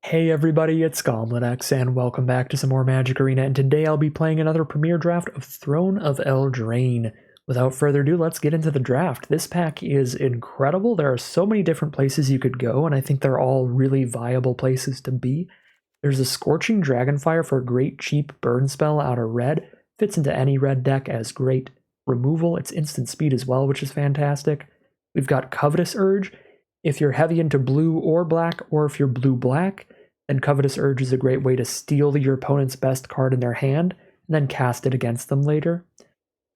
Hey everybody, it's GoblinX, and welcome back to some more Magic Arena, and today I'll be playing another premiere draft of Throne of Eldraine. Without further ado, let's get into the draft. This pack is incredible. There are so many different places you could go, and I think they're all really viable places to be. There's a Scorching Dragonfire for a great cheap burn spell out of red. Fits into any red deck as great removal. It's instant speed as well, which is fantastic. We've got Covetous Urge. If you're heavy into blue or black, or if you're blue-black, then Covetous Urge is a great way to steal your opponent's best card in their hand, and then cast it against them later.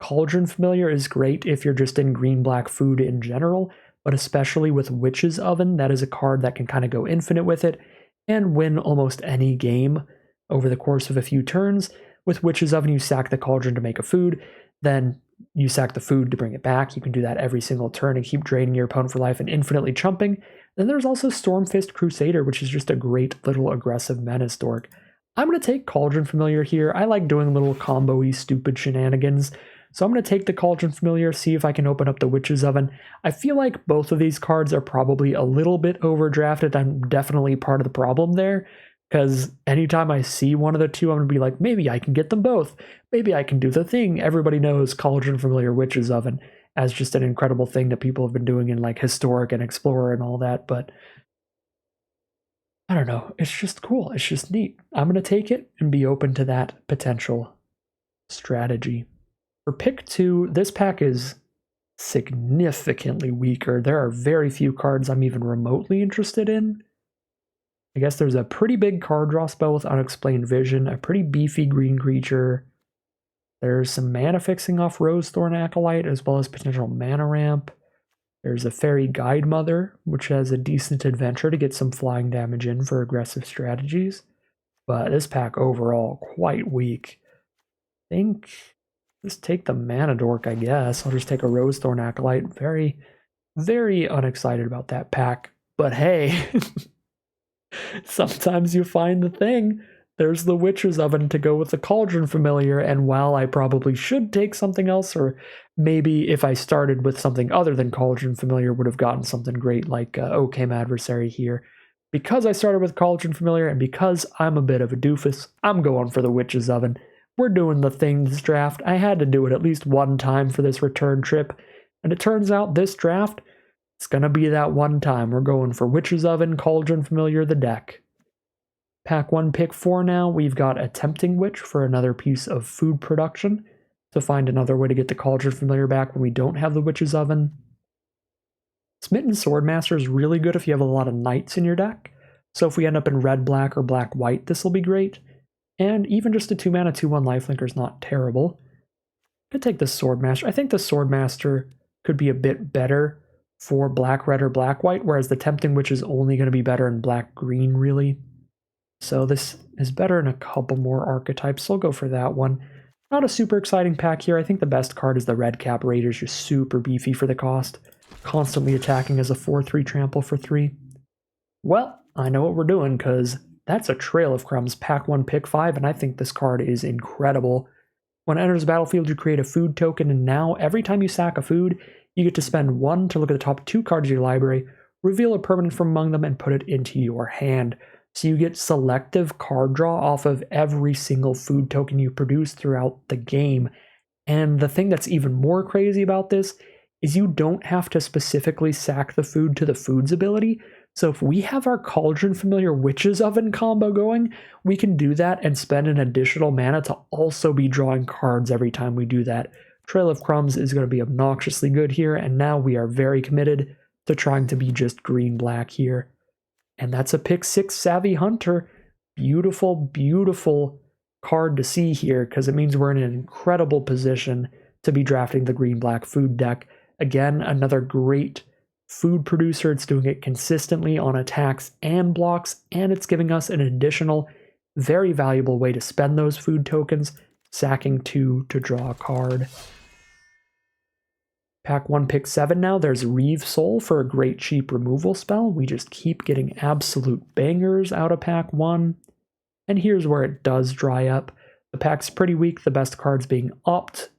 Cauldron Familiar is great if you're just in green-black food in general, but especially with Witch's Oven, that is a card that can kind of go infinite with it, and win almost any game over the course of a few turns. With Witch's Oven, you sack the Cauldron to make a food, then you sack the food to bring it back. You can do that every single turn and keep draining your opponent for life and infinitely chumping. Then there's also Stormfist Crusader, which is just a great little aggressive menace dork. I'm going to take Cauldron Familiar here. I like doing little combo-y stupid shenanigans. So I'm going to take the Cauldron Familiar, see if I can open up the Witch's Oven. I feel like both of these cards are probably a little bit overdrafted. I'm definitely part of the problem there, because anytime I see one of the two, I'm going to be like, maybe I can get them both. Maybe I can do the thing. Everybody knows Cauldron Familiar, Witch's Oven as just an incredible thing that people have been doing in like Historic and Explorer and all that, but I don't know. It's just cool. It's just neat. I'm going to take it and be open to that potential strategy. For pick 2, this pack is significantly weaker. There are very few cards I'm even remotely interested in. I guess there's a pretty big card draw spell with Unexplained Vision, a pretty beefy green creature. There's some mana fixing off Rosethorn Acolyte, as well as potential mana ramp. There's a Fairy Guide Mother, which has a decent adventure to get some flying damage in for aggressive strategies. But this pack overall, quite weak. I think just take the Mana Dork, I guess. I'll just take a Rosethorn Acolyte. Very, very unexcited about that pack. But hey, sometimes you find the thing. There's the Witch's Oven to go with the Cauldron Familiar, and while I probably should take something else, or maybe if I started with something other than Cauldron Familiar, would have gotten something great like Okame Adversary here. Because I started with Cauldron Familiar, and because I'm a bit of a doofus, I'm going for the Witch's Oven. We're doing the thing this draft. I had to do it at least one time for this return trip, and it turns out this draft, it's going to be that one time. We're going for Witch's Oven, Cauldron Familiar, the deck. Pack 1, pick 4 now. We've got a Tempting Witch for another piece of food production to find another way to get the Cauldron Familiar back when we don't have the Witch's Oven. Smitten Swordmaster is really good if you have a lot of knights in your deck. So if we end up in red-black or black-white, this will be great. And even just a 2-mana 2/1 lifelinker is not terrible. I could take the Swordmaster. I think the Swordmaster could be a bit better for black-red or black-white, whereas the Tempting Witch is only going to be better in black-green, really. So this is better in a couple more archetypes, so I'll go for that one. Not a super exciting pack here. I think the best card is the Red Cap Raiders, just super beefy for the cost. Constantly attacking as a 4/3 trample for 3. Well, I know what we're doing, because that's a Trail of Crumbs, pack 1, pick 5, and I think this card is incredible. When it enters the battlefield, you create a food token, and now every time you sack a food, you get to spend 1 to look at the top 2 cards of your library, reveal a permanent from among them, and put it into your hand. So you get selective card draw off of every single food token you produce throughout the game. And the thing that's even more crazy about this is you don't have to specifically sack the food to the food's ability. So if we have our Cauldron Familiar Witch's Oven combo going, we can do that and spend an additional mana to also be drawing cards every time we do that. Trail of Crumbs is going to be obnoxiously good here, and now we are very committed to trying to be just green-black here. And that's a pick 6 Savvy Hunter. Beautiful, beautiful card to see here, because it means we're in an incredible position to be drafting the green-black food deck. Again, another great food producer. It's doing it consistently on attacks and blocks, and it's giving us an additional, very valuable way to spend those food tokens, sacking 2 to draw a card. Pack 1, pick 7 now. There's Reeve Soul for a great cheap removal spell. We just keep getting absolute bangers out of pack 1. And here's where it does dry up. The pack's pretty weak, the best cards being Opt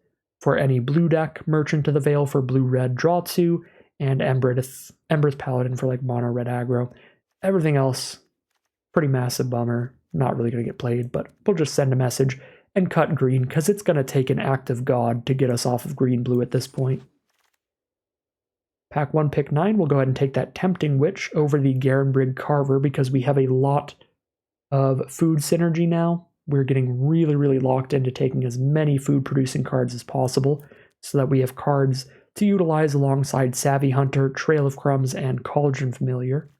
for any blue deck, Merchant of the Veil for blue-red, draw 2, and Embereth Paladin for like mono red aggro. Everything else Pretty massive bummer. Not really going to get played, but we'll just send a message and cut green because it's going to take an active god to get us off of green-blue at this point. Pack 1, pick 9, we'll go ahead and take that Tempting Witch over the Garenbrig Carver because we have a lot of food synergy now. We're getting really, really locked into taking as many food-producing cards as possible so that we have cards to utilize alongside Savvy Hunter, Trail of Crumbs, and Cauldron Familiar.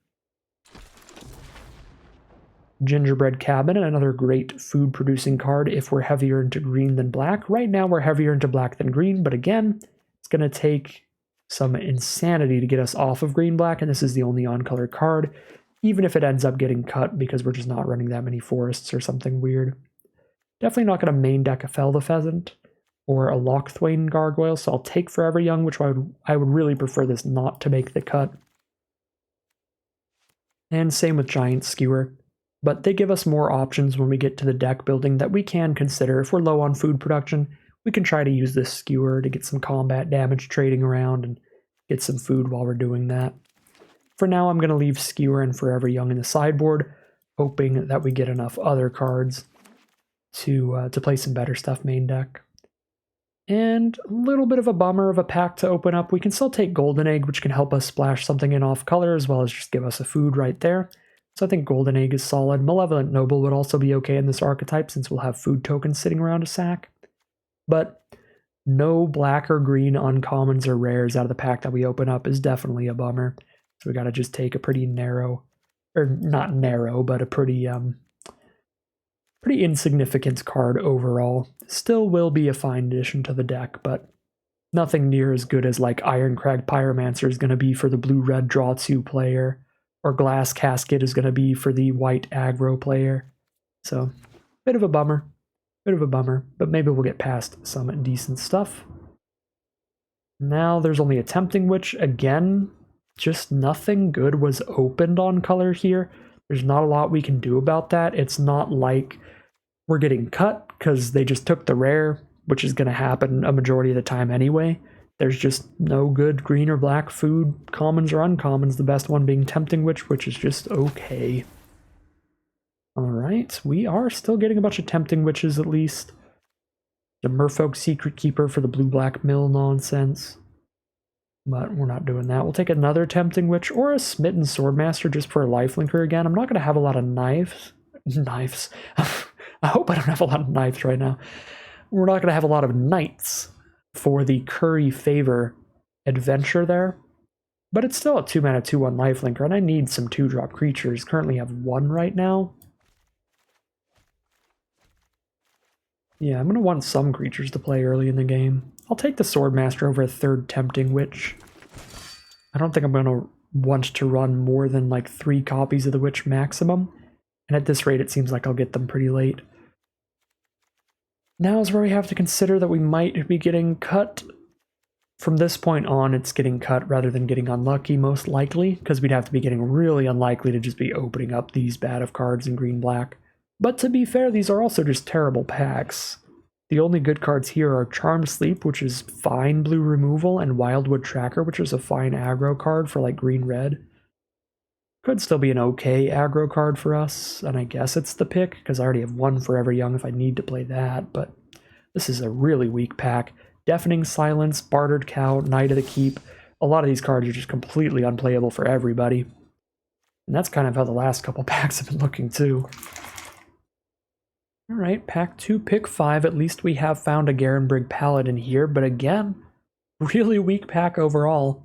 Gingerbread Cabin, another great food-producing card if we're heavier into green than black. Right now we're heavier into black than green, but again, it's going to take some insanity to get us off of green-black, and this is the only on-color card, even if it ends up getting cut because we're just not running that many forests or something weird. Definitely not going to main deck a Fell the Pheasant or a Lochthwain Gargoyle, so I'll take Forever Young, which I would really prefer this not to make the cut. And same with Giant Skewer. But they give us more options when we get to the deck building that we can consider. If we're low on food production, we can try to use this Skewer to get some combat damage trading around and get some food while we're doing that. For now, I'm going to leave Skewer and Forever Young in the sideboard, hoping that we get enough other cards to play some better stuff main deck. And a little bit of a bummer of a pack to open up. We can still take Golden Egg, which can help us splash something in off color, as well as just give us a food right there. So I think Golden Egg is solid. Malevolent Noble would also be okay in this archetype since we'll have food tokens sitting around to sack. But no black or green uncommons or rares out of the pack that we open up is definitely a bummer. So we got to just take a pretty narrow, or not narrow, but a pretty insignificant card overall. Still will be a fine addition to the deck, but nothing near as good as like Ironcrag Pyromancer is going to be for the blue-red draw 2 player, or Glass Casket is going to be for the white aggro player. So, bit of a bummer, but maybe we'll get past some decent stuff. Now there's only a Tempting Witch. Again, just nothing good was opened on color here. There's not a lot we can do about that. It's not like we're getting cut because they just took the rare, which is going to happen a majority of the time anyway. There's just no good green or black food, commons or uncommons, the best one being Tempting Witch, which is just okay. Alright, we are still getting a bunch of Tempting Witches at least. The Merfolk Secret Keeper for the blue-black mill nonsense. But we're not doing that. We'll take another Tempting Witch or a Smitten Swordmaster just for a lifelinker again. I'm not going to have a lot of knives. I hope I don't have a lot of knives right now. We're not going to have a lot of knights for the Curry Favor adventure there. But it's still a 2-mana 2/1 lifelinker, and I need some 2-drop creatures. Currently have 1 right now. Yeah, I'm going to want some creatures to play early in the game. I'll take the Swordmaster over a 3rd Tempting Witch. I don't think I'm going to want to run more than like 3 copies of the Witch maximum. And at this rate, it seems like I'll get them pretty late. Now is where we have to consider that we might be getting cut. From this point on, it's getting cut rather than getting unlucky, most likely, because we'd have to be getting really unlikely to just be opening up these bad of cards in green-black. But to be fair, these are also just terrible packs. The only good cards here are Charmed Sleep, which is fine blue removal, and Wildwood Tracker, which is a fine aggro card for like green-red. Could still be an okay aggro card for us, and I guess it's the pick, because I already have 1 Forever Young if I need to play that, but this is a really weak pack. Deafening Silence, Bartered Cow, Knight of the Keep. A lot of these cards are just completely unplayable for everybody. And that's kind of how the last couple packs have been looking too. Alright, pack 2, pick 5. At least we have found a Garenbrig Paladin here, but again, really weak pack overall.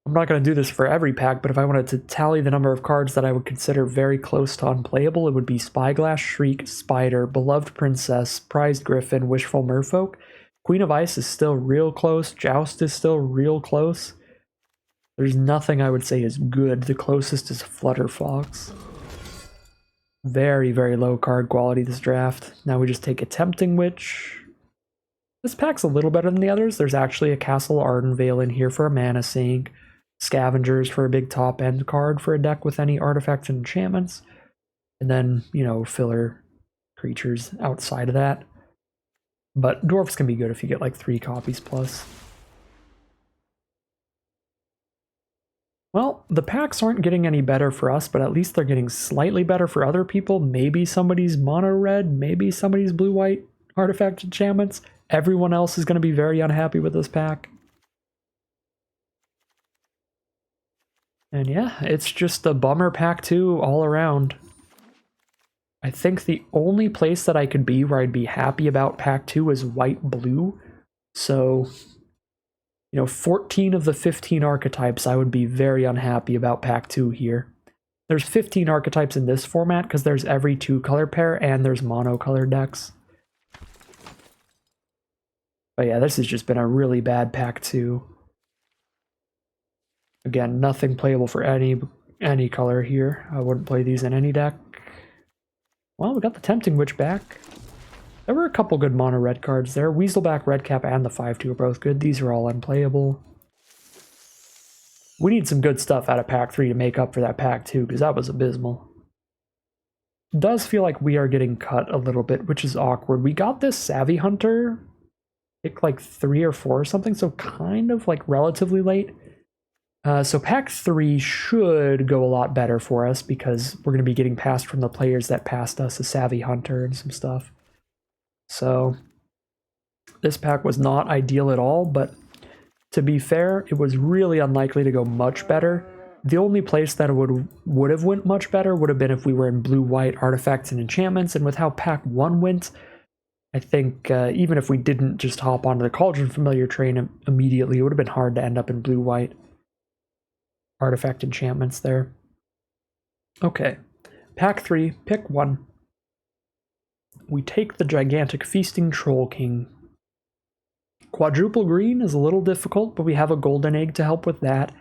I'm not going to do this for every pack, but if I wanted to tally the number of cards that I would consider very close to unplayable, it would be Spyglass, Shriek, Spider, Beloved Princess, Prized Griffin, Wishful Merfolk. Queen of Ice is still real close. Joust is still real close. There's nothing I would say is good. The closest is Flutterfox. Very, very low card quality this draft. Now we just take a Tempting Witch. This pack's a little better than the others. There's actually a Castle Ardenvale in here for a mana sink. Scavengers for a big top end card for a deck with any artifacts and enchantments. And then, you know, filler creatures outside of that. But dwarfs can be good if you get like 3 copies plus. Well, the packs aren't getting any better for us, but at least they're getting slightly better for other people. Maybe somebody's mono red, maybe somebody's blue white artifact enchantments. Everyone else is going to be very unhappy with this pack. And yeah, it's just a bummer pack 2 all around. I think the only place that I could be where I'd be happy about pack 2 is white-blue. So, 14 of the 15 archetypes, I would be very unhappy about pack 2 here. There's 15 archetypes in this format because there's every 2 color pair and there's mono-color decks. But yeah, this has just been a really bad pack 2. Again, nothing playable for any color here. I wouldn't play these in any deck. Well, we got the Tempting Witch back. There were a couple good mono red cards there. Weaselback, Redcap, and the 5/2 are both good. These are all unplayable. We need some good stuff out of pack 3 to make up for that pack 2, because that was abysmal. It does feel like we are getting cut a little bit, which is awkward. We got this Savvy Hunter, pick like 3 or 4 or something, so kind of like relatively late. So pack 3 should go a lot better for us because we're going to be getting passed from the players that passed us a Savvy Hunter and some stuff. So this pack was not ideal at all, but to be fair, it was really unlikely to go much better. The only place that it would have went much better would have been if we were in blue-white artifacts and enchantments, and with how pack 1 went, I think even if we didn't just hop onto the Cauldron Familiar train immediately, it would have been hard to end up in blue-white artifact enchantments there. Okay, pack 3, pick 1. We take the gigantic Feasting Troll King. Quadruple green is a little difficult, but we have a golden egg to help with that,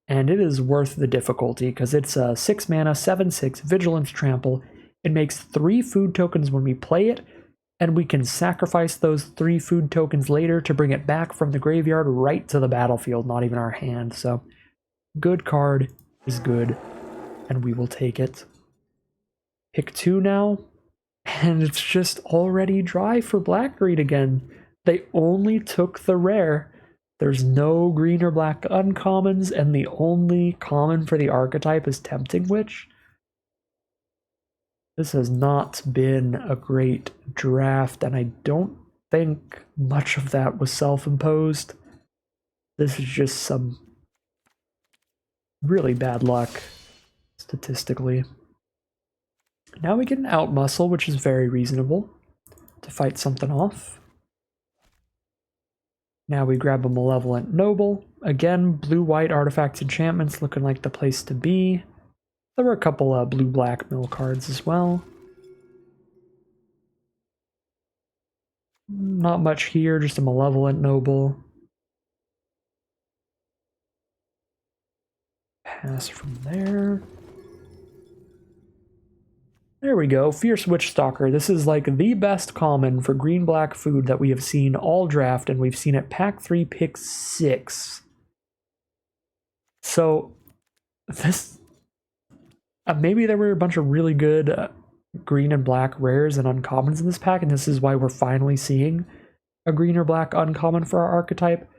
and it is worth the difficulty because it's a 6 mana, 7/6 Vigilance Trample. It makes 3 food tokens when we play it, and we can sacrifice those 3 food tokens later to bring it back from the graveyard right to the battlefield, not even our hand. So good card is good, and we will take it. Pick 2 now, and it's just already dry for black-green again. They only took the rare. There's no green or black uncommons, and the only common for the archetype is Tempting Witch. This has not been a great draft, and I don't think much of that was self-imposed. This is just some really bad luck, statistically. Now we get an Outmuscle, which is very reasonable to fight something off. Now we grab a Malevolent Noble. Again, blue-white artifacts enchantments looking like the place to be. There were a couple blue-black mill cards as well. Not much here, just a Malevolent Noble. Pass from there. There we go, Fierce Witchstalker. This is like the best common for green-black food that we have seen all draft, and we've seen it pack 3, pick 6. So, this... maybe there were a bunch of really good green and black rares and uncommons in this pack, and this is why we're finally seeing a green or black uncommon for our archetype.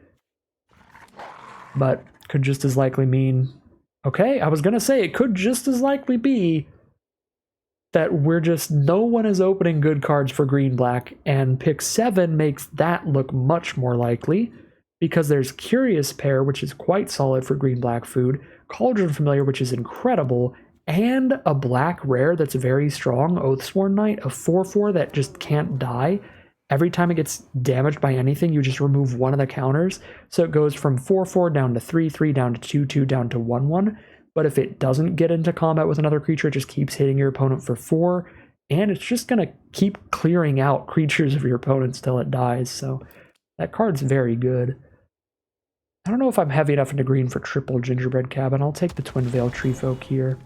But could just as likely mean... okay, I was gonna say, it could just as likely be that we're just, no one is opening good cards for green-black, and pick 7 makes that look much more likely, because there's Curious Pair, which is quite solid for green-black food, Cauldron Familiar, which is incredible, and a black rare that's very strong, Oathsworn Knight, a 4/4 that just can't die. Every time it gets damaged by anything, you just remove one of the counters, so it goes from 4/4 down to 3/3, down to 2/2, down to 1/1. But if it doesn't get into combat with another creature, it just keeps hitting your opponent for 4, and it's just going to keep clearing out creatures of your opponents till it dies, so that card's very good. I don't know if I'm heavy enough into green for triple Gingerbread Cabin. I'll take the Twin Veil Treefolk here.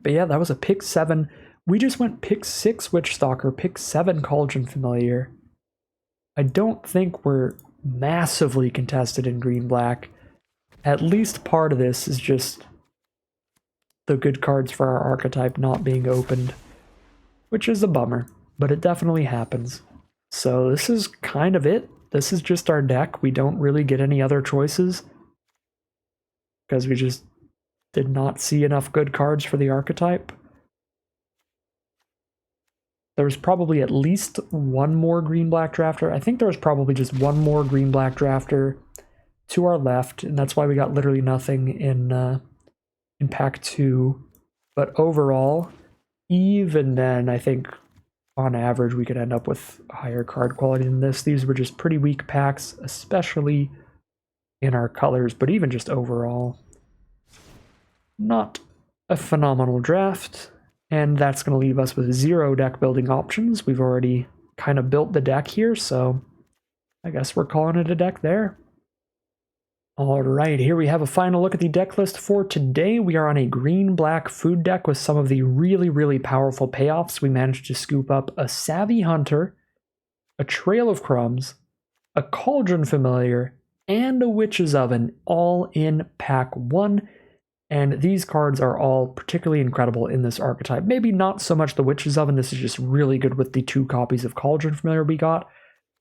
But yeah, that was a pick 7. We just went pick 6 Witchstalker, pick 7 Cauldron Familiar. I don't think we're massively contested in green-black. At least part of this is just the good cards for our archetype not being opened, which is a bummer, but it definitely happens. So this is kind of it. This is just our deck. We don't really get any other choices. because we just did not see enough good cards for the archetype. There was probably at least one more green-black drafter. I think there was probably just one more green-black drafter to our left, and that's why we got literally nothing in pack 2. But overall, even then, I think on average we could end up with higher card quality than this. These were just pretty weak packs, especially in our colors, but even just overall, not a phenomenal draft. And that's going to leave us with 0 deck building options. We've already kind of built the deck here, so I guess we're calling it a deck there. All right, here we have a final look at the deck list for today. We are on a green-black food deck with some of the really, really powerful payoffs. We managed to scoop up a Savvy Hunter, a Trail of Crumbs, a Cauldron Familiar, and a Witch's Oven, all in pack 1. And these cards are all particularly incredible in this archetype. Maybe not so much the Witch's Oven. This is just really good with the 2 copies of Cauldron Familiar we got.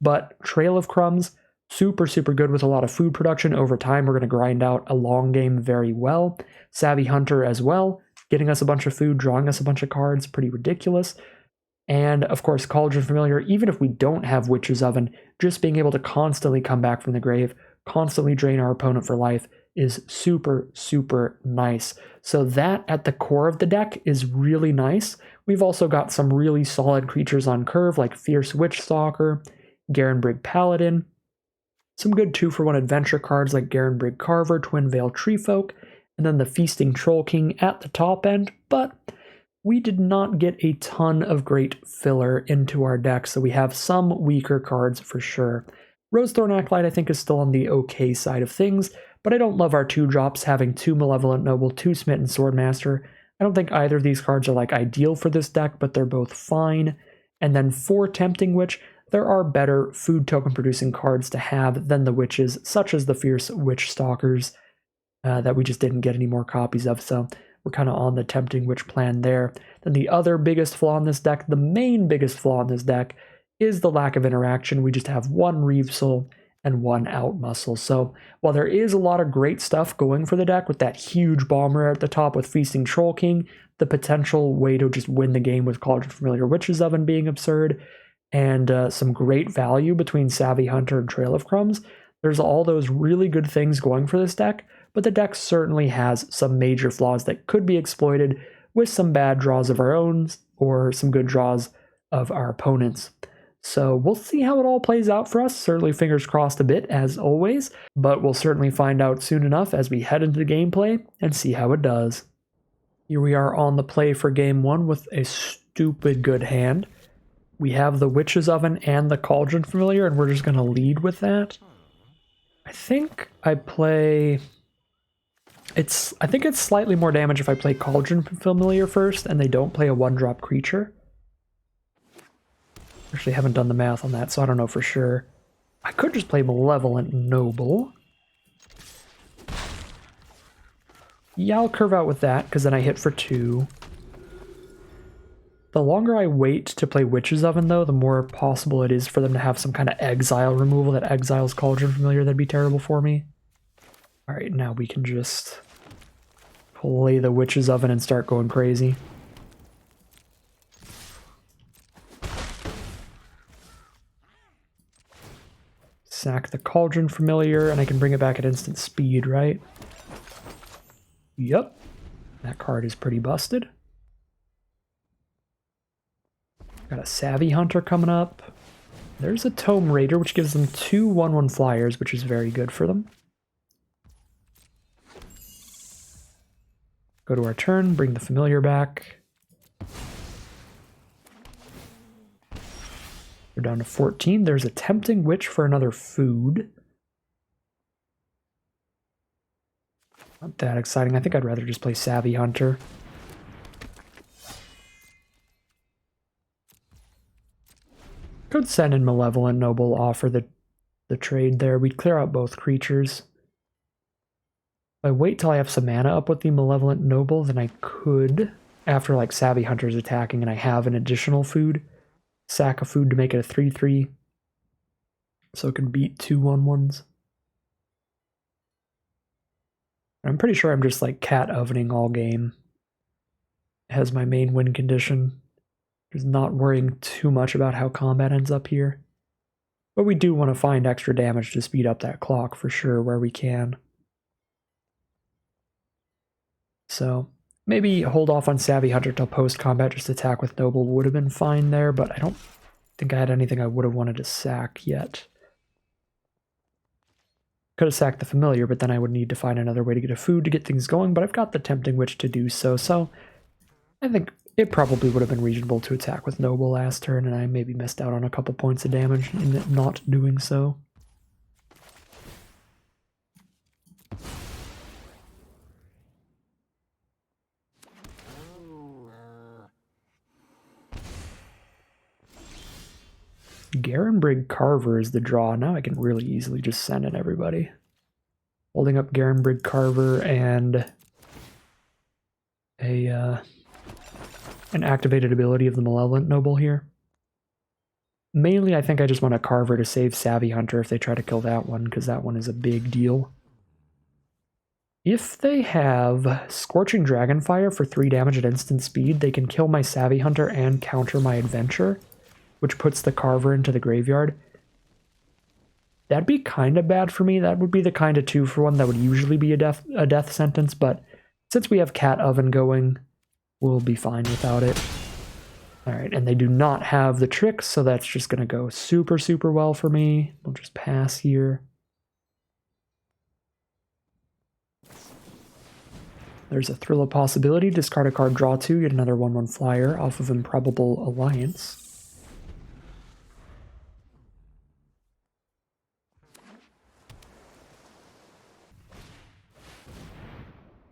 But Trail of Crumbs, super, super good with a lot of food production. Over time, we're going to grind out a long game very well. Savvy Hunter as well, getting us a bunch of food, drawing us a bunch of cards, pretty ridiculous. And of course, Cauldron Familiar, even if we don't have Witch's Oven, just being able to constantly come back from the grave, constantly drain our opponent for life, is super, super nice. So that at the core of the deck is really nice. We've also got some really solid creatures on curve like Fierce Witchstalker, Garenbrig Paladin, some good 2-for-1 adventure cards like Garenbrig Carver, Twin Veil Treefolk, and then the Feasting Troll King at the top end, but we did not get a ton of great filler into our deck, so we have some weaker cards for sure. Rosethorn Acolyte I think is still on the okay side of things, but I don't love our 2-drops having 2 Malevolent Noble, 2 Smitten Swordmaster. I don't think either of these cards are like ideal for this deck, but they're both fine. And then for Tempting Witch, there are better food token producing cards to have than the witches, such as the Fierce Witch Stalkers that we just didn't get any more copies of, so we're kind of on the Tempting Witch plan there. Then the other biggest flaw in this deck, the main biggest flaw in this deck, is the lack of interaction. We just have 1 Reavesel and 1 Out Muscle. So while there is a lot of great stuff going for the deck with that huge bomber at the top with Feasting Troll King, the potential way to just win the game with Cauldron Familiar Witch's Oven being absurd, and some great value between Savvy Hunter and Trail of Crumbs, there's all those really good things going for this deck, but the deck certainly has some major flaws that could be exploited with some bad draws of our own or some good draws of our opponents. So we'll see how it all plays out for us. Certainly fingers crossed a bit, as always, but we'll certainly find out soon enough as we head into the gameplay and see how it does. Here we are on the play for game 1 with a stupid good hand. We have the Witch's Oven and the Cauldron Familiar, and we're just going to lead with that. I think I play... I think it's slightly more damage if I play Cauldron Familiar first and they don't play a 1-drop creature. Actually, haven't done the math on that, so I don't know for sure. I could just play Malevolent Noble. Yeah, I'll curve out with that, because then I hit for 2. The longer I wait to play Witch's Oven, though, the more possible it is for them to have some kind of exile removal that exiles Cauldron Familiar. That'd be terrible for me. Alright, now we can just play the Witch's Oven and start going crazy. Sack the Cauldron Familiar, and I can bring it back at instant speed, right? Yep. That card is pretty busted. Got a Savvy Hunter coming up. There's a Tome Raider, which gives them 2 1/1 flyers, which is very good for them. Go to our turn, bring the Familiar back. We're down to 14. There's a Tempting Witch for another food. Not that exciting. I think I'd rather just play Savvy Hunter. Could send in Malevolent Noble, offer the trade there. We'd clear out both creatures. If I wait till I have some mana up with the Malevolent Noble, then I could, after like Savvy Hunter's attacking and I have an additional food, sack a food to make it a 3/3. So it can beat 2 1/1s. I'm pretty sure I'm just like cat ovening all game as my main win condition. Just not worrying too much about how combat ends up here. But we do want to find extra damage to speed up that clock for sure where we can. So maybe hold off on Savvy Hunter till post-combat, just attack with Noble would have been fine there, but I don't think I had anything I would have wanted to sack yet. Could have sacked the Familiar, but then I would need to find another way to get a food to get things going, but I've got the Tempting Witch to do so, so I think it probably would have been reasonable to attack with Noble last turn, and I maybe missed out on a couple points of damage in it not doing so. Garenbrig Carver is the draw. Now I can really easily just send in everybody. Holding up Garenbrig Carver and an activated ability of the Malevolent Noble here. Mainly, I think I just want a Carver to save Savvy Hunter if they try to kill that one, because that one is a big deal. If they have Scorching Dragonfire for 3 damage at instant speed, they can kill my Savvy Hunter and counter my Adventure, which puts the Carver into the graveyard. That'd be kind of bad for me. That would be the kind of 2-for-1 that would usually be a death sentence, but since we have Cat Oven going, we'll be fine without it. Alright, and they do not have the tricks, so that's just going to go super, super well for me. We'll just pass here. There's a Thrill of Possibility. Discard a card, draw 2, get another 1/1 flyer off of Improbable Alliance.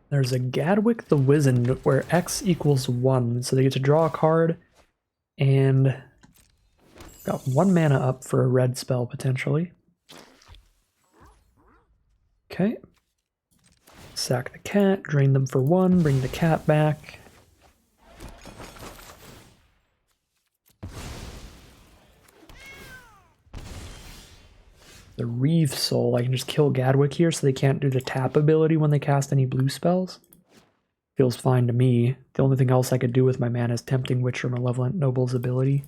There's a Gadwick the Wizened where X equals 1, so they get to draw a card and got 1 mana up for a red spell potentially. Okay. Sack the cat, drain them for 1, bring the cat back. The Reeve Soul, I can just kill Gadwick here so they can't do the tap ability when they cast any blue spells. Feels fine to me. The only thing else I could do with my mana is Tempting Witch or Malevolent Noble's ability.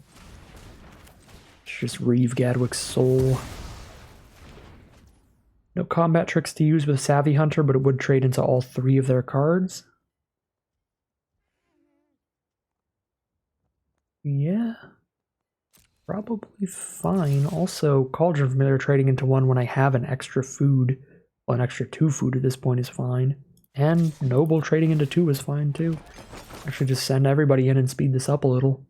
Just Reeve Gadwick's Soul. No combat tricks to use with Savvy Hunter, but it would trade into all 3 of their cards. Yeah. Probably fine. Also, Cauldron Familiar trading into 1 when I have an extra food. Well, an extra 2 food at this point is fine. And Noble trading into 2 is fine too. Actually just send everybody in and speed this up a little.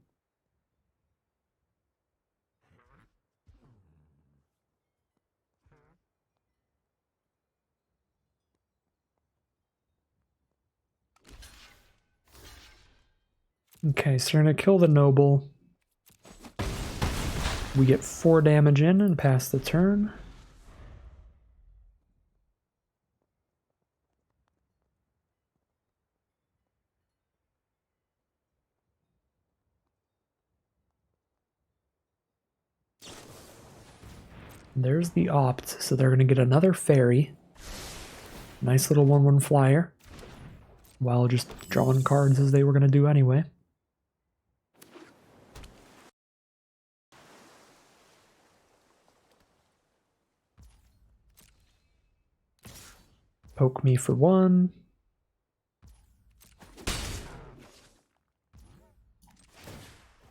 Okay, so we're going to kill the Noble. We get 4 damage in and pass the turn. There's the opt, so they're going to get another fairy. Nice little 1/1 flyer. While just drawing cards as they were going to do anyway. Poke me for 1.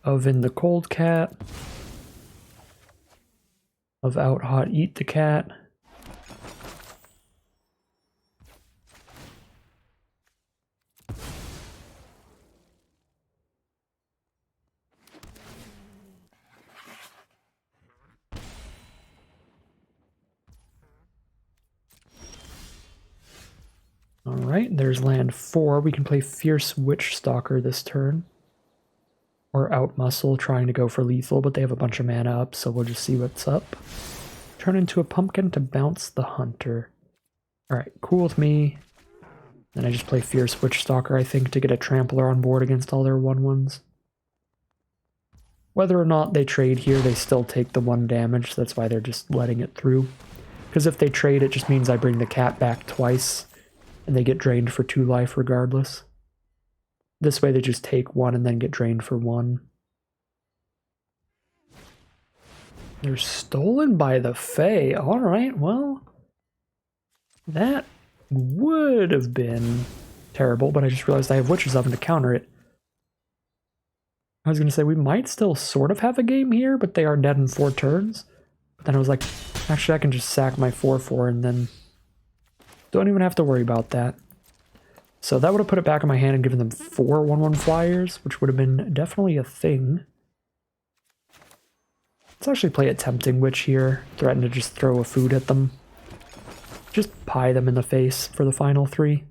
Oven the Cold Cat. Of Out Hot Eat the Cat. Alright, there's land 4. We can play Fierce Witch Stalker this turn. Or Outmuscle, trying to go for lethal, but they have a bunch of mana up, so we'll just see what's up. Turn into a pumpkin to bounce the hunter. Alright, cool with me. Then I just play Fierce Witch Stalker, I think, to get a trampler on board against all their 1/1s. Whether or not they trade here, they still take the 1 damage, so that's why they're just letting it through. Because if they trade, it just means I bring the cat back twice, and they get drained for 2 life regardless. This way they just take 1 and then get drained for 1. They're stolen by the Fae. Alright, well, that would have been terrible, but I just realized I have Witch's Oven to counter it. I was going to say we might still sort of have a game here, but they are dead in 4 turns. But then I was like, actually I can just sack my 4/4 and then don't even have to worry about that. So that would have put it back in my hand and given them 4 1/1 flyers, which would have been definitely a thing. Let's actually play a Tempting Witch here. Threaten to just throw a food at them. Just pie them in the face for the final 3.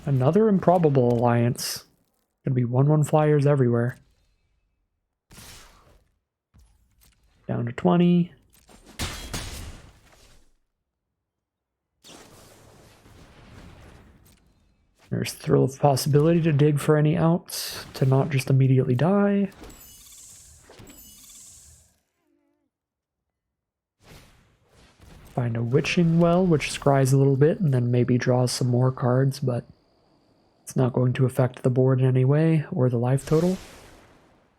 Another improbable alliance. Gonna be 1/1 flyers everywhere. Down to 20. There's Thrill of Possibility to dig for any outs, to not just immediately die. Find a Witching Well, which scries a little bit and then maybe draws some more cards, but it's not going to affect the board in any way, or the life total.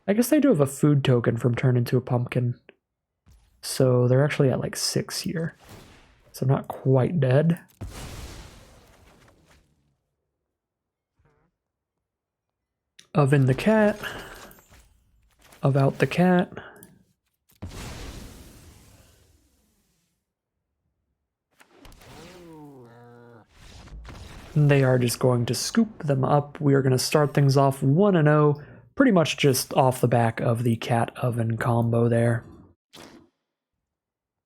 I guess they do have a food token from Turn into a Pumpkin. So they're actually at like 6 here. So not quite dead. Oven the cat. Of out the cat. And they are just going to scoop them up. We are going to start things off 1-0, pretty much just off the back of the cat oven combo there.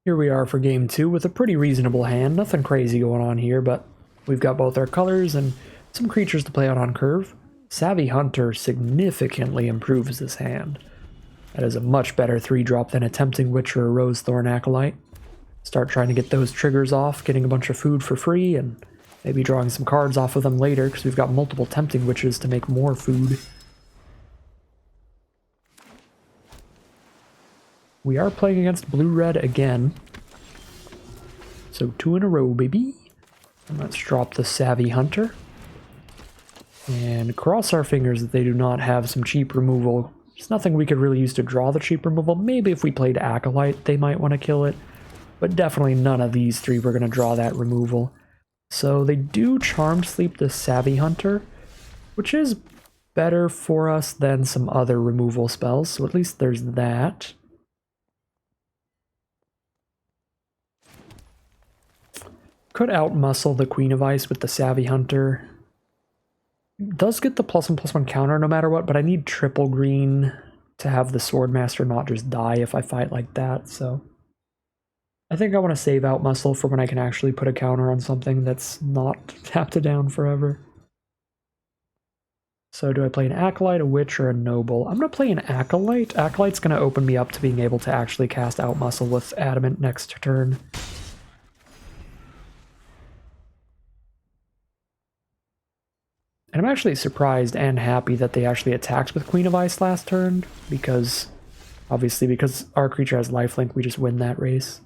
Here we are for game 2 with a pretty reasonable hand. Nothing crazy going on here, but we've got both our colors and some creatures to play out on curve. Savvy Hunter significantly improves this hand. That is a much better 3-drop than a Tempting Witch or a Rose Thorn Acolyte. Start trying to get those triggers off, getting a bunch of food for free, and maybe drawing some cards off of them later, because we've got multiple Tempting Witches to make more food. We are playing against blue-red again. So 2 in a row, baby. And let's drop the Savvy Hunter. And cross our fingers that they do not have some cheap removal. There's nothing we could really use to draw the cheap removal. Maybe if we played Acolyte, they might want to kill it. But definitely none of these 3 were going to draw that removal. So they do Charmed Sleep the Savvy Hunter, which is better for us than some other removal spells. So at least there's that. Could outmuscle the Queen of Ice with the Savvy Hunter. Does get the +1/+1 counter no matter what, but I need triple green to have the Swordmaster not just die if I fight like that, so I think I want to save Outmuscle for when I can actually put a counter on something that's not tapped down forever. So do I play an Acolyte, a Witch, or a Noble? I'm going to play an Acolyte. Acolyte's going to open me up to being able to actually cast Outmuscle with Adamant next turn. And I'm actually surprised and happy that they actually attacked with Queen of Ice last turn, because, obviously, because our creature has lifelink, we just win that race.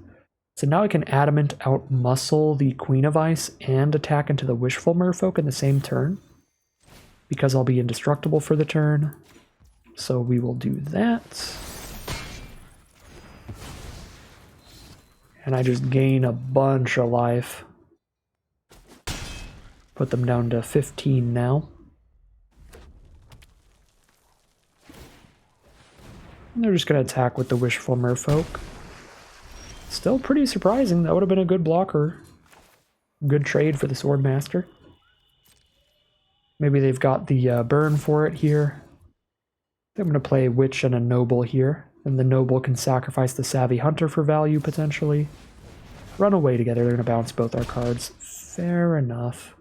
So now I can Adamant outmuscle the Queen of Ice and attack into the Wishful Merfolk in the same turn, because I'll be indestructible for the turn. So we will do that. And I just gain a bunch of life. Put them down to 15 now. And they're just going to attack with the Wishful Merfolk. Still pretty surprising. That would have been a good blocker. Good trade for the Swordmaster. Maybe they've got the burn for it here. I'm going to play a Witch and a Noble here. And the Noble can sacrifice the Savvy Hunter for value, potentially. Run away together. They're going to bounce both our cards. Fair enough.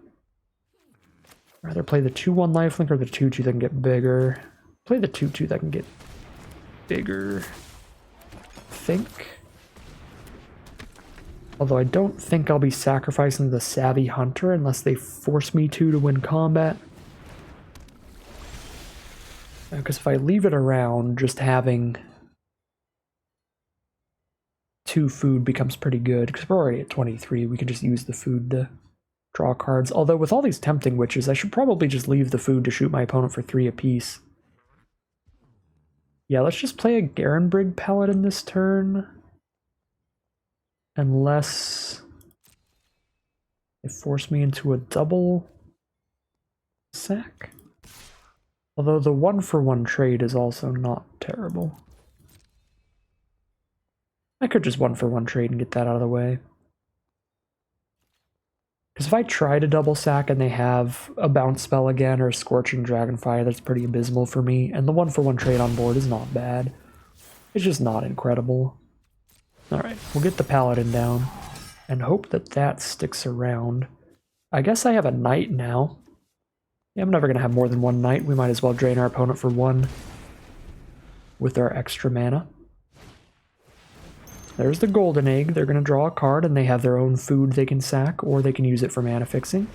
Rather play the 2/1 lifelink or the 2/2 that can get bigger. Play the 2/2 that can get bigger. I think. Although I don't think I'll be sacrificing the Savvy Hunter unless they force me to win combat. because if I leave it around, just having 2 food becomes pretty good, because we're already at 23. We can just use the food to draw cards. Although with all these tempting witches, I should probably just leave the food to shoot my opponent for 3 apiece. Yeah, let's just play a Garenbrig Paladin this turn. Unless they force me into a double sack. Although the 1-for-1 trade is also not terrible. I could just 1-for-1 trade and get that out of the way. Because if I try to double sack and they have a bounce spell again or a Scorching Dragonfire, that's pretty abysmal for me. And the 1-for-1 trade on board is not bad. It's just not incredible. Alright, we'll get the Paladin down and hope that that sticks around. I guess I have a Knight now. Yeah, I'm never going to have more than 1 Knight. We might as well drain our opponent for 1 with our extra mana. There's the Golden Egg. They're going to draw a card, and they have their own food they can sack, or they can use it for mana fixing.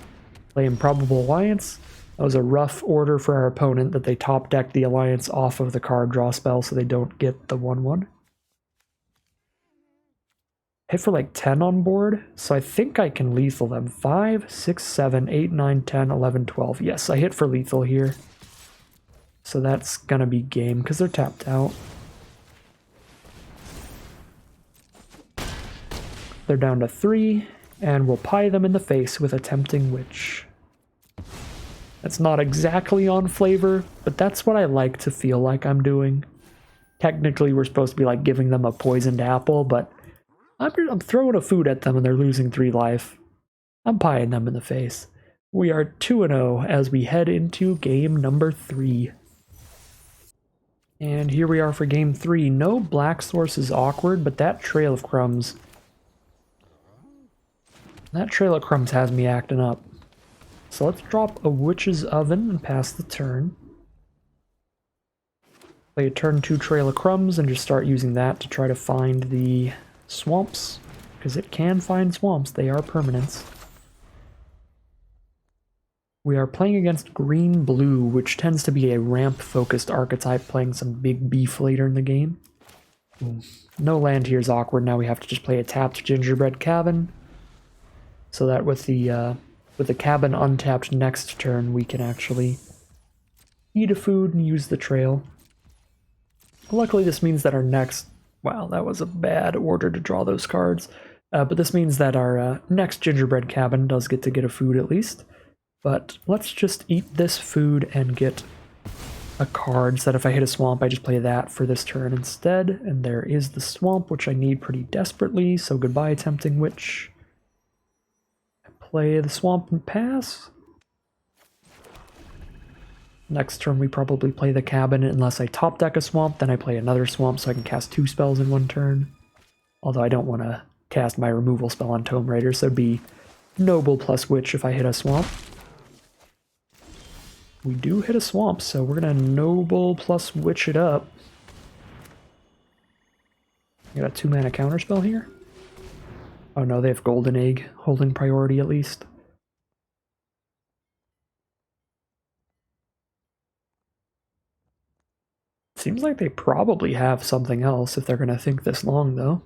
Play Improbable Alliance. That was a rough order for our opponent that they top deck the Alliance off of the card draw spell so they don't get the 1/1. Hit for like 10 on board, so I think I can lethal them. 5, 6, 7, 8, 9, 10, 11, 12. Yes, I hit for lethal here. So that's gonna be game, because they're tapped out. They're down to 3, and we'll pie them in the face with a Tempting Witch. That's not exactly on flavor, but that's what I like to feel like I'm doing. Technically, we're supposed to be like giving them a poisoned apple, but I'm throwing a food at them and they're losing 3 life. I'm pieing them in the face. We are 2-0 as we head into game number 3. And here we are for game 3. No black source is awkward, but that Trail of Crumbs... That Trail of Crumbs has me acting up. So let's drop a Witch's Oven and pass the turn. Play a turn 2 Trail of Crumbs and just start using that to try to find the swamps, because it can find swamps. They are permanents. We are playing against green-blue, which tends to be a ramp-focused archetype, playing some big beef later in the game. No land here is awkward. Now we have to just play a tapped Gingerbread Cabin, so that with the cabin untapped next turn, we can actually eat a food and use the trail. Luckily, this means that our next... Wow, that was a bad order to draw those cards. But this means that our next Gingerbread Cabin does get to get a food at least. But let's just eat this food and get a card so that if I hit a swamp, I just play that for this turn instead. And there is the swamp, which I need pretty desperately, so goodbye, Tempting Witch. I play the swamp and pass. Next turn we probably play the cabin unless I top deck a swamp, then I play another swamp so I can cast 2 spells in 1 turn. Although I don't want to cast my removal spell on Tome Raider, so it'd be Noble plus Witch if I hit a swamp. We do hit a swamp, so we're going to Noble plus Witch it up. I got a 2-mana counterspell here. Oh no, they have Golden Egg holding priority at least. Seems like they probably have something else if they're going to think this long, though.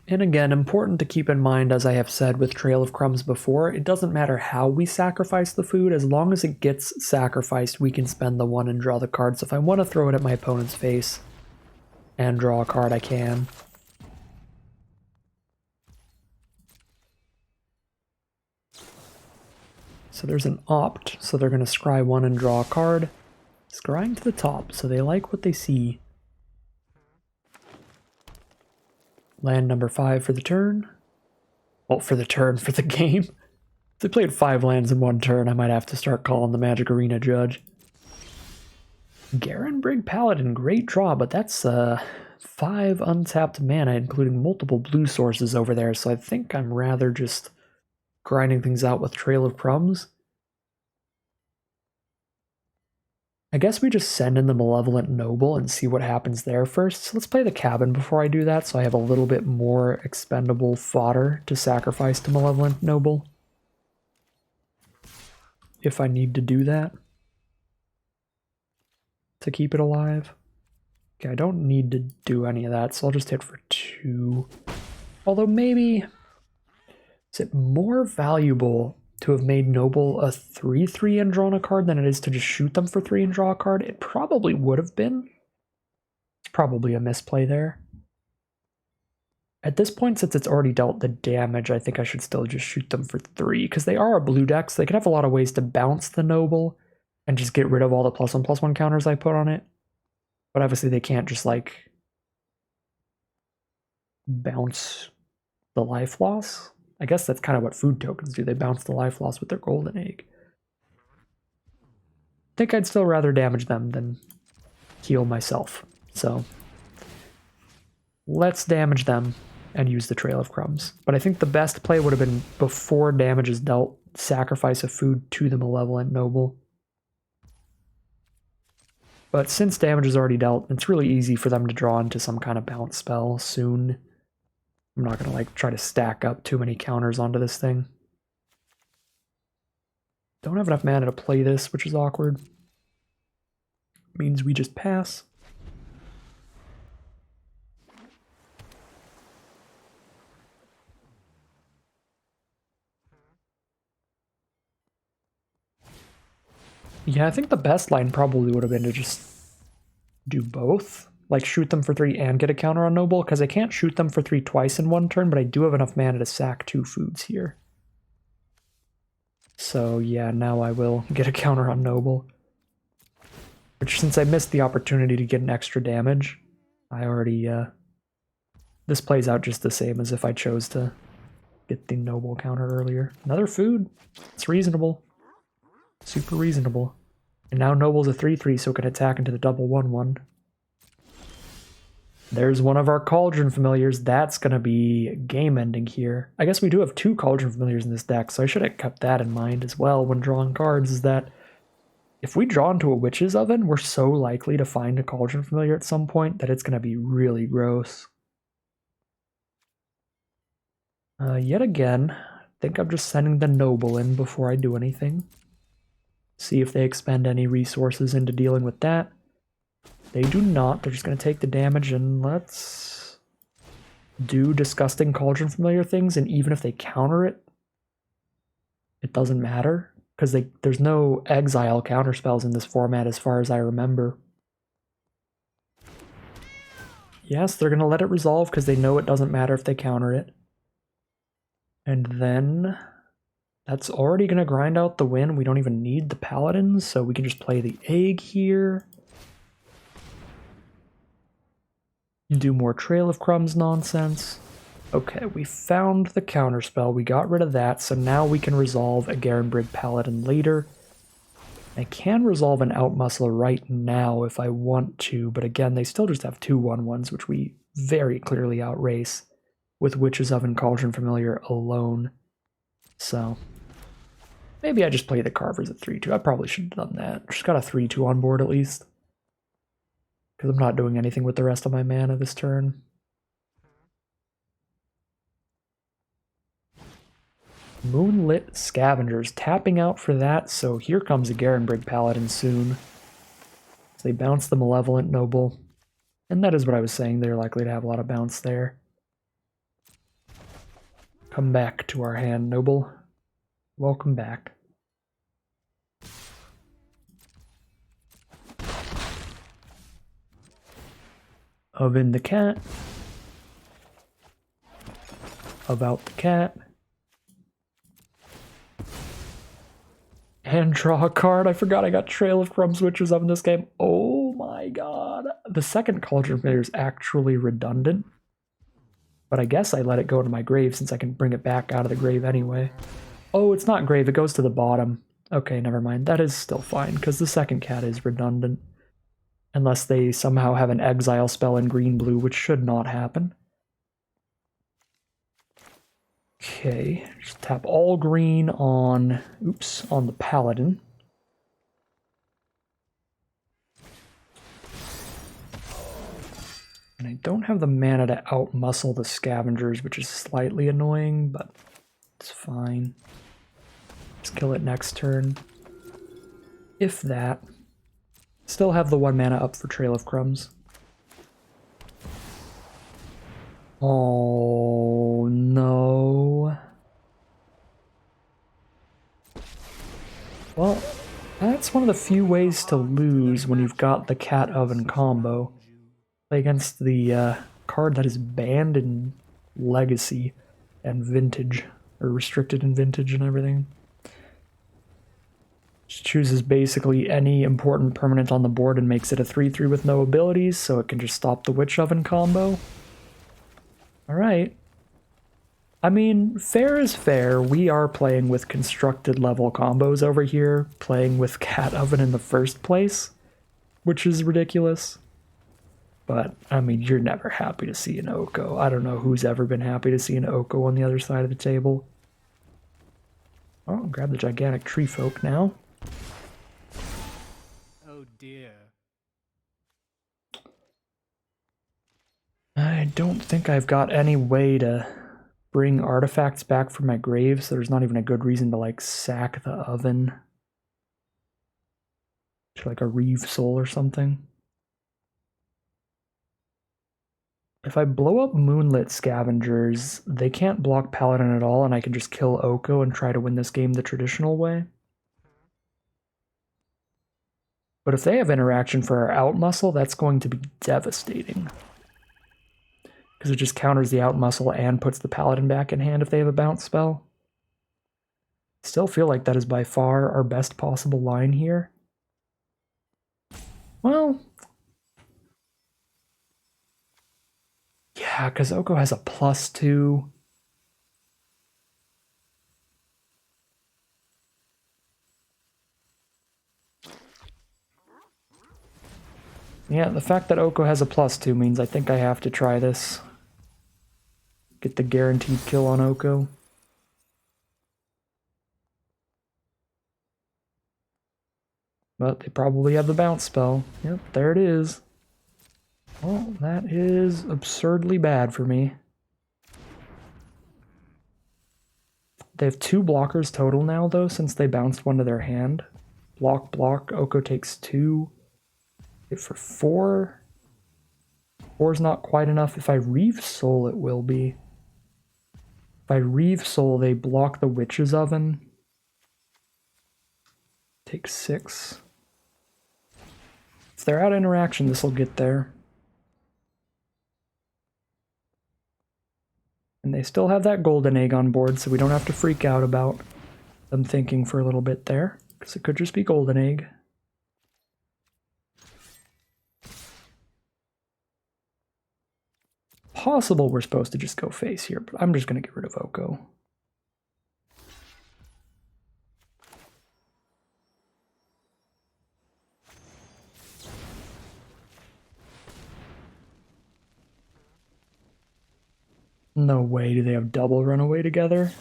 And again, important to keep in mind, as I have said with Trail of Crumbs before, it doesn't matter how we sacrifice the food, as long as it gets sacrificed, we can spend the 1 and draw the card. So if I want to throw it at my opponent's face and draw a card, I can. So there's an opt, so they're going to scry 1 and draw a card. Scrying to the top, so they like what they see. Land number 5 for the turn. Well, for the game. If they played 5 lands in 1 turn, I might have to start calling the Magic Arena judge. Garenbrig Paladin, great draw, but that's 5 untapped mana, including multiple blue sources over there, so I think I'm rather just grinding things out with Trail of Crumbs. I guess we just send in the Malevolent Noble and see what happens there first. So let's play the cabin before I do that, so I have a little bit more expendable fodder to sacrifice to Malevolent Noble, if I need to do that. to keep it alive. Okay, I don't need to do any of that, so I'll just hit for 2. Although maybe... Is it more valuable to have made Noble a 3/3 and drawn a card than it is to just shoot them for 3 and draw a card? It probably would have been. It's probably a misplay there. At this point, since it's already dealt the damage, I think I should still just shoot them for 3, because they are a blue deck, so they can have a lot of ways to bounce the Noble and just get rid of all the +1/+1 counters I put on it. But obviously they can't just, like, bounce the life loss. I guess that's kind of what food tokens do. They bounce the life loss with their golden egg. I think I'd still rather damage them than heal myself. So let's damage them and use the Trail of Crumbs. But I think the best play would have been before damage is dealt, sacrifice a food to the Malevolent Noble. But since damage is already dealt, it's really easy for them to draw into some kind of bounce spell soon. I'm not going to like try to stack up too many counters onto this thing. Don't have enough mana to play this, which is awkward. Means we just pass. Yeah, I think the best line probably would have been to just do both. Like, shoot them for 3 and get a counter on Noble, because I can't shoot them for 3 twice in one turn, but I do have enough mana to sack 2 foods here. So, yeah, now I will get a counter on Noble. Which, since I missed the opportunity to get an extra damage, I already, this plays out just the same as if I chose to get the Noble counter earlier. Another food. It's reasonable. Super reasonable. And now Noble's a 3/3, so it can attack into the double 1/1. There's one of our Cauldron Familiars. That's going to be game-ending here. I guess we do have 2 Cauldron Familiars in this deck, so I should have kept that in mind as well when drawing cards, is that if we draw into a Witch's Oven, we're so likely to find a Cauldron Familiar at some point that it's going to be really gross. Yet again, I think I'm just sending the Noble in before I do anything. See if they expend any resources into dealing with that. They do not. They're just going to take the damage, and let's do disgusting Cauldron Familiar things, and even if they counter it, it doesn't matter, because there's no exile counter spells in this format as far as I remember. Yes, they're going to let it resolve because they know it doesn't matter if they counter it. And then that's already going to grind out the win. We don't even need the Paladins, so we can just play the egg here. Do more Trail of Crumbs nonsense. Okay, we found the counterspell. We got rid of that, so now we can resolve a Garenbrig Paladin later. I can resolve an Outmuscler right now if I want to, but again, they still just have 2 1/1s, which we very clearly outrace with Witch's Oven Cauldron Familiar alone. So maybe I just play the Carvers at 3/2. I probably should have done that. Just got a 3/2 on board at least, because I'm not doing anything with the rest of my mana this turn. Moonlit Scavengers, tapping out for that, so here comes a Garenbrig Paladin soon. So they bounce the Malevolent Noble, and that is what I was saying, they're likely to have a lot of bounce there. Come back to our hand, Noble. Welcome back. Oven the cat. About the cat. And draw a card. I forgot I got Trail of Crumbs Witch's Oven this game. Oh my god. The second Cauldron Familiar is actually redundant. But I guess I let it go to my grave since I can bring it back out of the grave anyway. Oh, it's not grave. It goes to the bottom. Okay, never mind. That is still fine because the second cat is redundant. Unless they somehow have an exile spell in green-blue, which should not happen. Okay, just tap all green on, on the Paladin. And I don't have the mana to outmuscle the Scavengers, which is slightly annoying, but it's fine. Let's kill it next turn. If that. Still have the 1 mana up for Trail of Crumbs. Oh no. Well, that's one of the few ways to lose when you've got the Cat Oven combo. Play against the card that is banned in Legacy and Vintage, or restricted in Vintage and everything. Just chooses basically any important permanent on the board and makes it a 3/3 with no abilities, so it can just stop the Witch Oven combo. Alright. I mean, fair is fair. We are playing with constructed level combos over here, playing with Cat Oven in the first place, which is ridiculous. But, I mean, you're never happy to see an Oko. I don't know who's ever been happy to see an Oko on the other side of the table. Oh, grab the gigantic tree folk now. Oh dear. I don't think I've got any way to bring artifacts back from my grave, so there's not even a good reason to, like, sack the oven. To, like, a Reeve Soul or something. If I blow up Moonlit Scavengers, they can't block Paladin at all, and I can just kill Oko and try to win this game the traditional way. But if they have interaction for our out muscle, that's going to be devastating. Because it just counters the out muscle and puts the Paladin back in hand if they have a bounce spell. Still feel like that is by far our best possible line here. Well, yeah, because Oko has a +2. Yeah, the fact that Oko has a +2 means I think I have to try this. Get the guaranteed kill on Oko. But they probably have the bounce spell. Yep, there it is. Well, that is absurdly bad for me. They have 2 blockers total now, though, since they bounced one to their hand. Block, block. Oko takes 2. Hit for 4. 4's not quite enough. If I Reeve Soul, it will be. If I Reeve Soul, they block the Witch's Oven. Take 6. If they're out of interaction, this will get there. And they still have that golden egg on board, so we don't have to freak out about them thinking for a little bit there, because it could just be golden egg. Possible we're supposed to just go face here, but I'm just going to get rid of Oko. No way do they have double runaway together.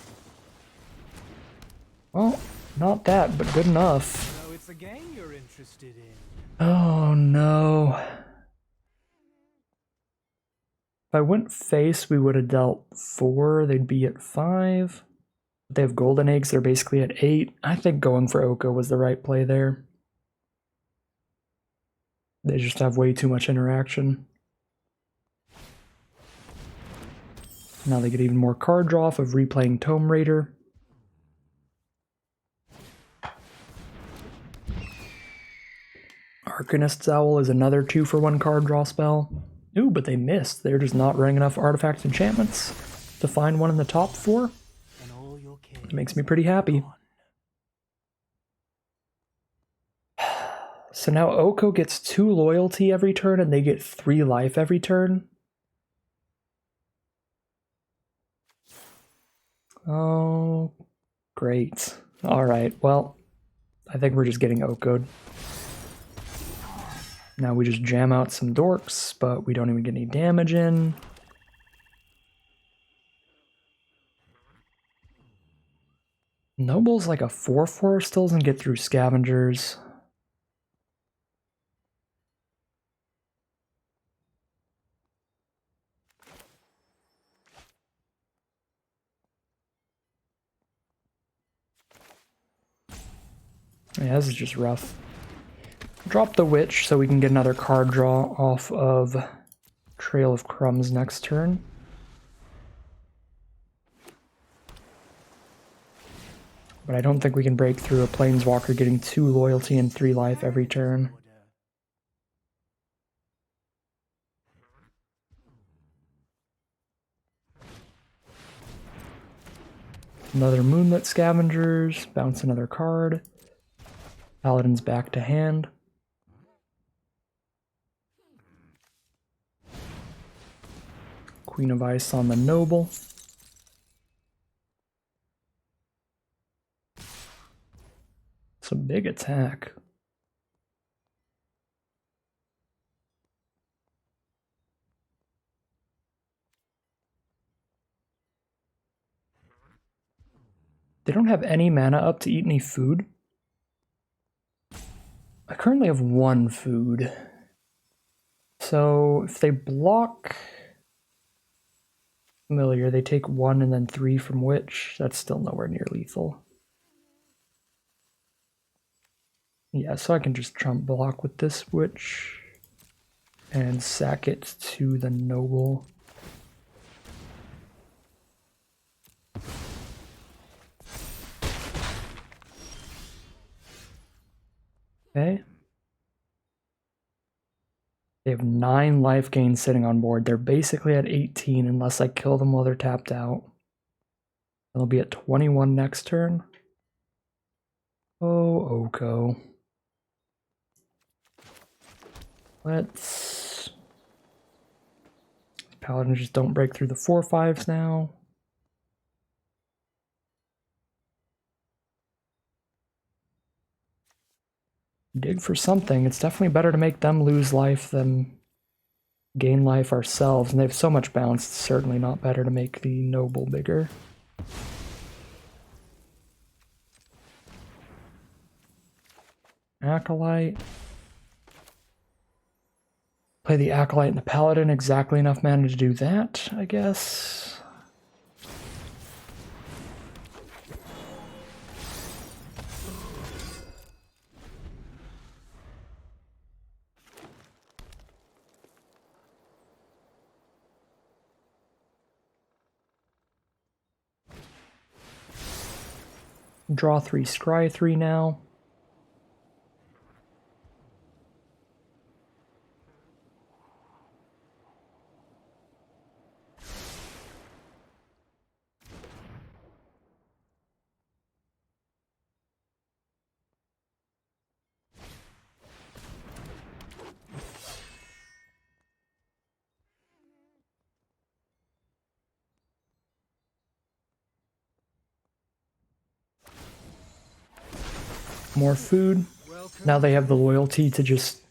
Well, not that, but good enough. So it's a game you're interested in. Oh no. If I went face, we would have dealt 4. They'd be at 5. They have golden eggs, they're basically at 8. I think going for Oko was the right play there. They just have way too much interaction. Now they get even more card draw off of replaying Tome Raider. Arcanist's Owl is another 2-for-1 card draw spell. Ooh, but they missed. They're just not running enough artifact enchantments to find one in the top 4. It makes me pretty happy. So now Oko gets 2 loyalty every turn and they get 3 life every turn. Oh, great. Alright, well, I think we're just getting Oko'd. Now we just jam out some dorks, but we don't even get any damage in. Noble's like a 4/4, still doesn't get through Scavengers. Yeah, this is just rough. Drop the Witch so we can get another card draw off of Trail of Crumbs next turn. But I don't think we can break through a Planeswalker getting 2 loyalty and 3 life every turn. Another Moonlit Scavengers, bounce another card. Paladin's back to hand. Queen of Ice on the Noble. It's a big attack. They don't have any mana up to eat any food. I currently have 1 food. So if they block Familiar, they take 1 and then 3 from Witch. That's still nowhere near lethal. Yeah, so I can just trump block with this Witch and sack it to the Noble. Okay. They have 9 life gains sitting on board. They're basically at 18 unless I kill them while they're tapped out. They'll be at 21 next turn. Oh, Oko. Let's... Paladins just don't break through the 4/5s now. Dig for something. It's definitely better to make them lose life than gain life ourselves, and they have so much bounce, it's certainly not better to make the Noble bigger. Acolyte. Play the Acolyte and the Paladin, exactly enough mana to do that, I guess. Draw 3, scry 3 now. More food. Now they have the loyalty to just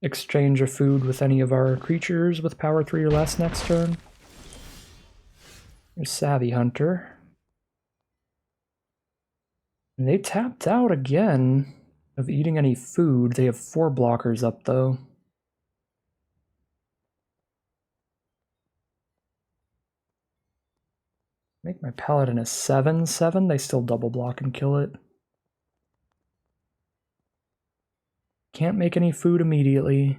exchange a food with any of our creatures with power 3 or less next turn. There's Savvy Hunter. And they tapped out again of eating any food. They have 4 blockers up though. Make my Paladin a 7/7. They still double block and kill it. Can't make any food immediately.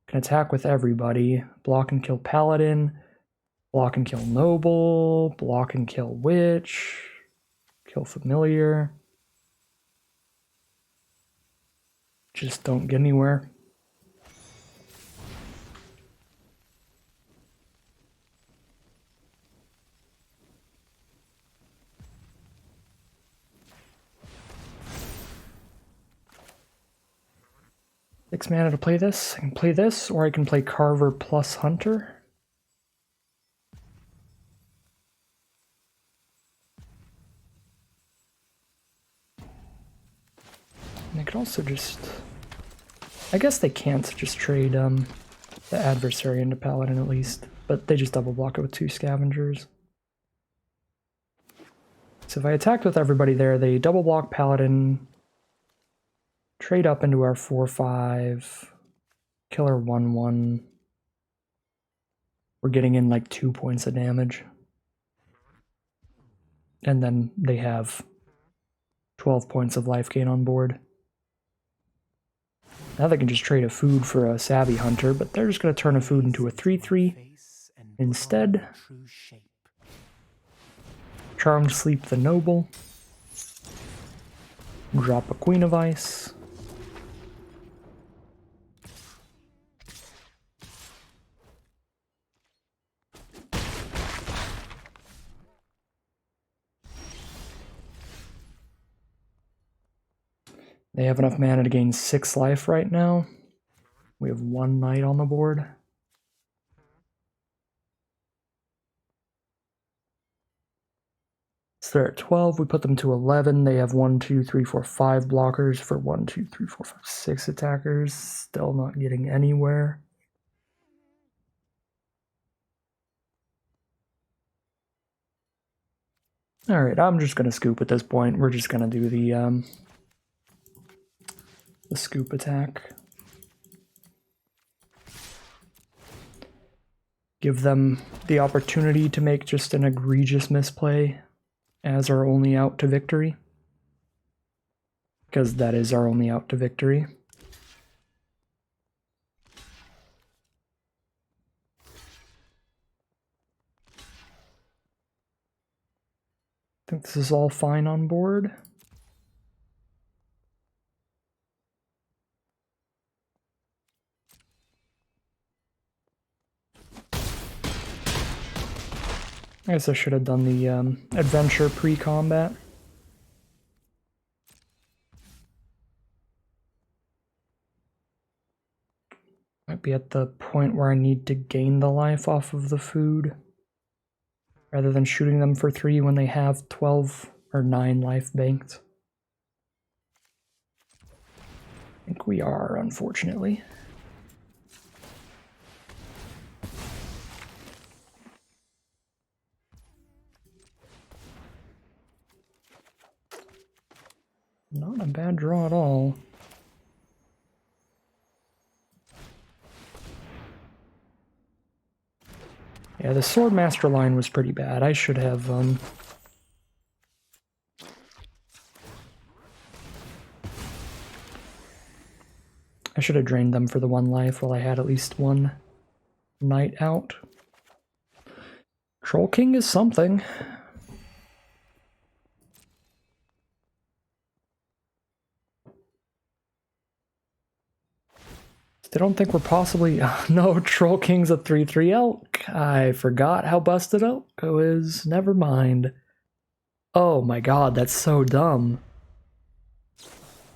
Can attack with everybody. Block and kill Paladin. Block and kill Noble. Block and kill Witch. Kill Familiar. Just don't get anywhere. Six mana to play this. I can play this, or I can play Carver plus Hunter. And I could also just... I guess they can't just trade the adversary into Paladin at least, but they just double block it with 2 Scavengers. So if I attacked with everybody there, they double block Paladin, trade up into our 4/5, killer 1/1. We're getting in like 2 points of damage. And then they have 12 points of life gain on board. Now they can just trade a food for a Savvy Hunter, but they're just going to turn a food into a 3/3 instead. Charmed Sleep the Noble. Drop a Queen of Ice. They have enough mana to gain 6 life right now. We have 1 knight on the board. So they're at 12, we put them to 11. They have 1, 2, 3, 4, 5 blockers for 1, 2, 3, 4, 5, 6 attackers. Still not getting anywhere. Alright, I'm just going to scoop at this point. We're just going to do the scoop attack. Give them the opportunity to make just an egregious misplay as our only out to victory. Because that is our only out to victory. I think this is all fine on board. I guess I should have done the adventure pre-combat. Might be at the point where I need to gain the life off of the food, rather than shooting them for 3 when they have 12 or 9 life banked. I think we are, unfortunately. Not a bad draw at all. Yeah, the Swordmaster line was pretty bad. I should have, I should have drained them for the 1 life while I had at least 1 knight out. Troll King is something. They don't think we're possibly... no, Troll King's a 3/3 elk. I forgot how busted Elko is. Never mind. Oh my god, that's so dumb.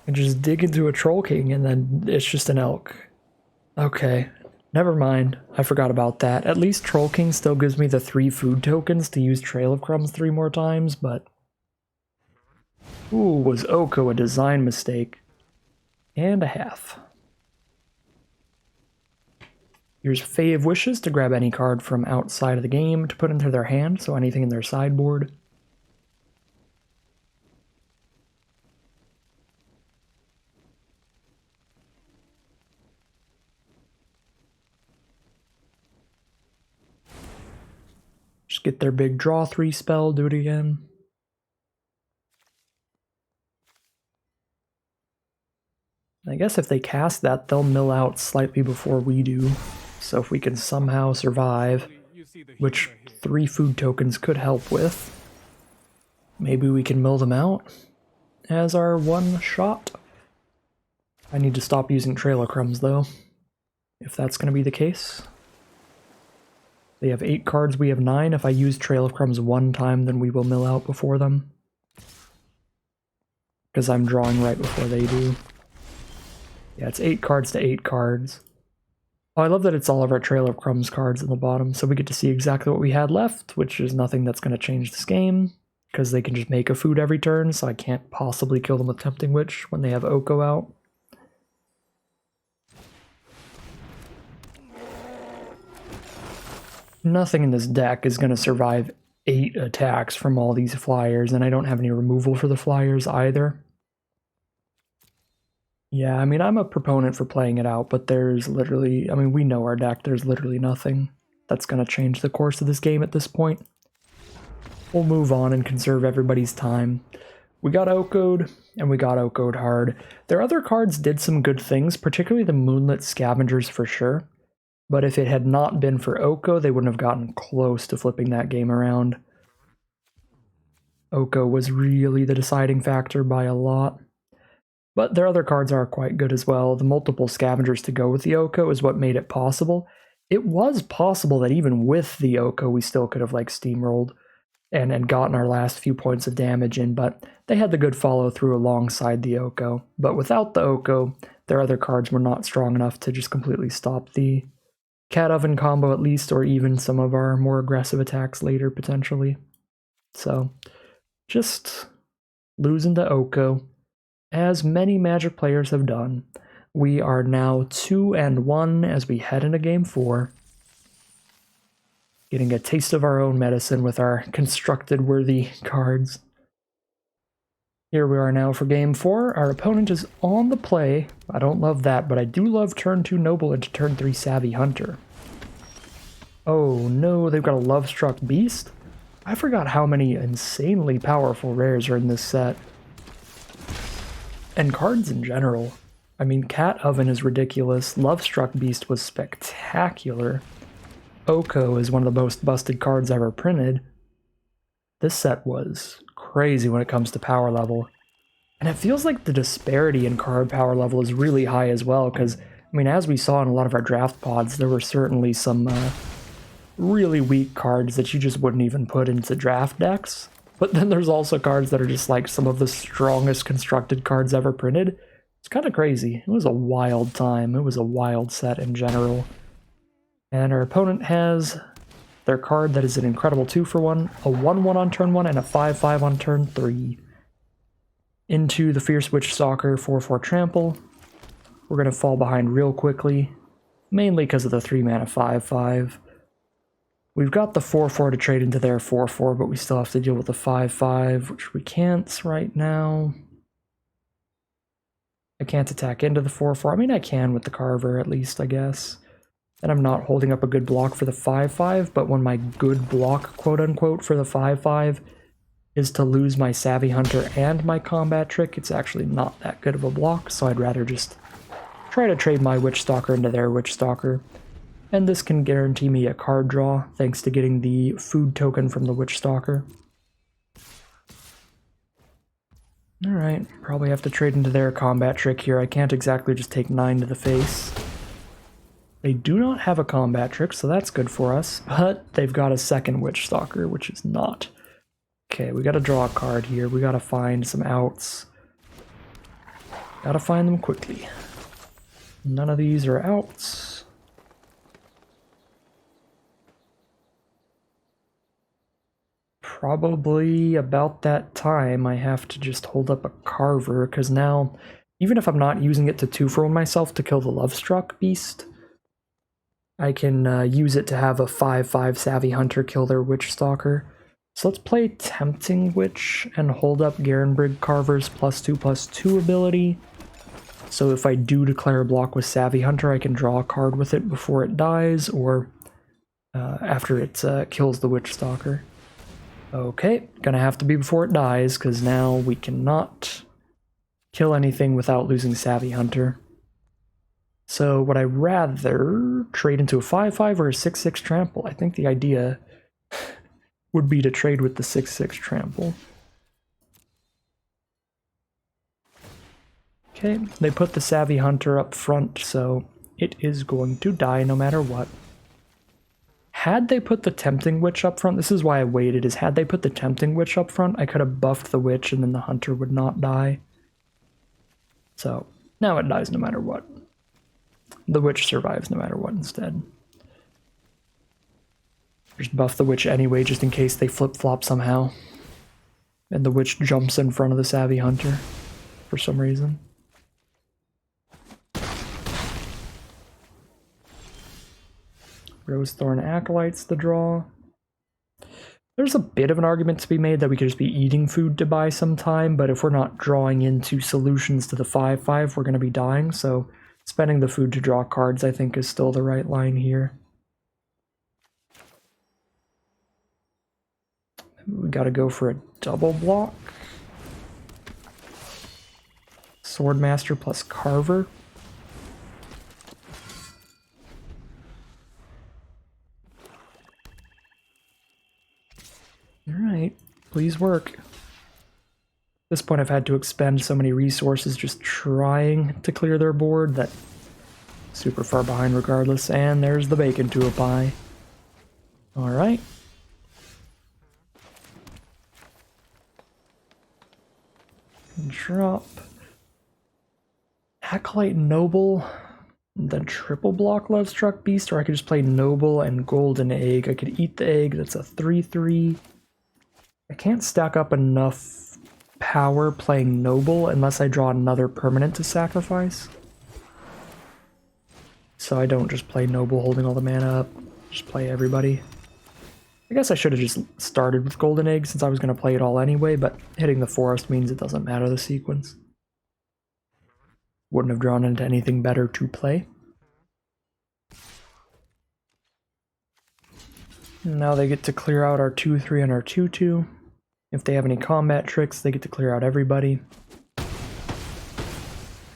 And just dig into a Troll King and then it's just an elk. Okay, never mind. I forgot about that. At least Troll King still gives me the 3 food tokens to use Trail of Crumbs 3 more times, but... Ooh, was Oko a design mistake? And a half. Here's Fae of Wishes to grab any card from outside of the game to put into their hand, so anything in their sideboard. Just get their big draw 3 spell, do it again. I guess if they cast that, they'll mill out slightly before we do. So if we can somehow survive, which 3 food tokens could help with, maybe we can mill them out as our 1 shot. I need to stop using Trail of Crumbs though, if that's going to be the case. They have 8 cards, we have 9. If I use Trail of Crumbs 1 time, then we will mill out before them. Because I'm drawing right before they do. Yeah, it's 8 cards to 8 cards. Oh, I love that it's all of our Trail of Crumbs cards in the bottom, so we get to see exactly what we had left, which is nothing that's going to change this game, because they can just make a food every turn, so I can't possibly kill them with Tempting Witch when they have Oko out. Nothing in this deck is going to survive 8 attacks from all these flyers, and I don't have any removal for the flyers either. Yeah, I mean, I'm a proponent for playing it out, but there's literally, I mean, we know our deck, there's literally nothing that's going to change the course of this game at this point. We'll move on and conserve everybody's time. we got Oko'd, and we got Oko'd hard. Their other cards did some good things, particularly the Moonlit Scavengers for sure. But if it had not been for Oko, they wouldn't have gotten close to flipping that game around. Oko was really the deciding factor by a lot. But their other cards are quite good as well. The multiple scavengers to go with the Oko is what made it possible. It was possible that even with the Oko, we still could have like steamrolled and gotten our last few points of damage in, but they had the good follow through alongside the Oko. But without the Oko, their other cards were not strong enough to just completely stop the Cat Oven combo at least, or even some of our more aggressive attacks later potentially. So just losing to Oko, as many Magic players have done. We are now 2-1 as we head into Game 4. Getting a taste of our own medicine with our constructed worthy cards. Here we are now for Game 4. Our opponent is on the play. I don't love that, but I do love turn 2 Noble into turn 3 Savvy Hunter. Oh no, they've got a Love-Struck Beast? I forgot how many insanely powerful rares are in this set. And cards in general. I mean, Cat Oven is ridiculous. Love-Struck Beast was spectacular. Oko is one of the most busted cards ever printed. This set was crazy when it comes to power level. And it feels like the disparity in card power level is really high as well, because, I mean, as we saw in a lot of our draft pods, there were certainly some really weak cards that you just wouldn't even put into draft decks. But then there's also cards that are just like some of the strongest constructed cards ever printed. It's kind of crazy. It was a wild time. It was a wild set in general. And our opponent has their card that is an incredible 2-for-1, a 1-1 on turn 1, and a 5-5 on turn 3. Into the Fierce Witch Stalker 4-4 Trample. We're going to fall behind real quickly, mainly because of the 3-mana 5-5. We've got the 4-4 to trade into their 4-4, but we still have to deal with the 5-5, which we can't right now. I can't attack into the 4-4. I mean, I can with the Carver, at least, I guess. And I'm not holding up a good block for the 5-5, but when my good block, quote-unquote, for the 5-5 is to lose my Savvy Hunter and my Combat Trick, it's actually not that good of a block, so I'd rather just try to trade my Witch Stalker into their Witch Stalker. And this can guarantee me a card draw, thanks to getting the food token from the Witch Stalker. Alright, probably have to trade into their Combat Trick here. I can't exactly just take 9 to the face. They do not have a Combat Trick, so that's good for us, but they've got a second Witch Stalker, which is not. Okay, we gotta draw a card here. We gotta find some outs. Gotta find them quickly. None of these are outs. Probably about that time I have to just hold up a Carver, because now, even if I'm not using it to 2-for-1 myself to kill the Love-Struck Beast, I can use it to have a 5-5 Savvy Hunter kill their Witch Stalker. So let's play Tempting Witch and hold up Garenbrig Carver's +2/+2 ability. So if I do declare a block with Savvy Hunter, I can draw a card with it before it dies, or after it kills the Witch Stalker. Okay, gonna have to be before it dies, because now we cannot kill anything without losing Savvy Hunter. So would I rather trade into a 5-5 or a 6-6 Trample? I think the idea would be to trade with the 6-6 Trample. Okay, they put the Savvy Hunter up front, so it is going to die no matter what. Had they put the Tempting Witch up front, this is why I waited, is had they put the Tempting Witch up front, I could have buffed the Witch and then the Hunter would not die. So, now it dies no matter what. The Witch survives no matter what instead. Just buff the Witch anyway, just in case they flip-flop somehow. And the Witch jumps in front of the Savvy Hunter for some reason. Rosethorn Acolyte's the draw. There's a bit of an argument to be made that we could just be eating food to buy some time, but if we're not drawing into solutions to the 5-5, we're going to be dying, so spending the food to draw cards, I think, is still the right line here. We gotta go for a double block. Swordmaster plus Carver. Alright, please work. At this point I've had to expend so many resources just trying to clear their board that super far behind regardless, and there's the bacon to a pie. Alright. Drop Acolyte Noble, then triple block Lovestruck Beast, or I could just play Noble and Golden Egg. I could eat the egg, that's a 3/3. I can't stack up enough power playing Noble unless I draw another permanent to sacrifice. So I don't just play Noble holding all the mana up, just play everybody. I guess I should have just started with Golden Egg since I was going to play it all anyway, but hitting the forest means it doesn't matter the sequence. Wouldn't have drawn into anything better to play. Now they get to clear out our 2/3 and our 2/2. If they have any combat tricks, they get to clear out everybody.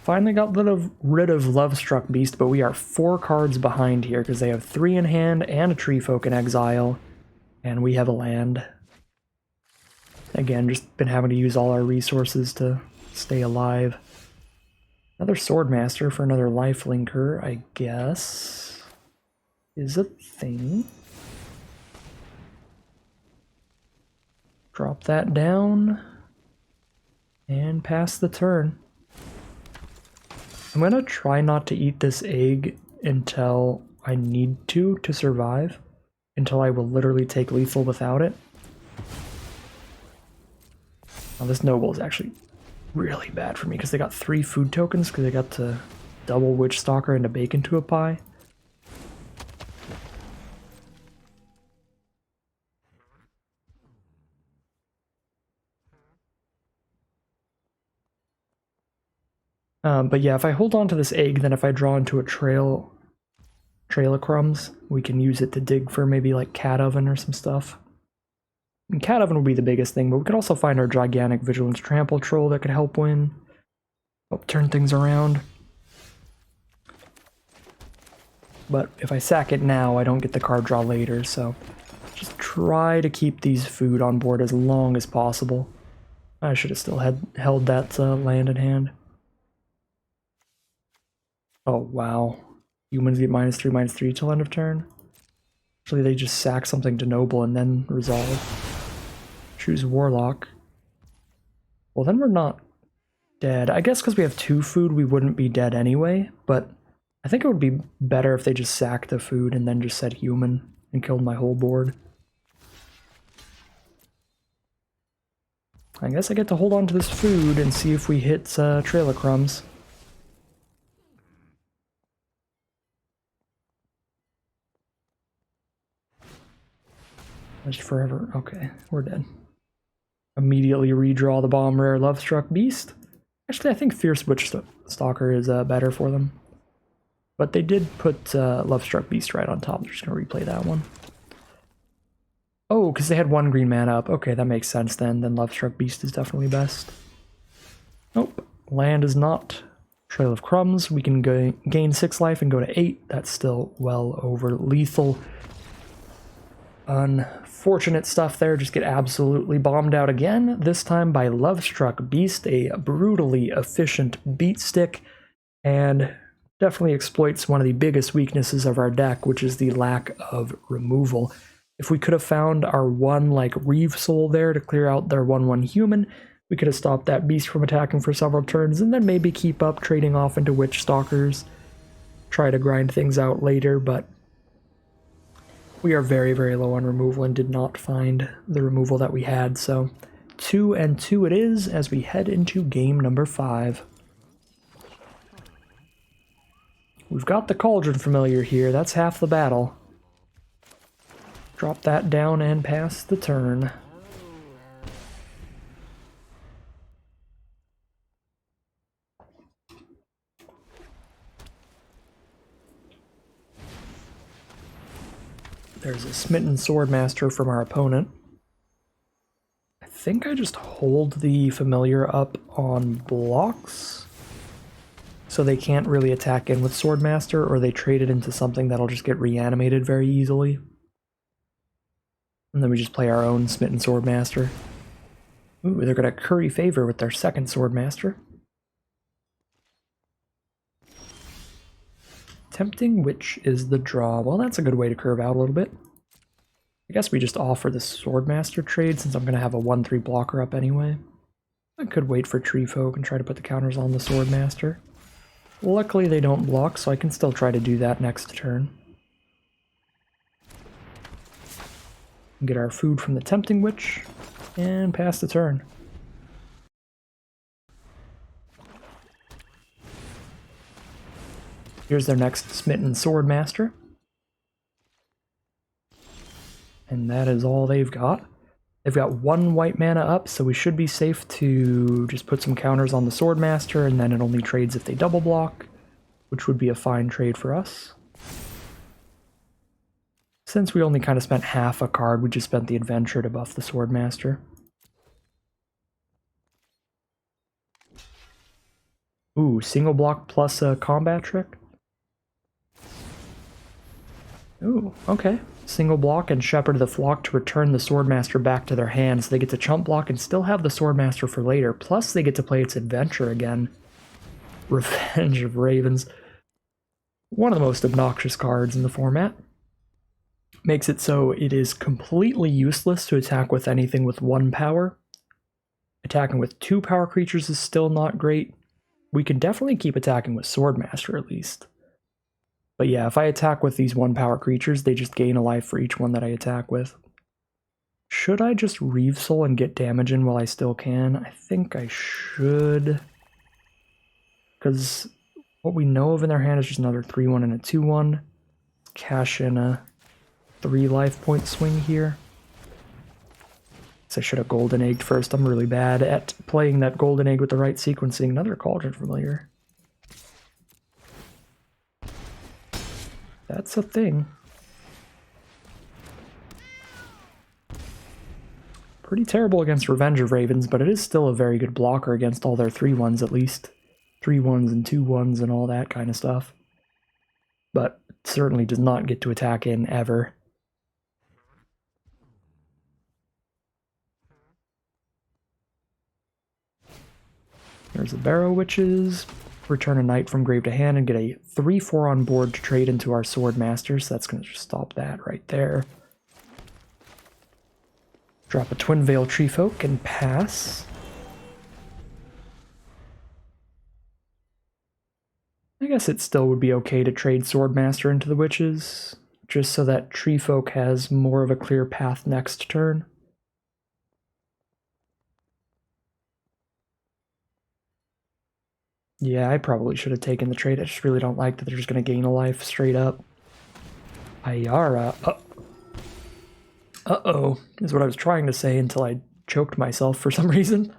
Finally got rid of Lovestruck Beast, but we are 4 cards behind here because they have 3 in hand and a Tree Folk in exile, and we have a land. Again, just been having to use all our resources to stay alive. Another Swordmaster for another lifelinker, I guess, is a thing. Drop that down and pass the turn. I'm gonna try not to eat this egg until I need to survive, until I will literally take lethal without it. Now this Noble is actually really bad for me because they got 3 food tokens because they got to double Witch Stalker into bacon to a pie. But yeah, if I hold on to this egg, then if I draw into a trail of crumbs, we can use it to dig for maybe like Cat Oven or some stuff. And Cat Oven would be the biggest thing, but we could also find our gigantic Vigilance Trample Troll that could help win. Help turn things around. But if I sack it now, I don't get the card draw later, so just try to keep these food on board as long as possible. I should have still held that land in hand. Oh, wow. Humans get -3/-3 till end of turn. Actually, they just sack something to Noble and then resolve. Choose Warlock. Well, then we're not dead. I guess because we have 2 food, we wouldn't be dead anyway, but I think it would be better if they just sacked the food and then just said human and killed my whole board. I guess I get to hold on to this food and see if we hit Trail of Crumbs. Just forever. Okay, we're dead. Immediately redraw the bomb rare Lovestruck Beast. Actually, I think Fierce Witch Stalker is better for them. But they did put Lovestruck Beast right on top. I'm just going to replay that one. Oh, because they had 1 green mana up. Okay, that makes sense then. Then Lovestruck Beast is definitely best. Nope. Land is not. Trail of Crumbs. We can gain 6 life and go to 8. That's still well over lethal. Unfortunate stuff there, just get absolutely bombed out again, this time by Lovestruck Beast, a brutally efficient beat stick, and definitely exploits one of the biggest weaknesses of our deck, which is the lack of removal. If we could have found our 1 like Reeve Soul there to clear out their 1/1 human, we could have stopped that beast from attacking for several turns, and then maybe keep up trading off into Witch Stalkers, try to grind things out later, but we are very, very low on removal and did not find the removal that we had, so 2-2 it is as we head into game number 5. We've got the Cauldron Familiar here, that's half the battle. Drop that down and pass the turn. There's a Smitten Swordmaster from our opponent. I think I just hold the Familiar up on blocks. so they can't really attack in with Swordmaster, or they trade it into something that'll just get reanimated very easily. And then we just play our own Smitten Swordmaster. Ooh, they're gonna curry favor with their second Swordmaster. Tempting Witch is the draw. Well, that's a good way to curve out a little bit. I guess we just offer the Swordmaster trade since I'm gonna have a 1/3 blocker up anyway. I could wait for Tree Folk and try to put the counters on the Swordmaster. Luckily they don't block, so I can still try to do that next turn. Get our food from the Tempting Witch, and pass the turn. Here's their next Smitten Swordmaster. And that is all they've got. They've got 1 white mana up, so we should be safe to just put some counters on the Swordmaster, and then it only trades if they double block, which would be a fine trade for us. Since we only kind of spent half a card, we just spent the Adventure to buff the Swordmaster. Ooh, single block plus a combat trick? Ooh, okay. Single block and Shepherd the Flock to return the Swordmaster back to their hands. They get to chump block and still have the Swordmaster for later. Plus they get to play its Adventure again. Revenge of Ravens. One of the most obnoxious cards in the format. Makes it so it is completely useless to attack with anything with 1 power. Attacking with 2 power creatures is still not great. We can definitely keep attacking with Swordmaster at least. But yeah, if I attack with these 1 power creatures, they just gain a life for each one that I attack with. Should I just Reave Soul and get damage in while I still can? I think I should. Because what we know of in their hand is just another 3/1 and a 2/1. Cash in a 3 life point swing here. So I should have Golden Egged first. I'm really bad at playing that Golden Egg with the right sequencing. Another Cauldron Familiar. That's a thing. Pretty terrible against Revenge of Ravens, but it is still a very good blocker against all their 3/1s at least. 3/1s and 2/1s and all that kind of stuff. But it certainly does not get to attack in ever. There's the Barrow Witches. Return a Knight from grave to hand and get a 3/4 on board to trade into our Swordmaster, so that's going to just stop that right there. Drop a Twin Veil Tree Folk and pass. I guess it still would be okay to trade Swordmaster into the Witches, just so that Tree Folk has more of a clear path next turn. Yeah, I probably should have taken the trade. I just really don't like that they're just going to gain a life straight up. Ayara. Uh-oh, is what I was trying to say until I choked myself for some reason.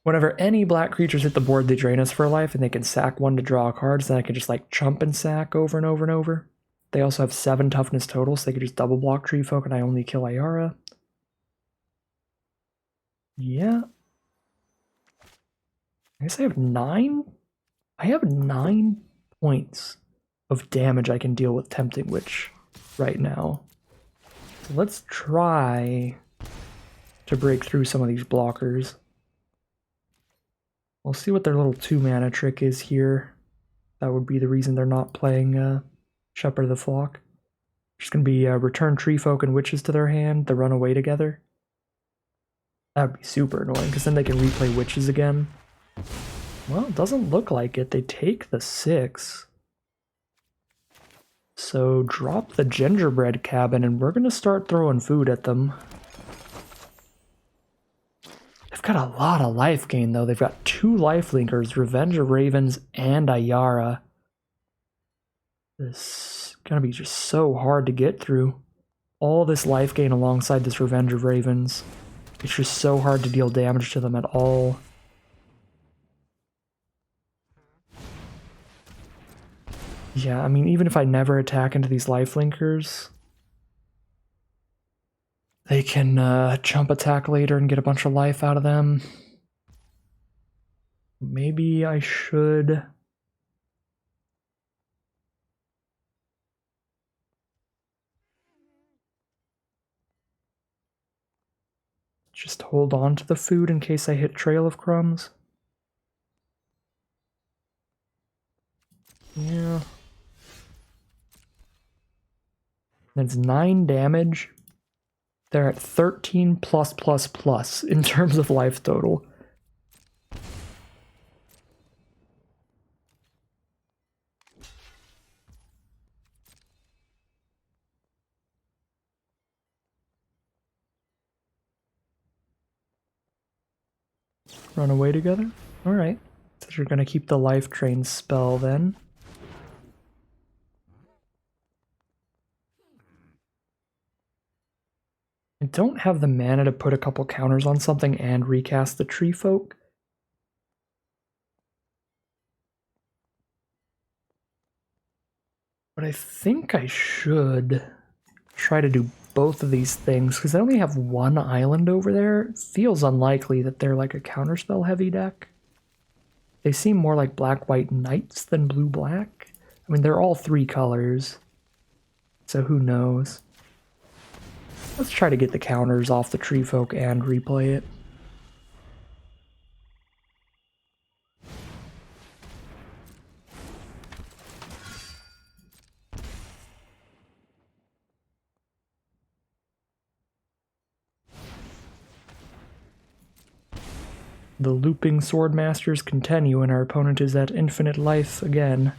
Whenever any black creatures hit the board, they drain us for a life, and they can sack 1 to draw a card, so then I can just like chump and sack over and over and over. They also have 7 toughness total, so they could just double block Tree Folk and I only kill Ayara. Yeah. I guess I have 9? I have 9 points of damage I can deal with Tempting Witch right now. So let's try to break through some of these blockers. We'll see what their little 2 mana trick is here. That would be the reason they're not playing Shepherd of the Flock. Just going to be return Tree Folk and Witches to their hand to run away together. That would be super annoying, because then they can replay Witches again. Well, it doesn't look like it. They take the 6. So drop the Gingerbread Cabin, and we're going to start throwing food at them. They've got a lot of life gain, though. They've got 2 Lifelinkers, Revenge of Ravens and Ayara. This is going to be just so hard to get through. All this life gain alongside this Revenge of Ravens. It's just so hard to deal damage to them at all. Yeah, I mean, even if I never attack into these Lifelinkers, they can chump attack later and get a bunch of life out of them. Maybe I should... just hold on to the food in case I hit Trail of Crumbs. Yeah. That's 9 damage. They're at 13 plus plus plus in terms of life total. Run away together? Alright. So you're gonna keep the life drain spell then. I don't have the mana to put a couple counters on something and recast the tree folk. But I think I should try to do both of these things, because I only have one island over there. It feels unlikely that they're like a counterspell heavy deck. They seem more like black-white knights than blue-black. I mean, they're all 3 colors, so who knows. Let's try to get the counters off the tree folk and replay it. The looping swordmasters continue and our opponent is at infinite life again.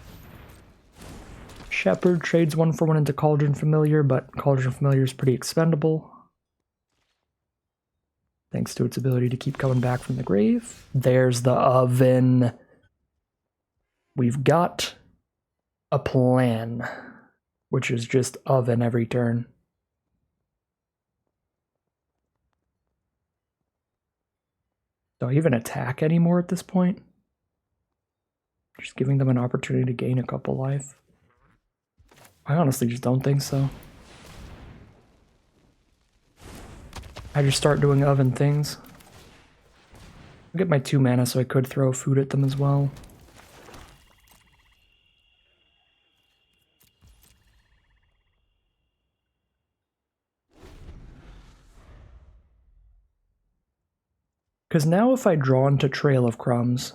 Shepherd trades 1 for 1 into Cauldron Familiar, but Cauldron Familiar is pretty expendable. Thanks to its ability to keep coming back from the grave. There's the oven. We've got a plan, which is just oven every turn. Do I even attack anymore at this point? Just giving them an opportunity to gain a couple life. I honestly just don't think so. I just start doing oven things. I'll get my 2 mana so I could throw food at them as well. Because now if I draw into Trail of Crumbs,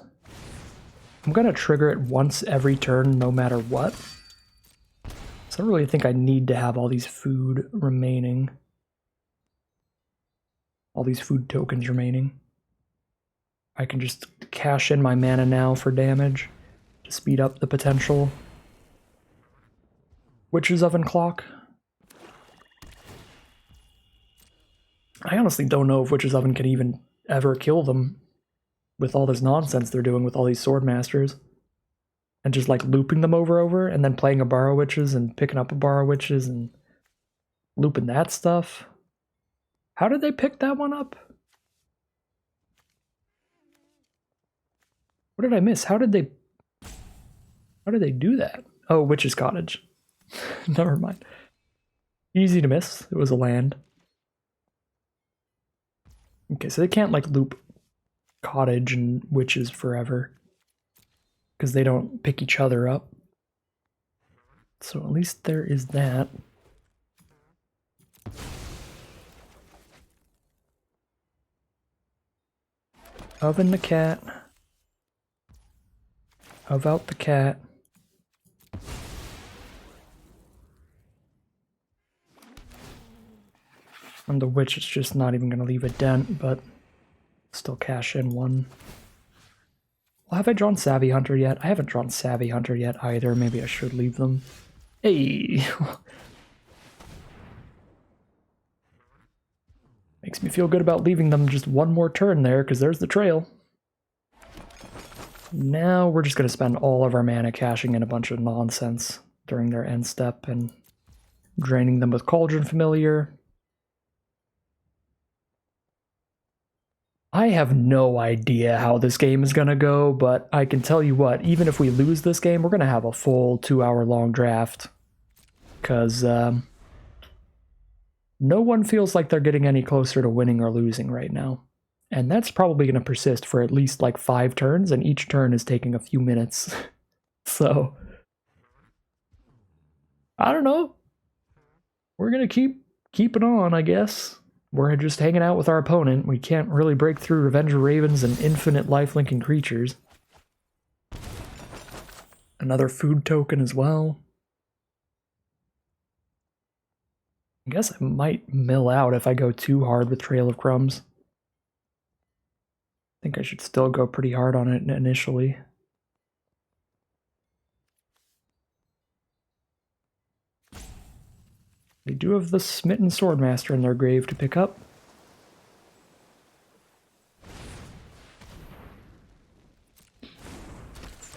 I'm going to trigger it once every turn no matter what. So I don't really think I need to have all these food remaining. All these food tokens remaining. I can just cash in my mana now for damage to speed up the potential Witch's Oven Clock. I honestly don't know if Witch's Oven can even ever kill them with all this nonsense they're doing with all these sword masters. And just like looping them over and then playing a Borrow Witches and picking up a Borrow Witches and looping that stuff. How did they pick that one up? What did I miss? How did they do that? Oh, Witch's Cottage. Never mind. Easy to miss. It was a land. Okay, so they can't like loop Cottage and Witches forever because they don't pick each other up. So at least there is that. Oven the cat. Of out the cat. And the witch is just not even going to leave a dent, but still cash in 1. Well, have I drawn Savvy Hunter yet? I haven't drawn Savvy Hunter yet either. Maybe I should leave them. Hey! Makes me feel good about leaving them just 1 more turn there, because there's the trail. Now we're just going to spend all of our mana cashing in a bunch of nonsense during their end step and draining them with Cauldron Familiar. I have no idea how this game is going to go, but I can tell you what, even if we lose this game, we're going to have a full 2-hour-long draft. Because no one feels like they're getting any closer to winning or losing right now. And that's probably going to persist for at least like 5 turns, and each turn is taking a few minutes. So, I don't know. We're going to keep it on, I guess. We're just hanging out with our opponent. We can't really break through Revenge of Ravens and infinite life-linking creatures. Another food token as well. I guess I might mill out if I go too hard with Trail of Crumbs. I think I should still go pretty hard on it initially. They do have the Smitten Swordmaster in their grave to pick up.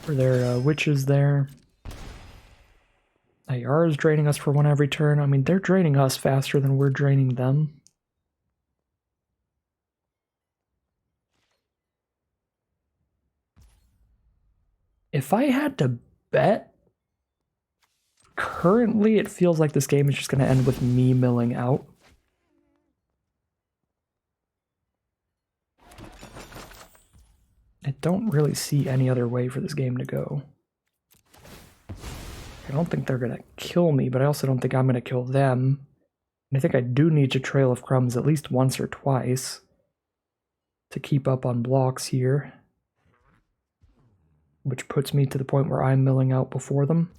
For their witches there. Ayara is draining us for 1 every turn. I mean, they're draining us faster than we're draining them. If I had to bet, currently it feels like this game is just going to end with me milling out. I don't really see any other way for this game to go. I don't think they're going to kill me, but I also don't think I'm going to kill them. And I think I do need to Trail of Crumbs at least once or twice to keep up on blocks here, which puts me to the point where I'm milling out before them.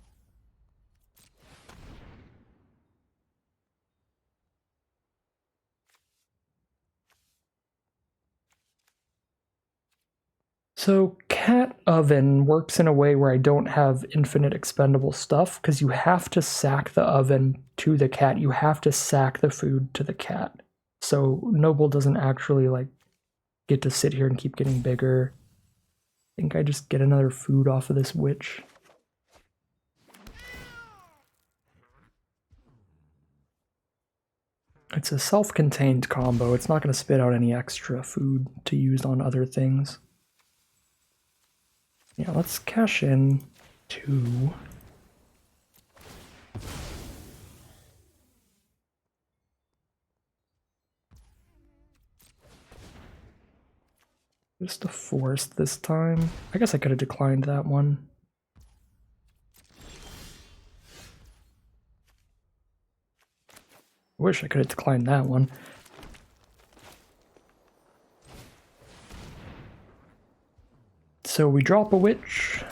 So Cat Oven works in a way where I don't have infinite expendable stuff, because you have to sack the oven to the cat. You have to sack the food to the cat. So Noble doesn't actually like get to sit here and keep getting bigger. I think I just get another food off of this witch. It's a self-contained combo. It's not going to spit out any extra food to use on other things. Yeah, let's cash in 2. Just a forest this time. I guess I could have declined that one. I wish I could have declined that one. So we drop a witch.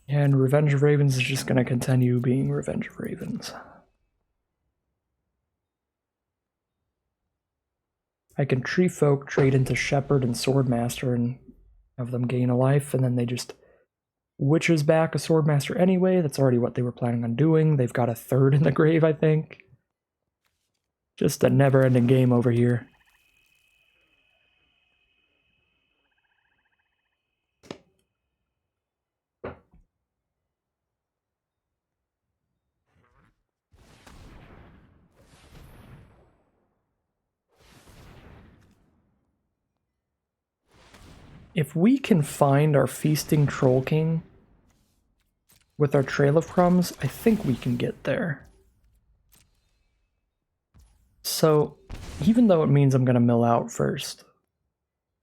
And Revenge of Ravens is just going to continue being Revenge of Ravens. I can Tree Folk trade into Shepherd and Swordmaster and have them gain a life, and then they just witches back a Swordmaster anyway. That's already what they were planning on doing. They've got a 3rd in the grave, I think. Just a never-ending game over here. If we can find our Feasting Troll King with our Trail of Crumbs, I think we can get there. So, even though it means I'm going to mill out first,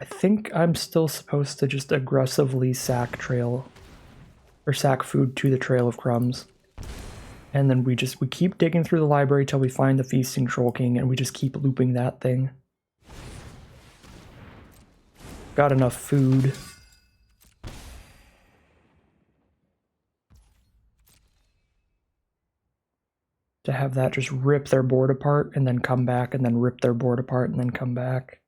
I think I'm still supposed to just aggressively sack food to the Trail of Crumbs. And then we keep digging through the library till we find the Feasting Troll King, and we just keep looping that thing. Got enough food. To have that just rip their board apart and then come back, and then rip their board apart and then come back.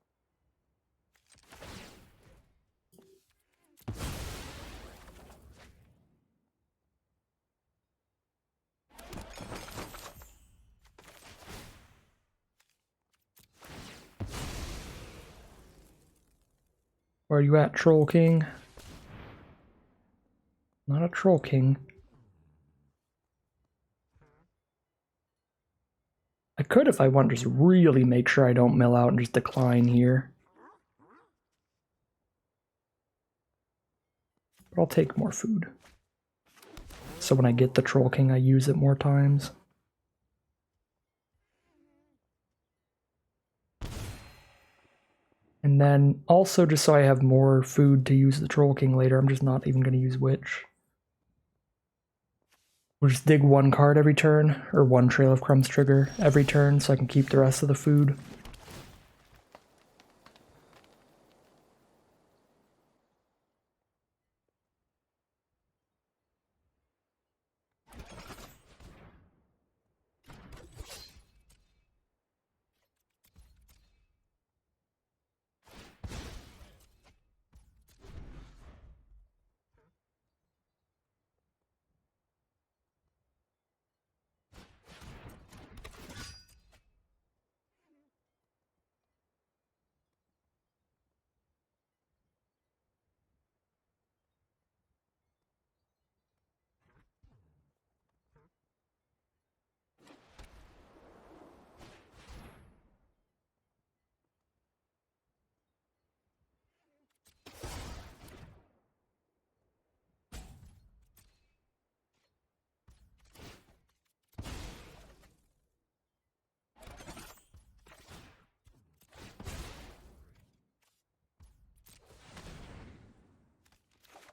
Where are you at, Troll King? Not a Troll King. I could, if I want, just really make sure I don't mill out and just decline here. But I'll take more food. So when I get the Troll King, I use it more times. And then also, just so I have more food to use the Troll King later, I'm just not even going to use Witch. We'll just dig one card every turn, or one Trail of Crumbs trigger every turn, so I can keep the rest of the food.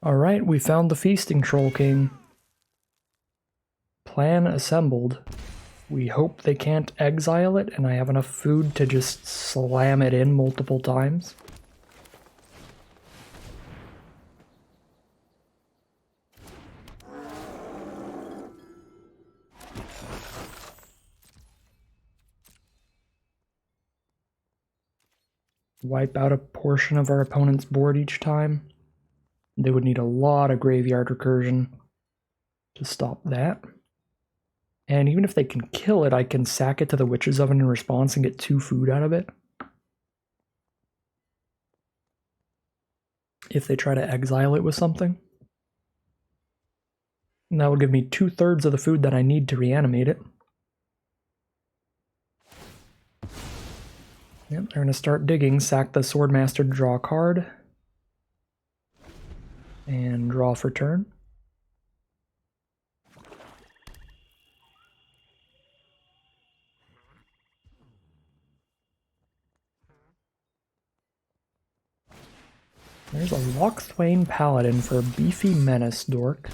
Alright, we found the Feasting Troll King. Plan assembled. We hope they can't exile it, and I have enough food to just slam it in multiple times. Wipe out a portion of our opponent's board each time. They would need a lot of graveyard recursion to stop that. And even if they can kill it, I can sack it to the Witch's Oven in response and get 2 food out of it. If they try to exile it with something. And that would give me 2/3 of the food that I need to reanimate it. Yep, they're going to start digging, sack the Swordmaster to draw a card. And draw for turn. There's a Lochthwain Paladin for a beefy menace dork.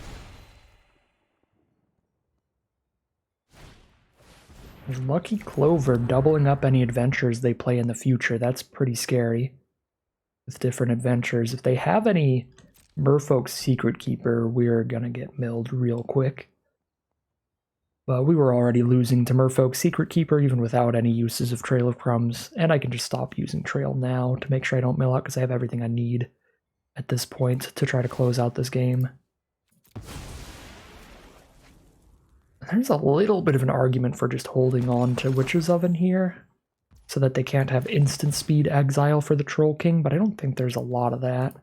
There's Lucky Clover doubling up any adventures they play in the future. That's pretty scary. With different adventures. If they have any Merfolk's Secret Keeper, we're gonna get milled real quick. But we were already losing to Merfolk's Secret Keeper even without any uses of Trail of Crumbs. And I can just stop using Trail now to make sure I don't mill out because I have everything I need at this point to try to close out this game. There's a little bit of an argument for just holding on to Witch's Oven here so that they can't have instant speed exile for the Troll King, but I don't think there's a lot of that.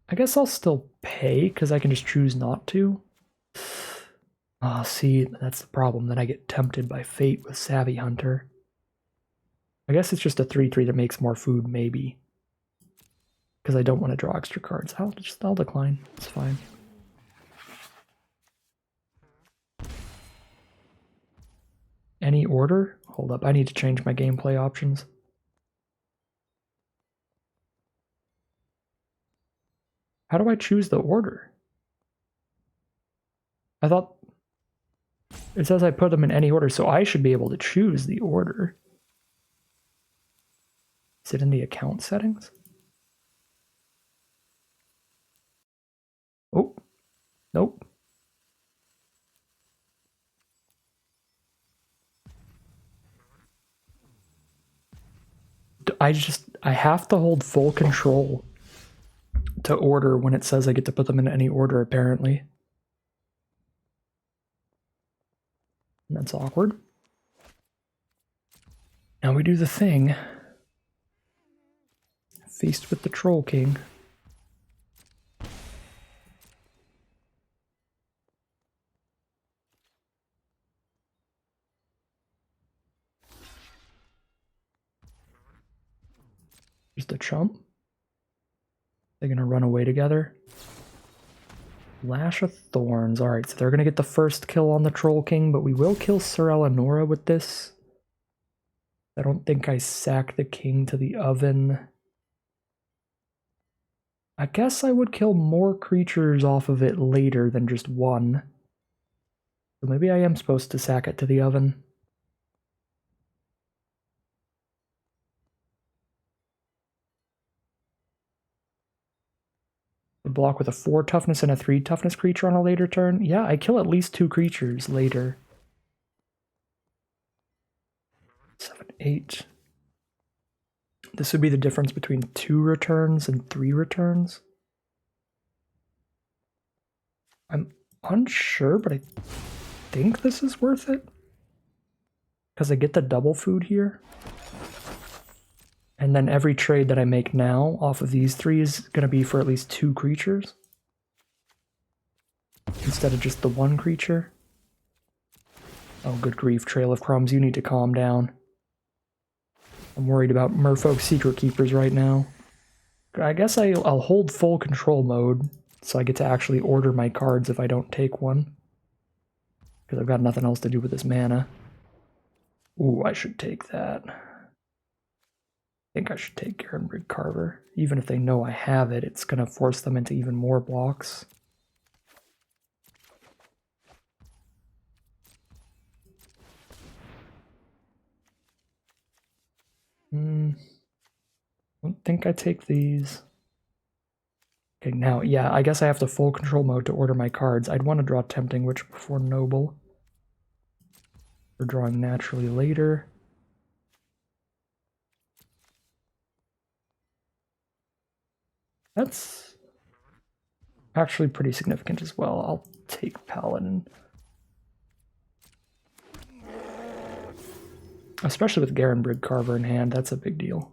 I guess I'll still pay because I can just choose not to. Ah, see, that's the problem. Then I get tempted by fate with Savvy Hunter. I guess it's just a 3/3 that makes more food, maybe. Because I don't want to draw extra cards. I'll decline. It's fine. Any order? Hold up, I need to change my gameplay options. How do I choose the order? I thought it says I put them in any order, so I should be able to choose the order. Is it in the account settings? Oh, nope. I have to hold full control to order when it says I get to put them in any order, apparently. And that's awkward. Now we do the thing. Feast with the Troll King. Just a chump. They're gonna run away together. Lash of Thorns. Alright, so they're going to get the first kill on the Troll King, but we will kill Sir Eleonora with this. I don't think I sack the king to the oven. I guess I would kill more creatures off of it later than just one. So maybe I am supposed to sack it to the oven. A block with a 4 toughness and a 3 toughness creature on a later turn. Yeah, I kill at least 2 creatures later. 7, 8. This would be the difference between 2 returns and 3 returns. I'm unsure, but I think this is worth it. Because I get the double food here. And then every trade that I make now off of these 3 is going to be for at least 2 creatures. Instead of just the 1 creature. Oh, good grief, Trail of Crumbs, you need to calm down. I'm worried about Merfolk Secret Keepers right now. I guess I'll hold full control mode, so I get to actually order my cards if I don't take one. Because I've got nothing else to do with this mana. Ooh, I should take that. I think I should take Garenbrig Carver. Even if they know I have it, it's going to force them into even more blocks. I don't think I take these. Okay, now, yeah, I guess I have to full control mode to order my cards. I'd want to draw Tempting Witch before Noble. We're drawing naturally later. That's actually pretty significant as well. I'll take Paladin. Especially with Garenbrig Carver in hand, that's a big deal.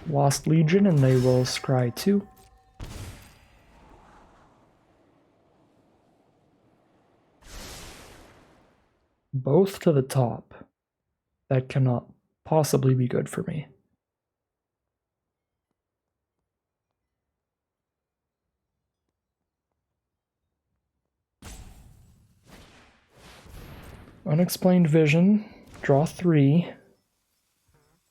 Lost Legion, and they will scry 2. Both to the top. That cannot possibly be good for me. Unexplained Vision, draw 3.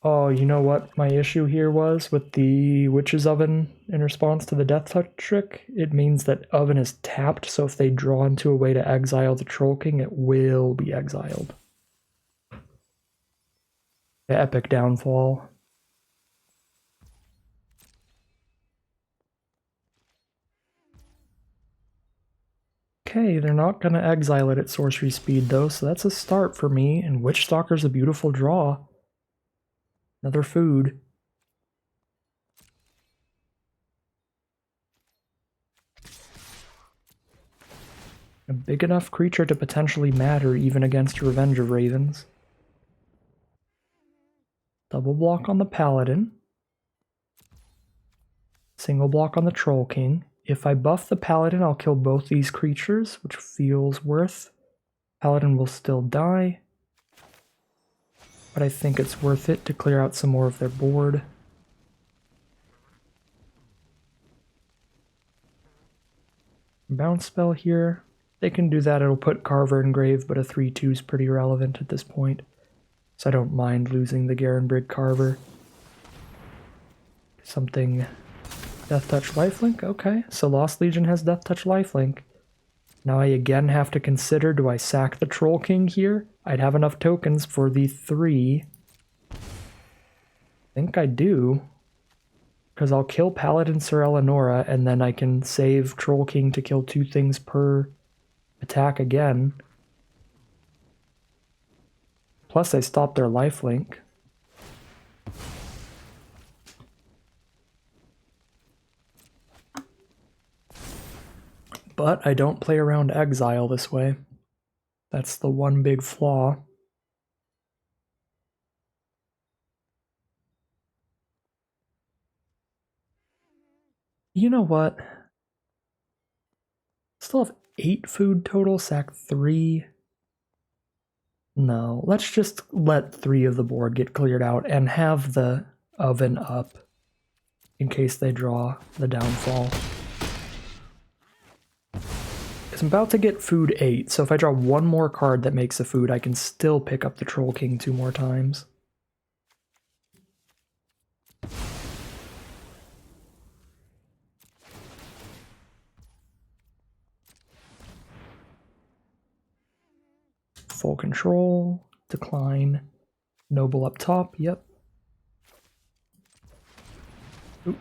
Oh, you know what my issue here was with the Witch's Oven in response to the Death Touch trick? It means that Oven is tapped, so if they draw into a way to exile the Troll King, it will be exiled. The epic downfall. Okay, they're not going to exile it at sorcery speed though, so that's a start for me, and Witchstalker's a beautiful draw. Another food. A big enough creature to potentially matter even against Revenge of Ravens. Double block on the Paladin. Single block on the Troll King. If I buff the Paladin, I'll kill both these creatures, which feels worth. Paladin will still die. But I think it's worth it to clear out some more of their board. Bounce spell here. They can do that, it'll put Carver in grave, but a 3/2 is pretty relevant at this point. So I don't mind losing the Garenbrig Carver. Something... Death Touch Lifelink? Okay, so Lost Legion has Death Touch Lifelink. Now I again have to consider, do I sack the Troll King here? I'd have enough tokens for the 3. I think I do. Because I'll kill Paladin Sir Eleonora, and then I can save Troll King to kill 2 things per attack again. Plus I stop their lifelink. But I don't play around exile this way. That's the one big flaw. You know what? Still have 8 food total, sack 3. No, let's just let 3 of the board get cleared out and have the oven up in case they draw the downfall. Because I'm about to get food 8, so if I draw one more card that makes a food, I can still pick up the Troll King 2 more times. Full control, decline, noble up top, yep. Oop.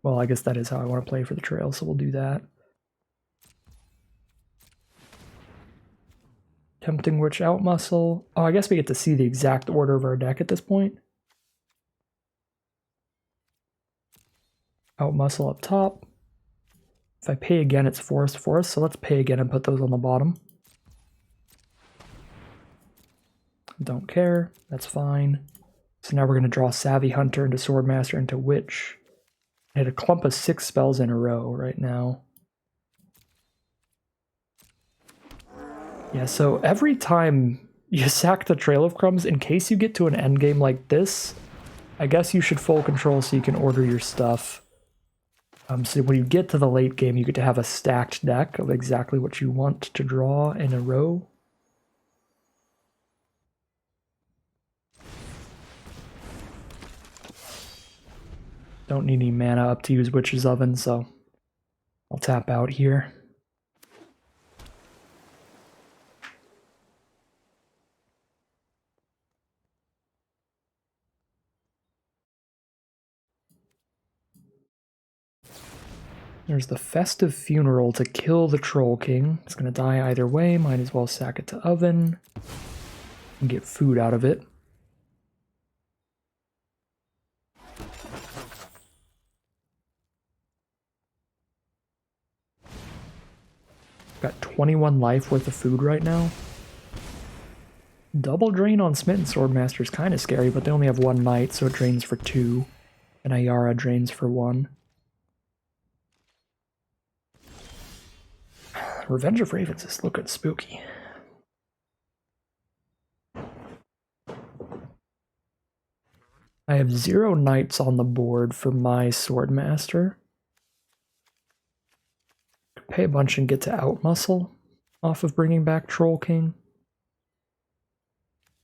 Well, I guess that is how I want to play for the trail, so we'll do that. Tempting Witch out muscle. Oh, I guess we get to see the exact order of our deck at this point. Out muscle up top. If I pay again, it's forest, so let's pay again and put those on the bottom. Don't care, that's fine. So now we're going to draw Savvy Hunter into Swordmaster into Witch. I had a clump of 6 spells in a row right now. Yeah, so every time you sack the Trail of Crumbs, in case you get to an endgame like this, I guess you should full control so you can order your stuff. So when you get to the late game, you get to have a stacked deck of exactly what you want to draw in a row. Don't need any mana up to use Witch's Oven, so I'll tap out here. There's the Festive Funeral to kill the Troll King. It's going to die either way. Might as well sack it to Oven and get food out of it. Got 21 life worth of food right now. Double drain on Smitten Swordmaster is kind of scary, but they only have 1 night, so it drains for 2. And Ayara drains for 1. Revenge of Ravens is looking spooky. I have 0 knights on the board for my Swordmaster. Pay a bunch and get to outmuscle off of bringing back Troll King.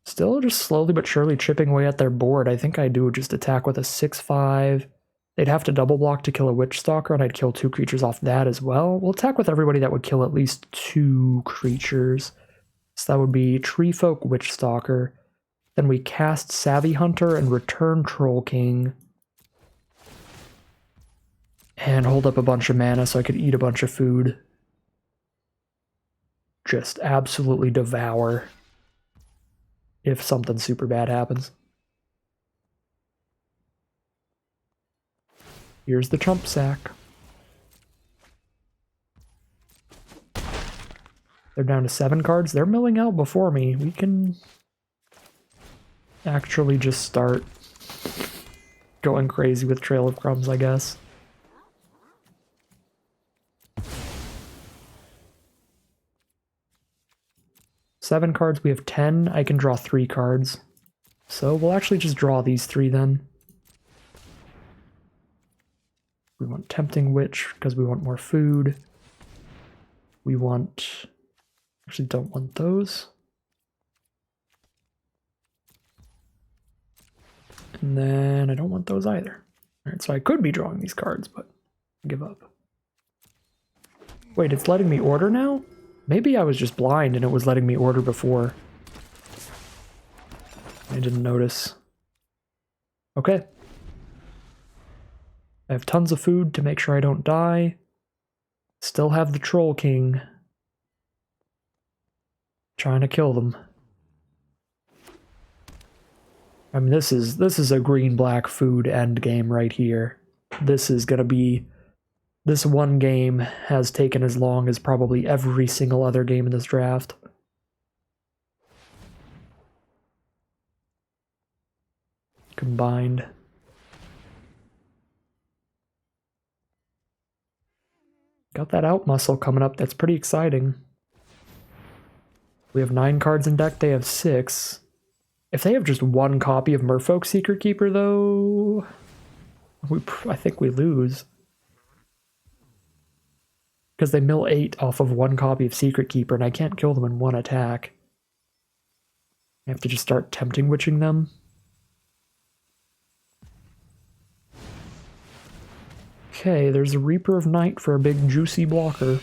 Still just slowly but surely chipping away at their board. I think I do just attack with a 6/5. They'd have to double block to kill a Witch Stalker, and I'd kill 2 creatures off that as well. We'll attack with everybody that would kill at least 2 creatures. So that would be Tree Folk, Witch Stalker. Then we cast Savvy Hunter and return Troll King. And hold up a bunch of mana so I could eat a bunch of food. Just absolutely devour if something super bad happens. Here's the chump sack. They're down to 7 cards. They're milling out before me. We can actually just start going crazy with Trail of Crumbs, I guess. Seven cards, we have 10. I can draw 3 cards. So we'll actually just draw these 3 then. We want Tempting Witch because we want more food. We want... Actually don't want those. And then I don't want those either. Alright, so I could be drawing these cards, but I give up. Wait, it's letting me order now? Maybe I was just blind and it was letting me order before. I didn't notice. Okay. I have tons of food to make sure I don't die. Still have the Troll King. Trying to kill them. I mean, this is a green-black food end game right here. This is gonna be... This one game has taken as long as probably every single other game in this draft. combined. Got that out muscle coming up. That's pretty exciting. We have 9 cards in deck. They have 6. If they have just 1 copy of Merfolk Secret Keeper, though, I think we lose. Because they mill 8 off of 1 copy of Secret Keeper, and I can't kill them in 1 attack. I have to just start Tempting Witching them. Okay, there's a Reaper of Night for a big juicy blocker.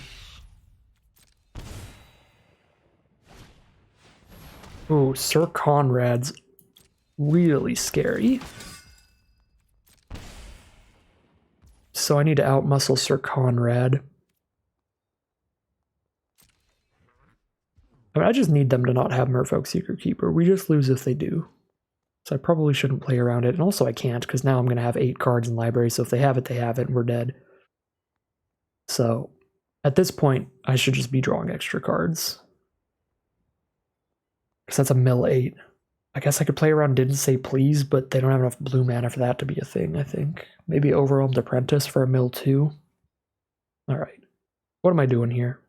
Oh, Sir Conrad's really scary. So I need to outmuscle Sir Conrad. I mean, I just need them to not have Merfolk Secret Keeper. We just lose if they do. So I probably shouldn't play around it. And also I can't, because now I'm going to have 8 cards in library, so if they have it, and we're dead. So at this point, I should just be drawing extra cards. Because that's a mill 8. I guess I could play around Didn't Say Please, but they don't have enough blue mana for that to be a thing, I think. Maybe Overwhelmed Apprentice for a mill 2. Alright. What am I doing here?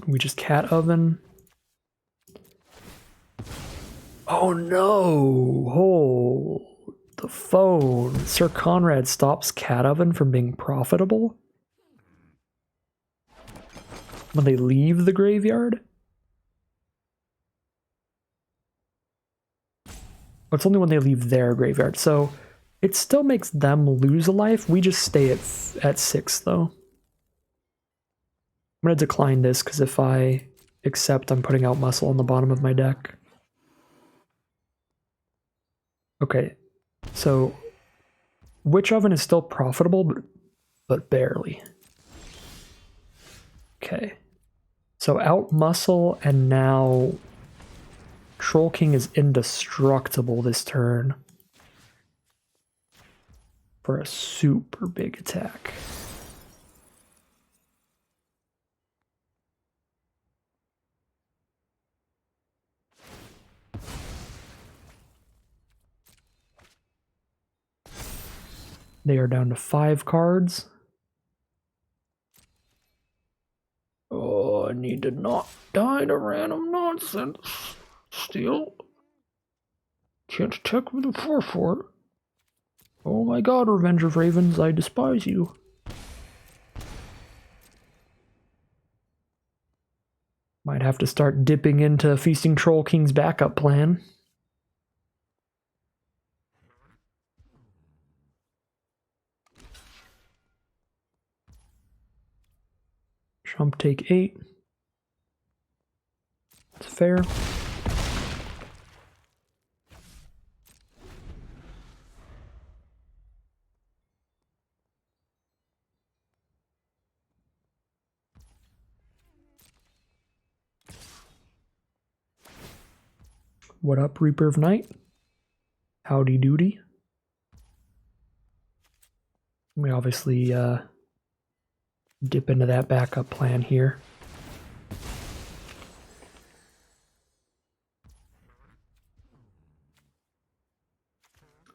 We just Cat Oven. Oh no! Oh, the phone. Sir Conrad stops Cat Oven from being profitable? When they leave the graveyard? Oh, it's only when they leave their graveyard, so it still makes them lose a life. We just stay at 6, though. I'm going to decline this, because if I accept, I'm putting out muscle on the bottom of my deck. Okay, so Witch Oven is still profitable, but barely. Okay, so out muscle, and now Troll King is indestructible this turn for a super big attack. They are down to 5 cards. Oh, I need to not die to random nonsense. Still. Can't attack with a 4/4. Oh my god, Revenge of Ravens, I despise you. Might have to start dipping into Feasting Troll King's backup plan. Trump take 8. It's fair. What up, Reaper of Night? Howdy doody. We obviously dip into that backup plan here.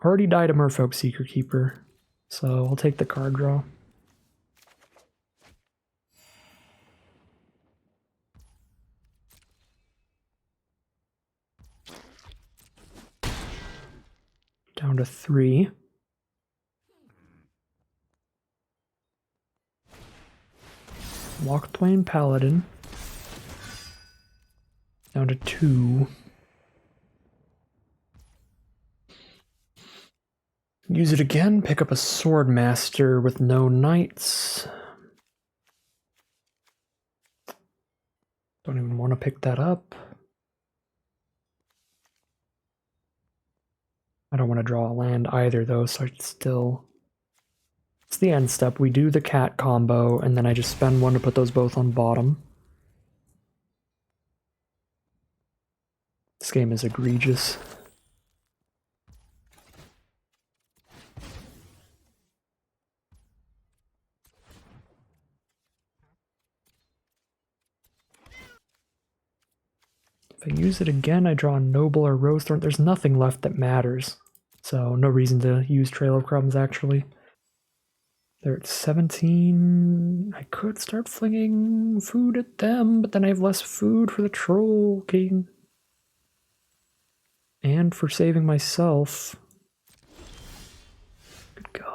Already died a Merfolk Secret Keeper, so I'll take the card draw. Down to 3. Walkthwain Paladin. Down to 2. Use it again, pick up a Swordmaster with no knights. Don't even want to pick that up. I don't want to draw a land either, though, so I still... It's the end step. We do the cat combo, and then I just spend 1 to put those both on bottom. This game is egregious. If I use it again, I draw a Noble or Rose Thorn. There's nothing left that matters. So no reason to use Trail of Crumbs, actually. They're at 17. I could start flinging food at them, but then I have less food for the Troll King. And for saving myself. Good God.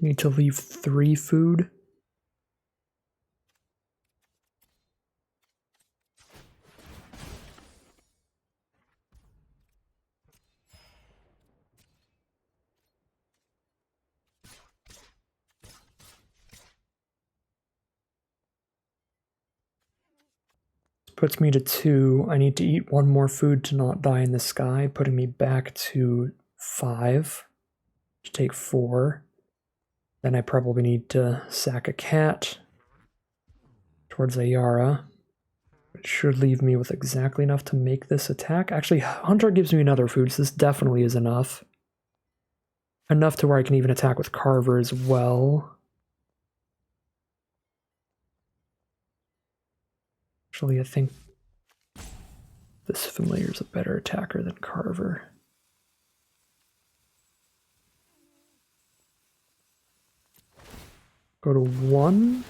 Need to leave 3 food. Puts me to 2. I need to eat 1 more food to not die in the sky, putting me back to 5. To take 4. Then I probably need to sack a cat towards Ayara. It should leave me with exactly enough to make this attack. Actually, Hunter gives me another food, so this definitely is enough. Enough to where I can even attack with Carver as well. Actually, I think this familiar is a better attacker than Carver. Go to 1.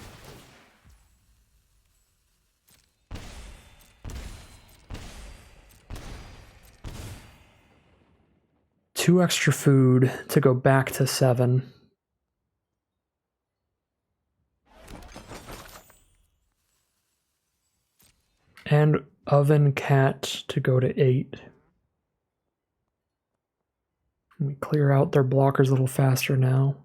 Two extra food to go back to 7. And Oven Cat to go to 8. We clear out their blockers a little faster now.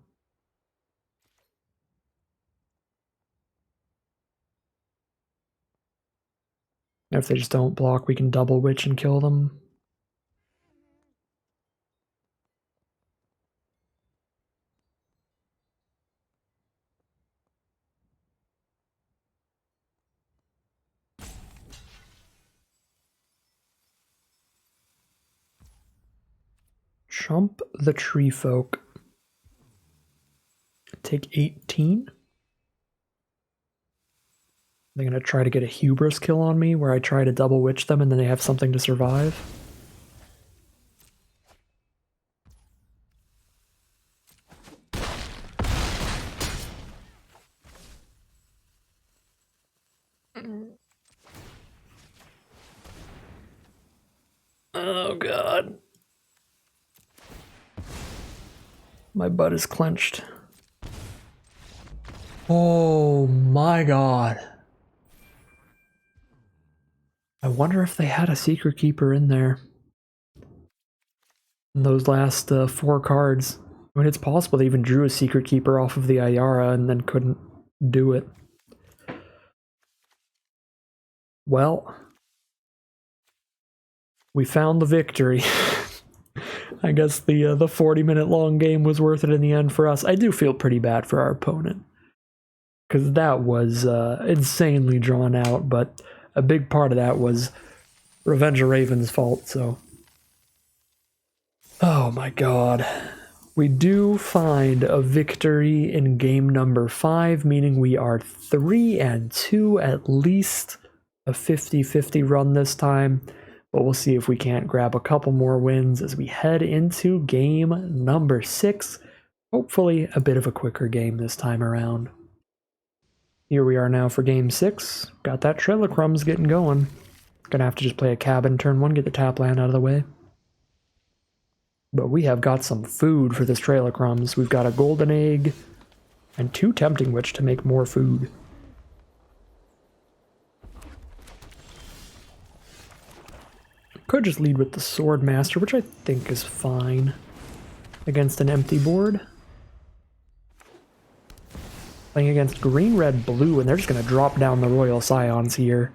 If they just don't block, we can double witch and kill them. Chump the tree folk. Take 18. They're going to try to get a hubris kill on me where I try to double witch them and then they have something to survive. Oh God. My butt is clenched. Oh my God. I wonder if they had a Secret Keeper in there. In those last 4 cards. I mean, it's possible they even drew a Secret Keeper off of the Ayara and then couldn't do it. Well, we found the victory. I guess the 40-minute long game was worth it in the end for us. I do feel pretty bad for our opponent. Because that was insanely drawn out, but a big part of that was Revenge of Raven's fault, so. Oh my God. We do find a victory in game number 5, meaning we are 3-2 at least. A 50-50 run this time. But we'll see if we can't grab a couple more wins as we head into game number 6. Hopefully a bit of a quicker game this time around. Here we are now for game 6. Got that Trail of Crumbs getting going. Gonna have to just play a cabin turn 1, get the tap land out of the way. But we have got some food for this Trail of Crumbs. We've got a golden egg and 2 tempting witch to make more food. Could just lead with the Sword Master, which I think is fine against an empty board. Playing against green, red, blue, and they're just going to drop down the Royal Scions here.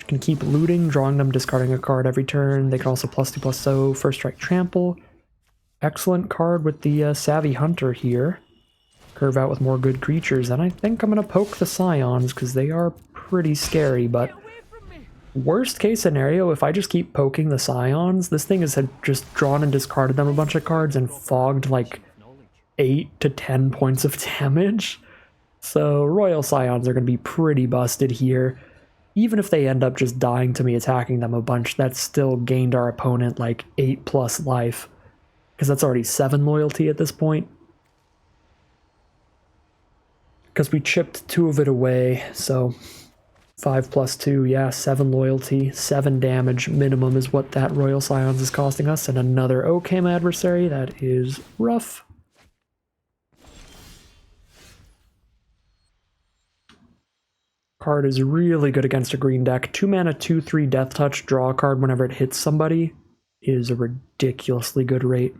You can keep looting, drawing them, discarding a card every turn. They can also +2/+0, first strike, trample. Excellent card with the Savvy Hunter here. Curve out with more good creatures, and I think I'm going to poke the Scions because they are pretty scary, but Worst case scenario, if I just keep poking the Scions, this thing has just drawn and discarded them a bunch of cards and fogged like 8 to 10 points of damage. So Royal Scions are going to be pretty busted here. Even if they end up just dying to me attacking them a bunch, that's still gained our opponent like 8+ life. Because that's already 7 loyalty at this point. Because we chipped 2 of it away, so 5 + 2, yeah, 7 loyalty, 7 damage minimum is what that Royal Scions is costing us, and another OCAM adversary. That is rough. Card is really good against a green deck. 2 mana, 2/3 Death Touch, draw a card whenever it hits somebody is a ridiculously good rate.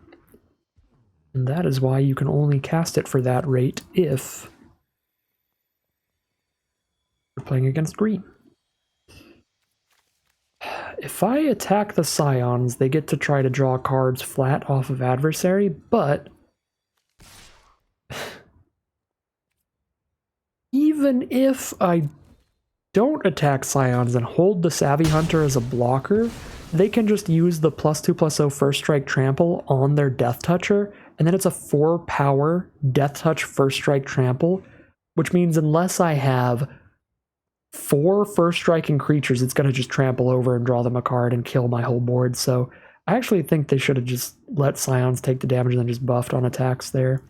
And that is why you can only cast it for that rate if you're playing against green. If I attack the Scions, they get to try to draw cards flat off of adversary, but even if I don't attack Scions and hold the Savvy Hunter as a blocker, they can just use the +2/+0 First Strike Trample on their Death Toucher, and then it's a 4 power Death Touch First Strike Trample, which means unless I have 4 first striking creatures, it's going to just trample over and draw them a card and kill my whole board. So I actually think they should have just let Scions take the damage and then just buffed on attacks there.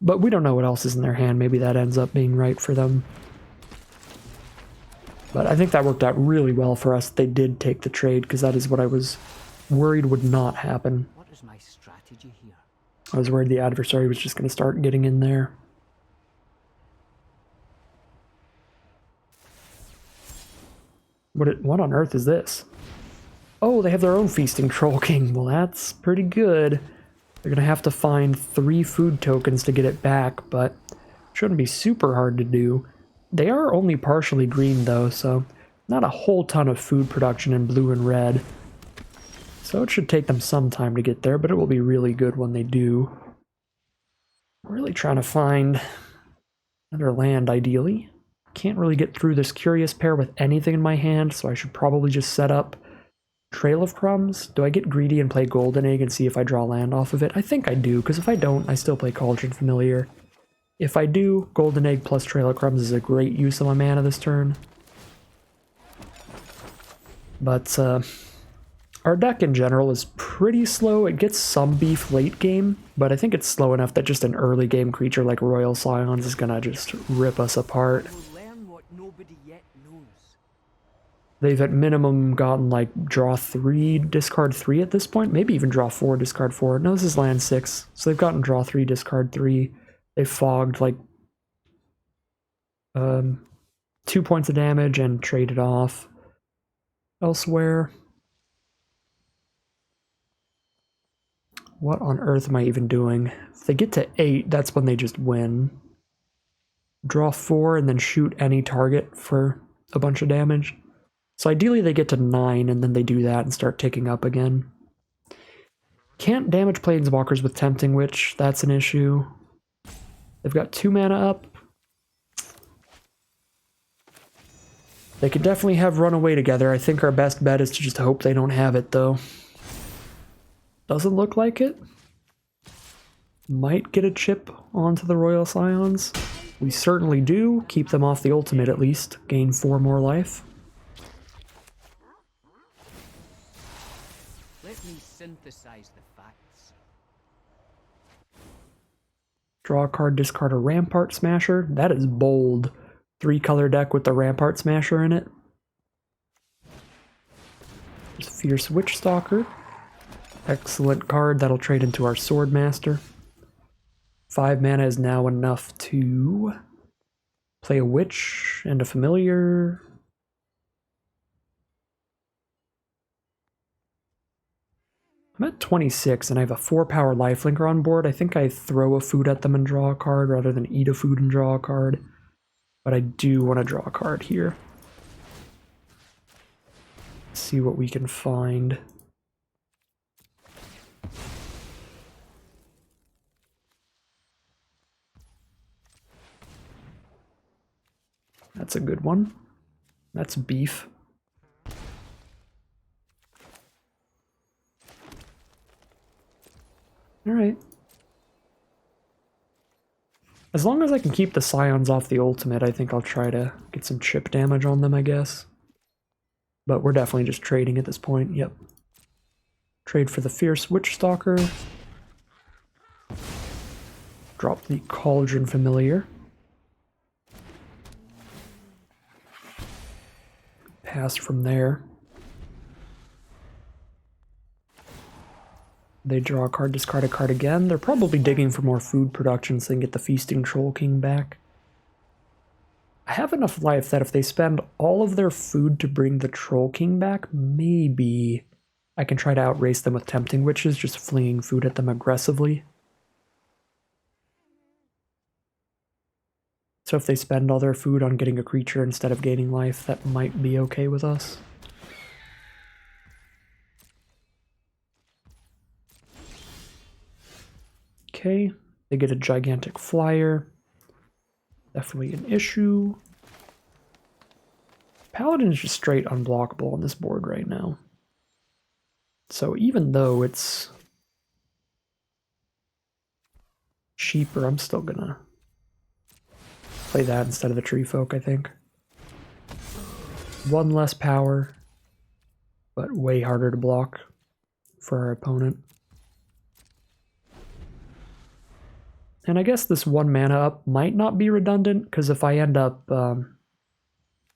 But we don't know what else is in their hand. Maybe that ends up being right for them. But I think that worked out really well for us. They did take the trade, because that is what I was worried would not happen. What is my strategy here? I was worried the adversary was just going to start getting in there. What on earth is this? Oh, they have their own Feasting Troll King. Well, that's pretty good. They're going to have to find 3 food tokens to get it back, but shouldn't be super hard to do. They are only partially green, though, so not a whole ton of food production in blue and red. So it should take them some time to get there, but it will be really good when they do. I'm really trying to find another land, ideally. Can't really get through this Curious Pair with anything in my hand, so I should probably just set up Trail of Crumbs. Do I get greedy and play Golden Egg and see if I draw land off of it? I think I do, because if I don't, I still play Cauldron Familiar. If I do, Golden Egg plus Trail of Crumbs is a great use of my mana this turn. But our deck in general is pretty slow. It gets some beef late game, but I think it's slow enough that just an early game creature like Royal Scions is gonna just rip us apart. They've at minimum gotten like draw 3, discard 3 at this point. Maybe even draw 4, discard 4. No, this is land 6. So they've gotten draw 3, discard 3. They fogged like 2 points of damage and traded off elsewhere. What on earth am I even doing? If they get to 8, that's when they just win. Draw 4 and then shoot any target for a bunch of damage. So ideally they get to 9 and then they do that and start ticking up again. Can't damage Planeswalkers with Tempting Witch, that's an issue. They've got 2 mana up. They could definitely have run away together. I think our best bet is to just hope they don't have it, though. Doesn't look like it. Might get a chip onto the Royal Scions. We certainly do. Keep them off the ultimate at least. Gain 4 more life. Let me synthesize the facts. Draw a card, discard a Rampart Smasher. That is bold. 3-color deck with the Rampart Smasher in it. There's Fierce Witchstalker. Excellent card that'll trade into our Swordmaster. 5 mana is now enough to play a Witch and a Familiar. I'm at 26 and I have a 4-power Lifelinker on board. I think I throw a food at them and draw a card rather than eat a food and draw a card. But I do want to draw a card here. Let's see what we can find. That's a good one. That's beef. Alright. As long as I can keep the Scions off the ultimate, I think I'll try to get some chip damage on them, I guess. But we're definitely just trading at this point, yep. Trade for the Fierce Witchstalker. Drop the Cauldron Familiar. Pass from there. They draw a card, discard a card again. They're probably digging for more food production so they can get the Feasting Troll King back. I have enough life that if they spend all of their food to bring the Troll King back, maybe I can try to outrace them with Tempting Witches, just flinging food at them aggressively. So if they spend all their food on getting a creature instead of gaining life, that might be okay with us. Okay, they get a gigantic flyer. Definitely an issue. Paladin is just straight unblockable on this board right now. So even though it's cheaper, I'm still gonna play that instead of the Tree Folk, I think. One less power, but way harder to block for our opponent. And I guess this 1 mana up might not be redundant, because if I end up,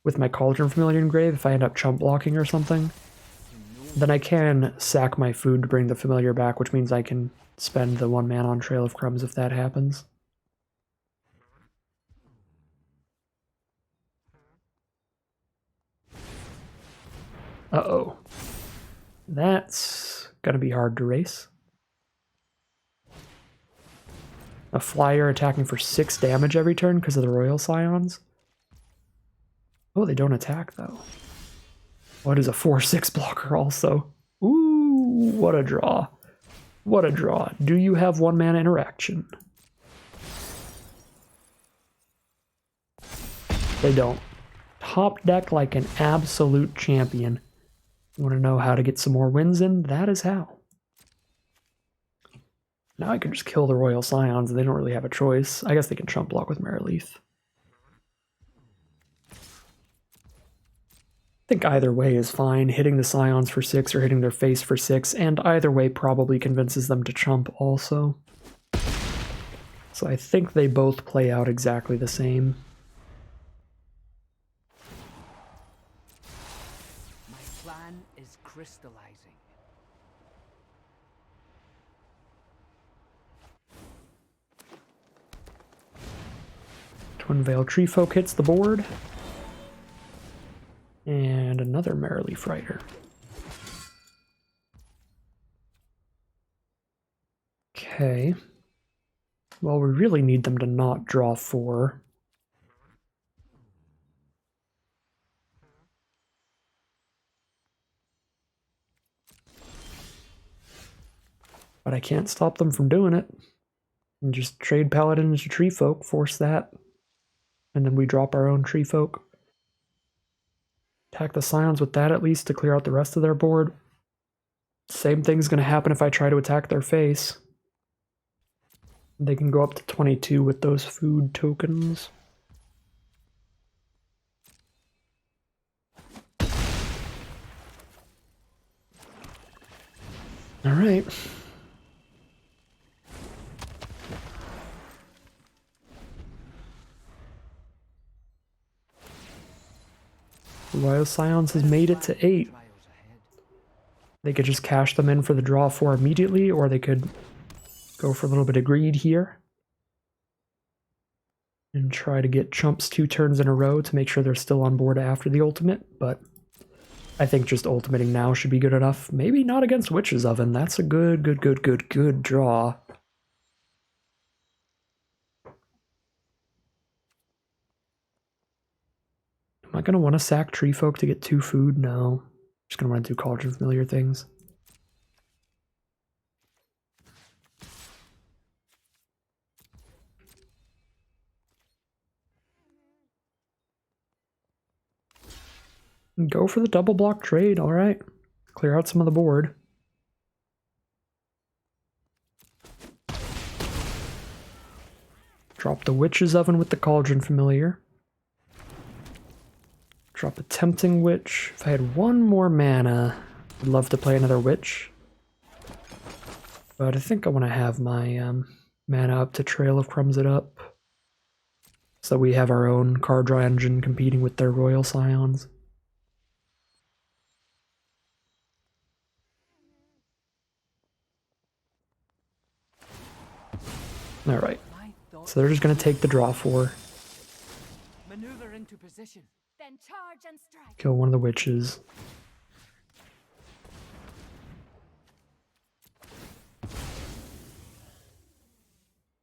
with my Cauldron Familiar in grave, if I end up chump blocking or something, then I can sack my food to bring the Familiar back, which means I can spend the 1 mana on Trail of Crumbs if that happens. Uh-oh. That's gonna be hard to race. A flyer attacking for 6 damage every turn because of the Royal Scions. Oh, they don't attack, though. What is a 4/6 blocker also? Ooh, what a draw. What a draw. Do you have 1 mana interaction? They don't. Top deck like an absolute champion. You want to know how to get some more wins in? That is how. Now I can just kill the Royal Scions. They don't really have a choice. I guess they can chump block with Maraleaf. I think either way is fine. Hitting the Scions for 6 or hitting their face for 6, and either way probably convinces them to chump also. So I think they both play out exactly the same. My plan is crystallizing. Twin Veil Tree Folk hits the board. And another Maraleaf Rider. Okay. Well, we really need them to not draw 4. But I can't stop them from doing it. And just trade Paladins to Tree Folk, force that. And then we drop our own Tree Folk. Attack the Scions with that at least to clear out the rest of their board. Same thing's going to happen if I try to attack their face. They can go up to 22 with those food tokens. All right. Royal Scions has made it to 8. They could just cash them in for the draw 4 immediately, or they could go for a little bit of greed here. And try to get chumps 2 turns in a row to make sure they're still on board after the ultimate, but I think just ultimating now should be good enough. Maybe not against Witch's Oven. That's a good draw. Am I going to want to sack Tree Folk to get 2 food? No. Just going to want to do Cauldron Familiar things. Go for the double block trade, alright. Clear out some of the board. Drop the Witch's Oven with the Cauldron Familiar. Drop a Tempting Witch. If I had one more mana, I'd love to play another Witch. But I think I want to have my mana up to Trail of Crumbs it up. So we have our own card draw engine competing with their Royal Scions. Alright, so they're just going to take the draw 4. Maneuver into position. Then charge and strike. Kill one of the witches.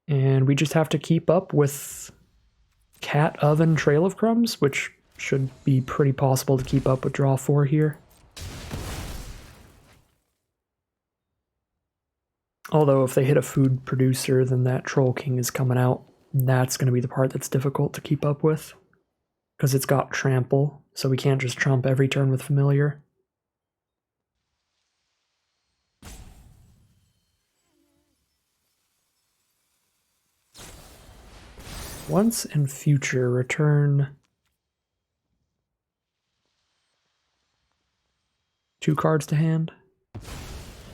And we just have to keep up with Cat Oven Trail of Crumbs, which should be pretty possible to keep up with draw 4 here. Although if they hit a food producer, then that Troll King is coming out. That's going to be the part that's difficult to keep up with. Because it's got Trample, so we can't just trump every turn with Familiar. Once and future, return 2 cards to hand.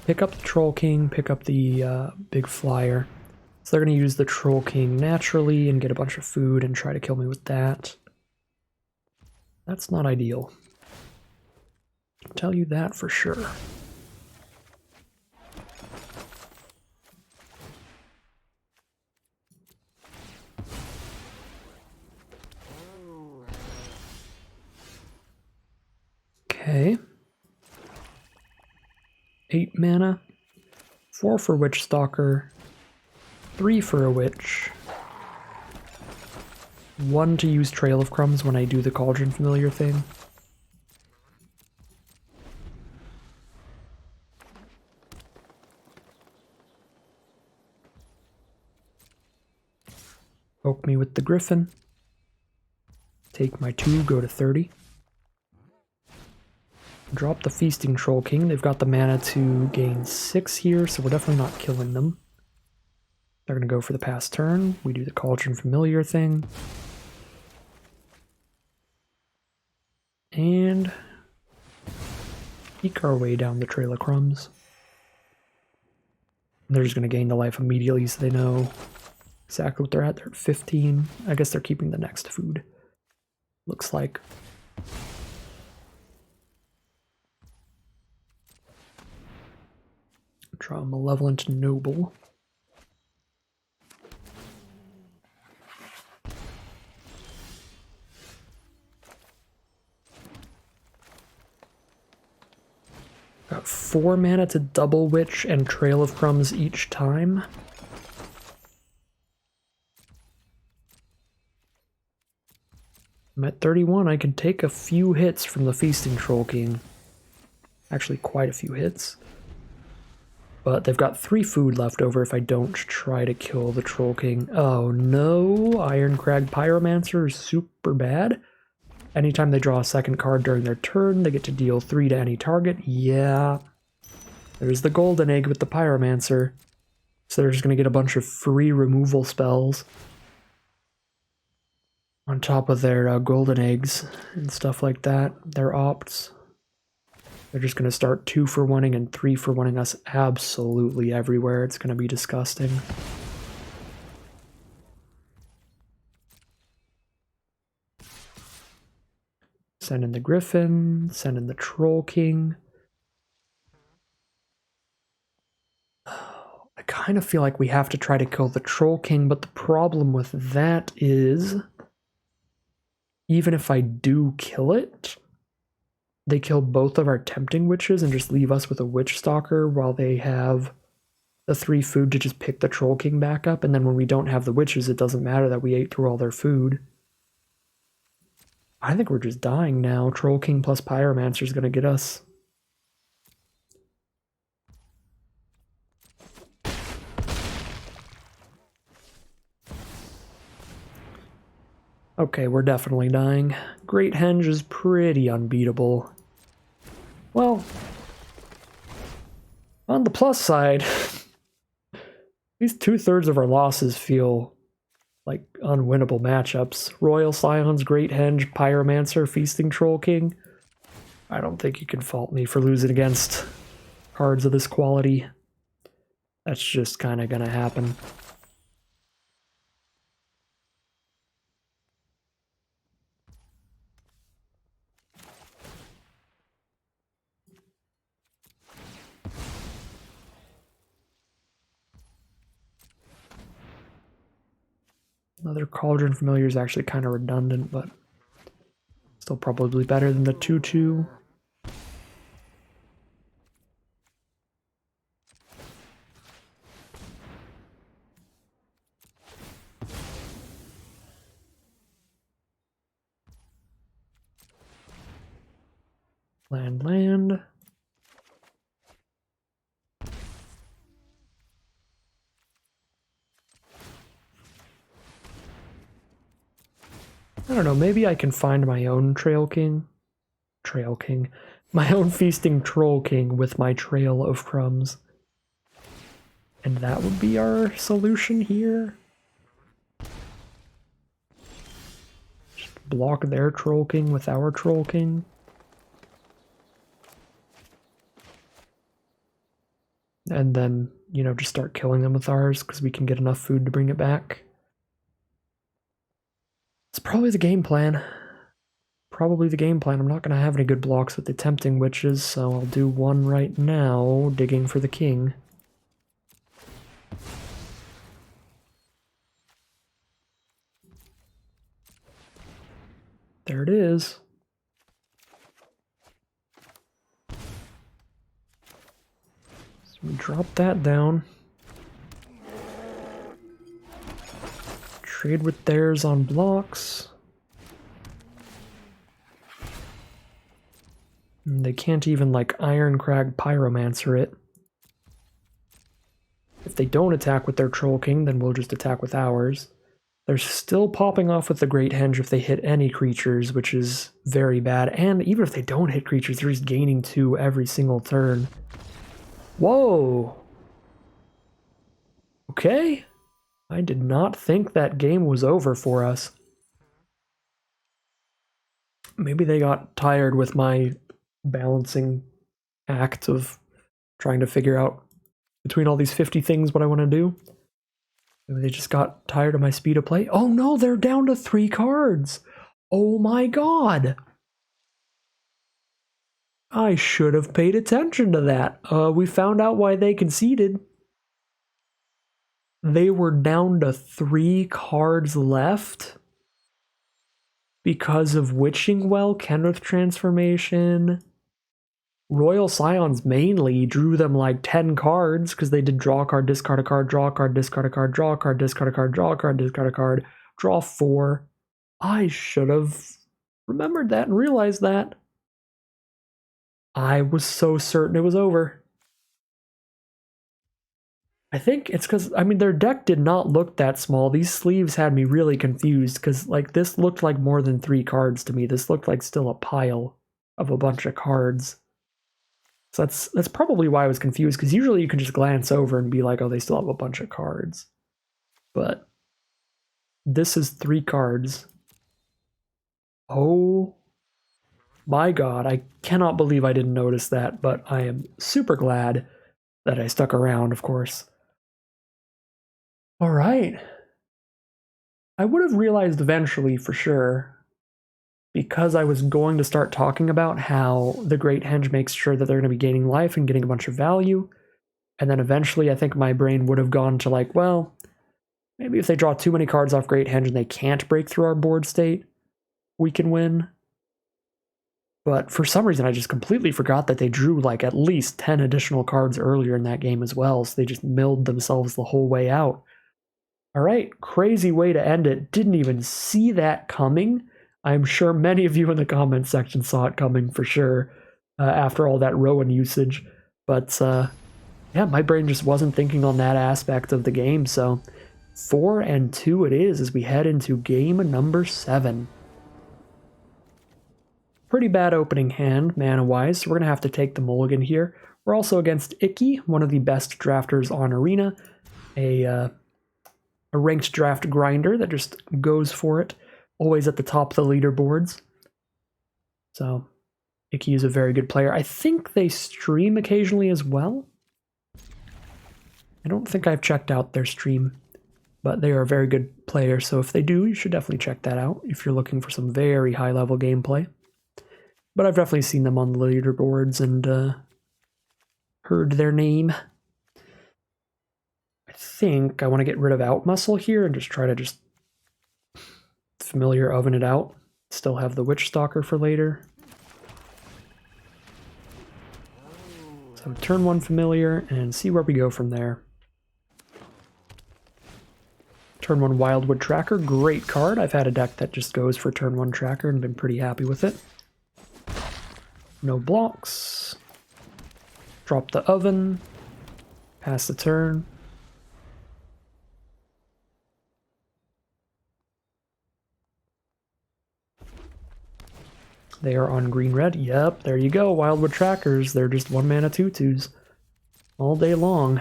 Pick up the Troll King, pick up the big flyer. So they're going to use the Troll King naturally and get a bunch of food and try to kill me with that. That's not ideal. I can tell you that for sure. Okay. 8 mana. 4 for Witch Stalker. 3 for a Witch. 1 to use Trail of Crumbs when I do the Cauldron Familiar thing. Poke me with the Griffin. Take my 2, go to 30. Drop the Feasting Troll King. They've got the mana to gain 6 here, so we're definitely not killing them. They're going to go for the pass turn. We do the Cauldron Familiar thing. And eke our way down the Trail of Crumbs. And they're just going to gain the life immediately so they know exactly what they're at. They're at 15. I guess they're keeping the next food. Looks like. Draw a Malevolent Noble. Got 4 mana to double Witch and Trail of Crumbs each time. I'm at 31. I can take a few hits from the Feasting Troll King. Actually, quite a few hits. But they've got 3 food left over if I don't try to kill the Troll King. Oh no, Ironcrag Pyromancer is super bad. Anytime they draw a second card during their turn, they get to deal 3 to any target. Yeah. There's the Golden Egg with the Pyromancer. So they're just going to get a bunch of free removal spells on top of their Golden Eggs and stuff like that. Their opts. They're just going to start 2 for 1ing and 3 for 1ing us absolutely everywhere. It's going to be disgusting. Send in the Griffin, send in the Troll King. I kind of feel like we have to try to kill the Troll King, but the problem with that is, even if I do kill it, they kill both of our Tempting Witches and just leave us with a Witch Stalker while they have the 3 food to just pick the Troll King back up, and then when we don't have the Witches, it doesn't matter that we ate through all their food. I think we're just dying now. Troll King plus Pyromancer is going to get us. Okay, we're definitely dying. Great Henge is pretty unbeatable. Well, on the plus side, at least 2/3 of our losses feel like unwinnable matchups. Royal Scions, Great Henge, Pyromancer, Feasting Troll King. I don't think you can fault me for losing against cards of this quality. That's just kind of gonna happen. Another Cauldron Familiar is actually kind of redundant, but still probably better than the 2/2. Land. I don't know, maybe I can find my own Trail King. My own Feasting Troll King with my Trail of Crumbs. And that would be our solution here. Just block their Troll King with our Troll King. And then, you know, just start killing them with ours because we can get enough food to bring it back. It's probably the game plan. I'm not going to have any good blocks with the Tempting Witches, so I'll do one right now, digging for the king. There it is. So we drop that down. Trade with theirs on blocks. And they can't even, like, Ironcrag Pyromancer it. If they don't attack with their Troll King, then we'll just attack with ours. They're still popping off with the Great Henge if they hit any creatures, which is very bad. And even if they don't hit creatures, they're just gaining 2 every single turn. Whoa! Okay. I did not think that game was over for us. Maybe they got tired with my balancing act of trying to figure out between all these 50 things what I want to do. Maybe they just got tired of my speed of play. Oh no, they're down to 3 cards. Oh my god. I should have paid attention to that. We found out why they conceded. They were down to 3 cards left because of Witching Well, Kenneth Transformation. Royal Scions mainly drew them like 10 cards because they did draw a card, discard a card, draw a card, discard a card, draw a card, discard a card, draw a card, discard a card, draw 4. I should have remembered that and realized that. I was so certain it was over. I think it's because, I mean, their deck did not look that small. These sleeves had me really confused because, like, this looked like more than 3 cards to me. This looked like still a pile of a bunch of cards. So that's probably why I was confused, because usually you can just glance over and be like, oh, they still have a bunch of cards. But this is 3 cards. Oh my god, I cannot believe I didn't notice that, but I am super glad that I stuck around, of course. All right. I would have realized eventually, for sure, because I was going to start talking about how the Great Henge makes sure that they're going to be gaining life and getting a bunch of value. And then eventually I think my brain would have gone to like, well, maybe if they draw too many cards off Great Henge and they can't break through our board state, we can win. But for some reason I just completely forgot that they drew like at least 10 additional cards earlier in that game as well, so they just milled themselves the whole way out. All right, crazy way to end it. Didn't even see that coming. I'm sure many of you in the comments section saw it coming for sure after all that Rowan usage. But yeah, my brain just wasn't thinking on that aspect of the game. So 4-2 it is as we head into game number 7. Pretty bad opening hand, mana-wise, so we're going to have to take the mulligan here. We're also against Icky, one of the best drafters on Arena. A a ranked draft grinder that just goes for it, always at the top of the leaderboards. So Icky is a very good player. I think they stream occasionally as well. I don't think I've checked out their stream, but they are a very good player, so if they do, you should definitely check that out if you're looking for some very high-level gameplay. But I've definitely seen them on the leaderboards and heard their name. I think I want to get rid of Out Muscle here and just try to just familiar oven it out. Still have the Witch Stalker for later. So turn 1 familiar and see where we go from there. Turn 1 Wildwood Tracker, great card. I've had a deck that just goes for turn 1 Tracker and been pretty happy with it. No blocks. Drop the oven. Pass the turn. They are on green-red. Yep, there you go. Wildwood Trackers. They're just 1-mana 2/2s all day long.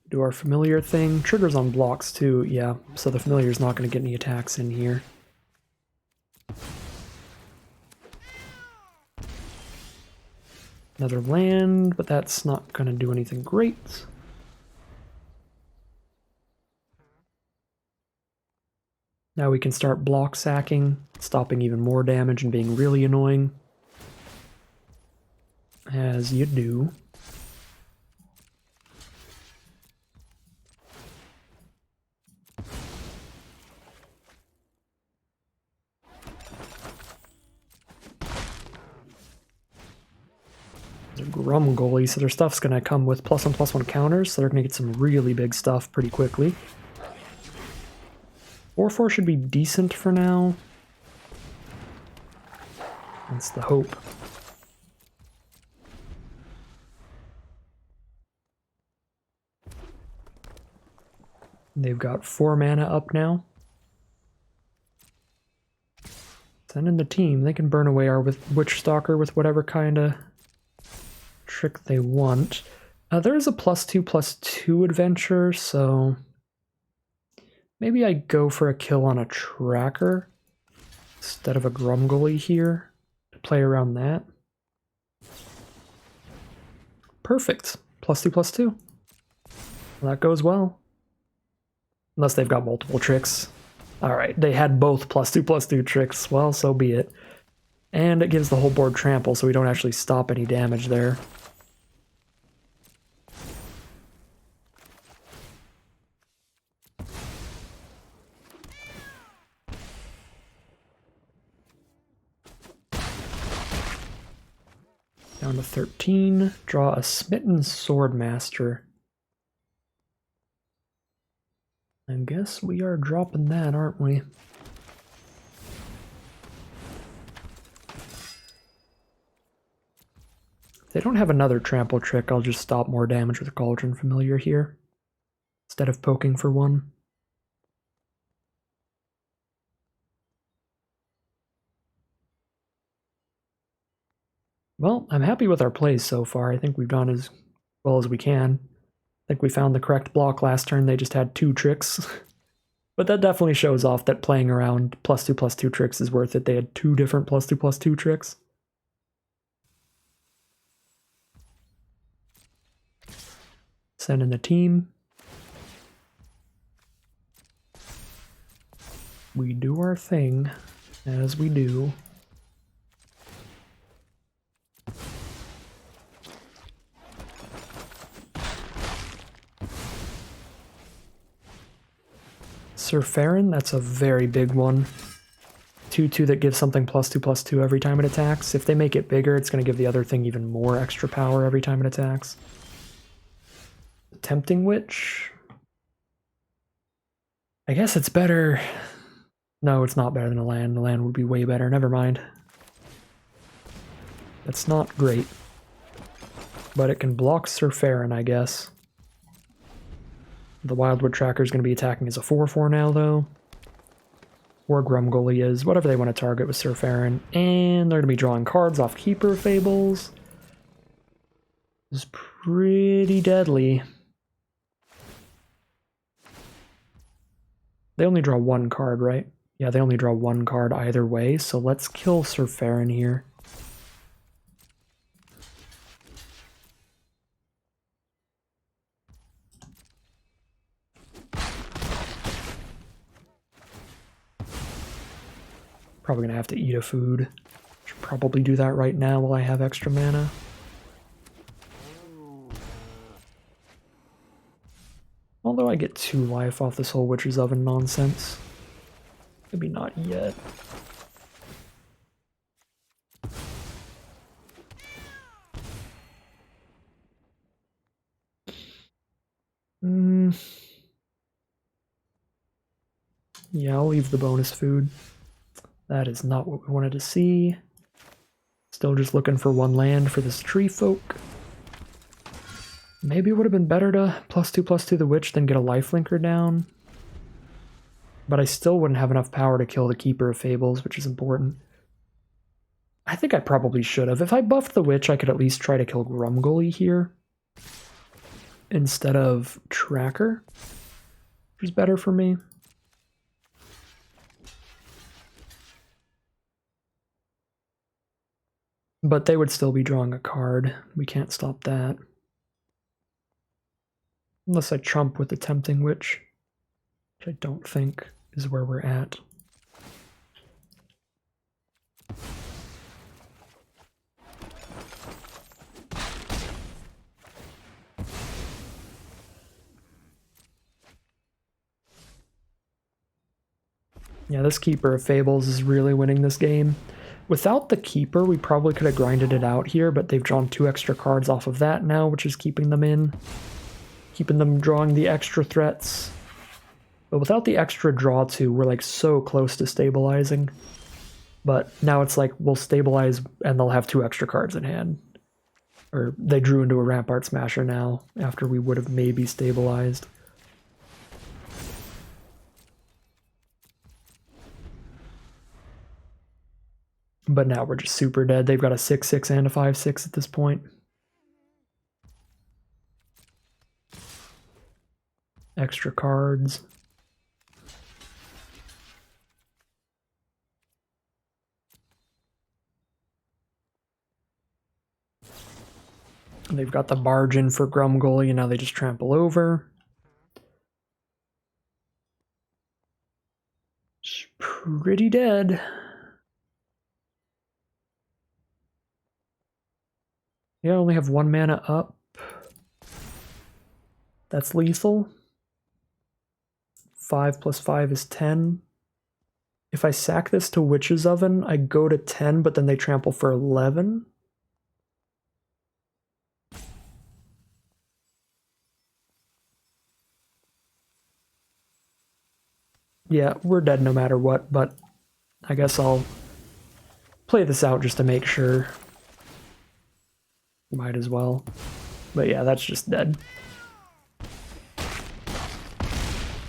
Do our familiar thing. Triggers on blocks too, yeah. So the familiar is not going to get any attacks in here. Another land, but that's not going to do anything great. Now we can start block sacking, stopping even more damage and being really annoying. As you do. They're Grum Goalie, so their stuff's gonna come with +1/+1 counters, so they're gonna get some really big stuff pretty quickly. 4/4 should be decent for now. That's the hope. They've got 4 mana up now. Send in the team. They can burn away our Witch Stalker with whatever kind of trick they want. There is a +2/+2 adventure, so maybe I go for a kill on a tracker instead of a Grumgoalie here to play around that. Perfect. +2/+2. Well, that goes well. Unless they've got multiple tricks. Alright, they had both +2/+2 tricks. Well, so be it. And it gives the whole board trample, so we don't actually stop any damage there. Down to 13. Draw a Smitten Swordmaster. I guess we are dropping that, aren't we? If they don't have another trample trick, I'll just stop more damage with a Cauldron Familiar here, instead of poking for one. Well, I'm happy with our plays so far. I think we've done as well as we can. I think we found the correct block last turn. They just had 2 tricks. But that definitely shows off that playing around +2/+2 tricks is worth it. They had 2 different +2/+2 tricks. Send in the team. We do our thing, as we do. Sir Farron, that's a very big one. 2/2 that gives something +2/+2 every time it attacks. If they make it bigger, it's going to give the other thing even more extra power every time it attacks. Tempting Witch. I guess it's better. No, it's not better than a land. The land would be way better. Never mind. That's not great. But it can block Sir Farron, I guess. The Wildwood Tracker is going to be attacking as a 4/4 now, though. Or Grumgoalie is, whatever they want to target with Sir Farron. And they're going to be drawing cards off Keeper Fables. This is pretty deadly. They only draw one card, right? Yeah, they only draw one card either way, so let's kill Sir Farron here. Probably gonna have to eat a food. Should probably do that right now while I have extra mana. Although I get 2 life off this whole Witch's Oven nonsense. Maybe not yet. Yeah, I'll leave the bonus food. That is not what we wanted to see. Still just looking for 1 land for this tree folk. Maybe it would have been better to +2/+2 the witch than get a lifelinker down. But I still wouldn't have enough power to kill the Keeper of Fables, which is important. I think I probably should have. If I buffed the witch, I could at least try to kill Grumgully here instead of Tracker, which is better for me. But they would still be drawing a card. We can't stop that. Unless I trump with the Tempting Witch, which I don't think is where we're at. Yeah, this Keeper of Fables is really winning this game. Without the Keeper, we probably could have grinded it out here, but they've drawn 2 extra cards off of that now, which is keeping them in. Keeping them drawing the extra threats. But without the extra draw too, we're like so close to stabilizing. But now it's like we'll stabilize and they'll have 2 extra cards in hand. Or they drew into a Rampart Smasher now, after we would have maybe stabilized. But now we're just super dead. They've got a 6/6 and a 5/6 at this point. Extra cards. And they've got the barge in for Grumgully, and now they just trample over. It's pretty dead. Yeah, I only have 1 mana up. That's lethal. 5 + 5 is 10. If I sack this to Witch's Oven, I go to 10, but then they trample for 11. Yeah, we're dead no matter what, but I guess I'll play this out just to make sure. Might as well. But yeah, that's just dead.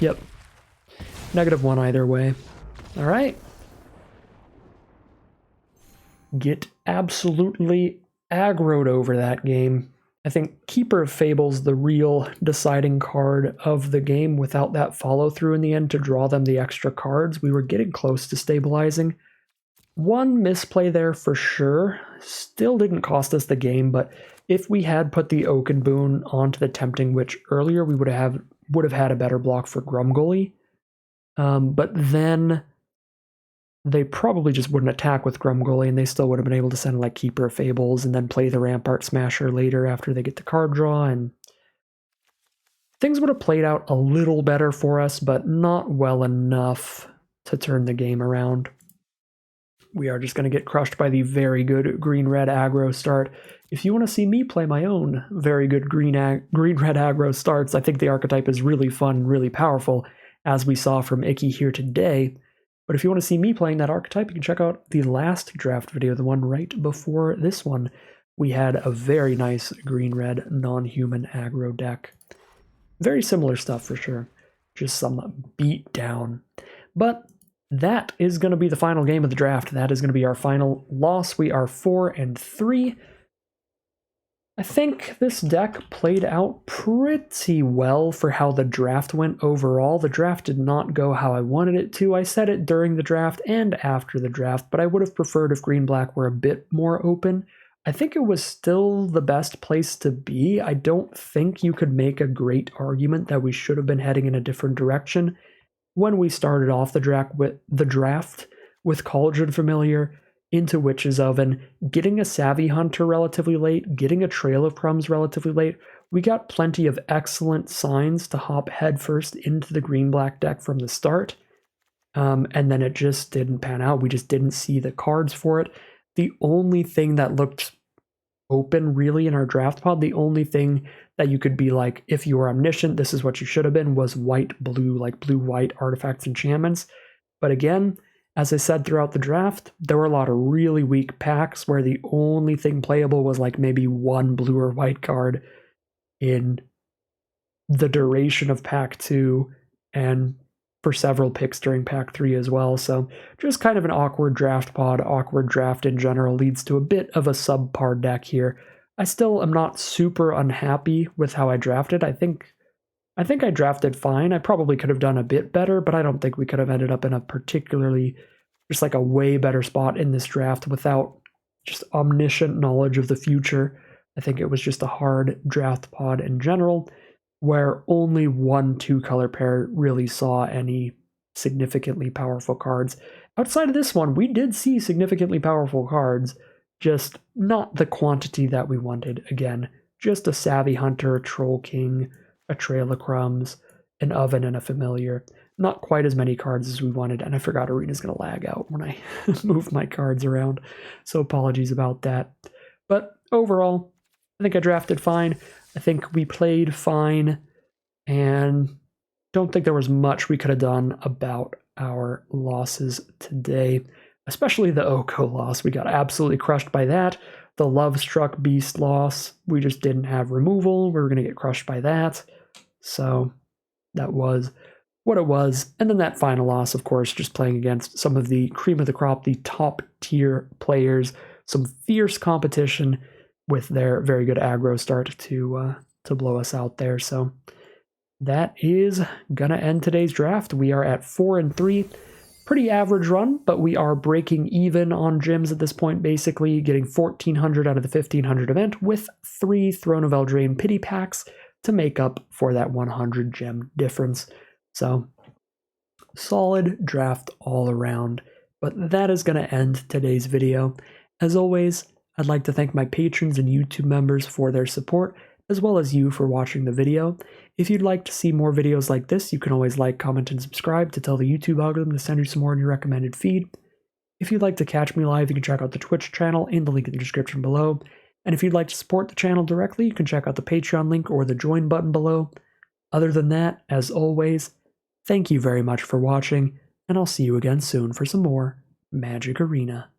Yep. -1 either way. Alright. Get absolutely aggroed over that game. I think Keeper of Fables, the real deciding card of the game. Without that follow-through in the end to draw them the extra cards, we were getting close to stabilizing. 1 misplay there for sure. Still didn't cost us the game, but if we had put the Oaken Boon onto the Tempting Witch earlier, we would have had a better block for Grumgully. But then they probably just wouldn't attack with Grumgully, and they still would have been able to send like Keeper of Fables and then play the Rampart Smasher later after they get the card draw, and things would have played out a little better for us, but not well enough to turn the game around. We are just going to get crushed by the very good green-red aggro start. If you want to see me play my own very good green-red aggro starts, I think the archetype is really fun, really powerful, as we saw from Icky here today. But if you want to see me playing that archetype, you can check out the last draft video, the one right before this one. We had a very nice green-red non-human aggro deck. Very similar stuff for sure. Just some beat down. But that is going to be the final game of the draft. That is going to be our final loss. We are 4-3. I think this deck played out pretty well for how the draft went overall. The draft did not go how I wanted it to. I said it during the draft and after the draft, but I would have preferred if green-black were a bit more open. I think it was still the best place to be. I don't think you could make a great argument that we should have been heading in a different direction. When we started off the draft with Cauldron Familiar into Witch's Oven, getting a Savvy Hunter relatively late, getting a Trail of Crumbs relatively late, we got plenty of excellent signs to hop headfirst into the green-black deck from the start. And then it just didn't pan out. We just didn't see the cards for it. The only thing that looked open really in our draft pod, the only thing that you could be like, if you were omniscient, this is what you should have been, was white-blue, like blue-white artifacts and enchantments. But again, as I said throughout the draft, there were a lot of really weak packs where the only thing playable was like maybe one blue or white card in the duration of pack 2 and for several picks during pack 3 as well. So just kind of an awkward draft pod, awkward draft in general leads to a bit of a subpar deck here. I still am not super unhappy with how I drafted. I think I drafted fine. I probably could have done a bit better, but I don't think we could have ended up in a particularly, just like a way better spot in this draft without just omniscient knowledge of the future. I think it was just a hard draft pod in general, where only 1-2 color pair really saw any significantly powerful cards. Outside of this one, we did see significantly powerful cards, just not the quantity that we wanted. Again, just a Savvy Hunter, a Troll King, a Trail of Crumbs, an Oven, and a Familiar. Not quite as many cards as we wanted, and I forgot Arena's going to lag out when I move my cards around, so apologies about that. But overall, I think I drafted fine. I think we played fine, and don't think there was much we could have done about our losses today, especially the Oko loss. We got absolutely crushed by that. The Love Struck Beast loss, we just didn't have removal. We were going to get crushed by that. So that was what it was. And then that final loss, of course, just playing against some of the cream of the crop, the top tier players, some fierce competition with their very good aggro start to blow us out there. So that is gonna end today's draft. We are at 4-3. Pretty average run, but we are breaking even on gems at this point, basically getting 1,400 out of the 1,500 event with 3 Throne of Eldraine pity packs to make up for that 100 gem difference. So solid draft all around. But that is going to end today's video. As always, I'd like to thank my patrons and YouTube members for their support, as well as you for watching the video. If you'd like to see more videos like this, you can always like, comment, and subscribe to tell the YouTube algorithm to send you some more in your recommended feed. If you'd like to catch me live, you can check out the Twitch channel in the link in the description below. And if you'd like to support the channel directly, you can check out the Patreon link or the join button below. Other than that, as always, thank you very much for watching, and I'll see you again soon for some more Magic Arena.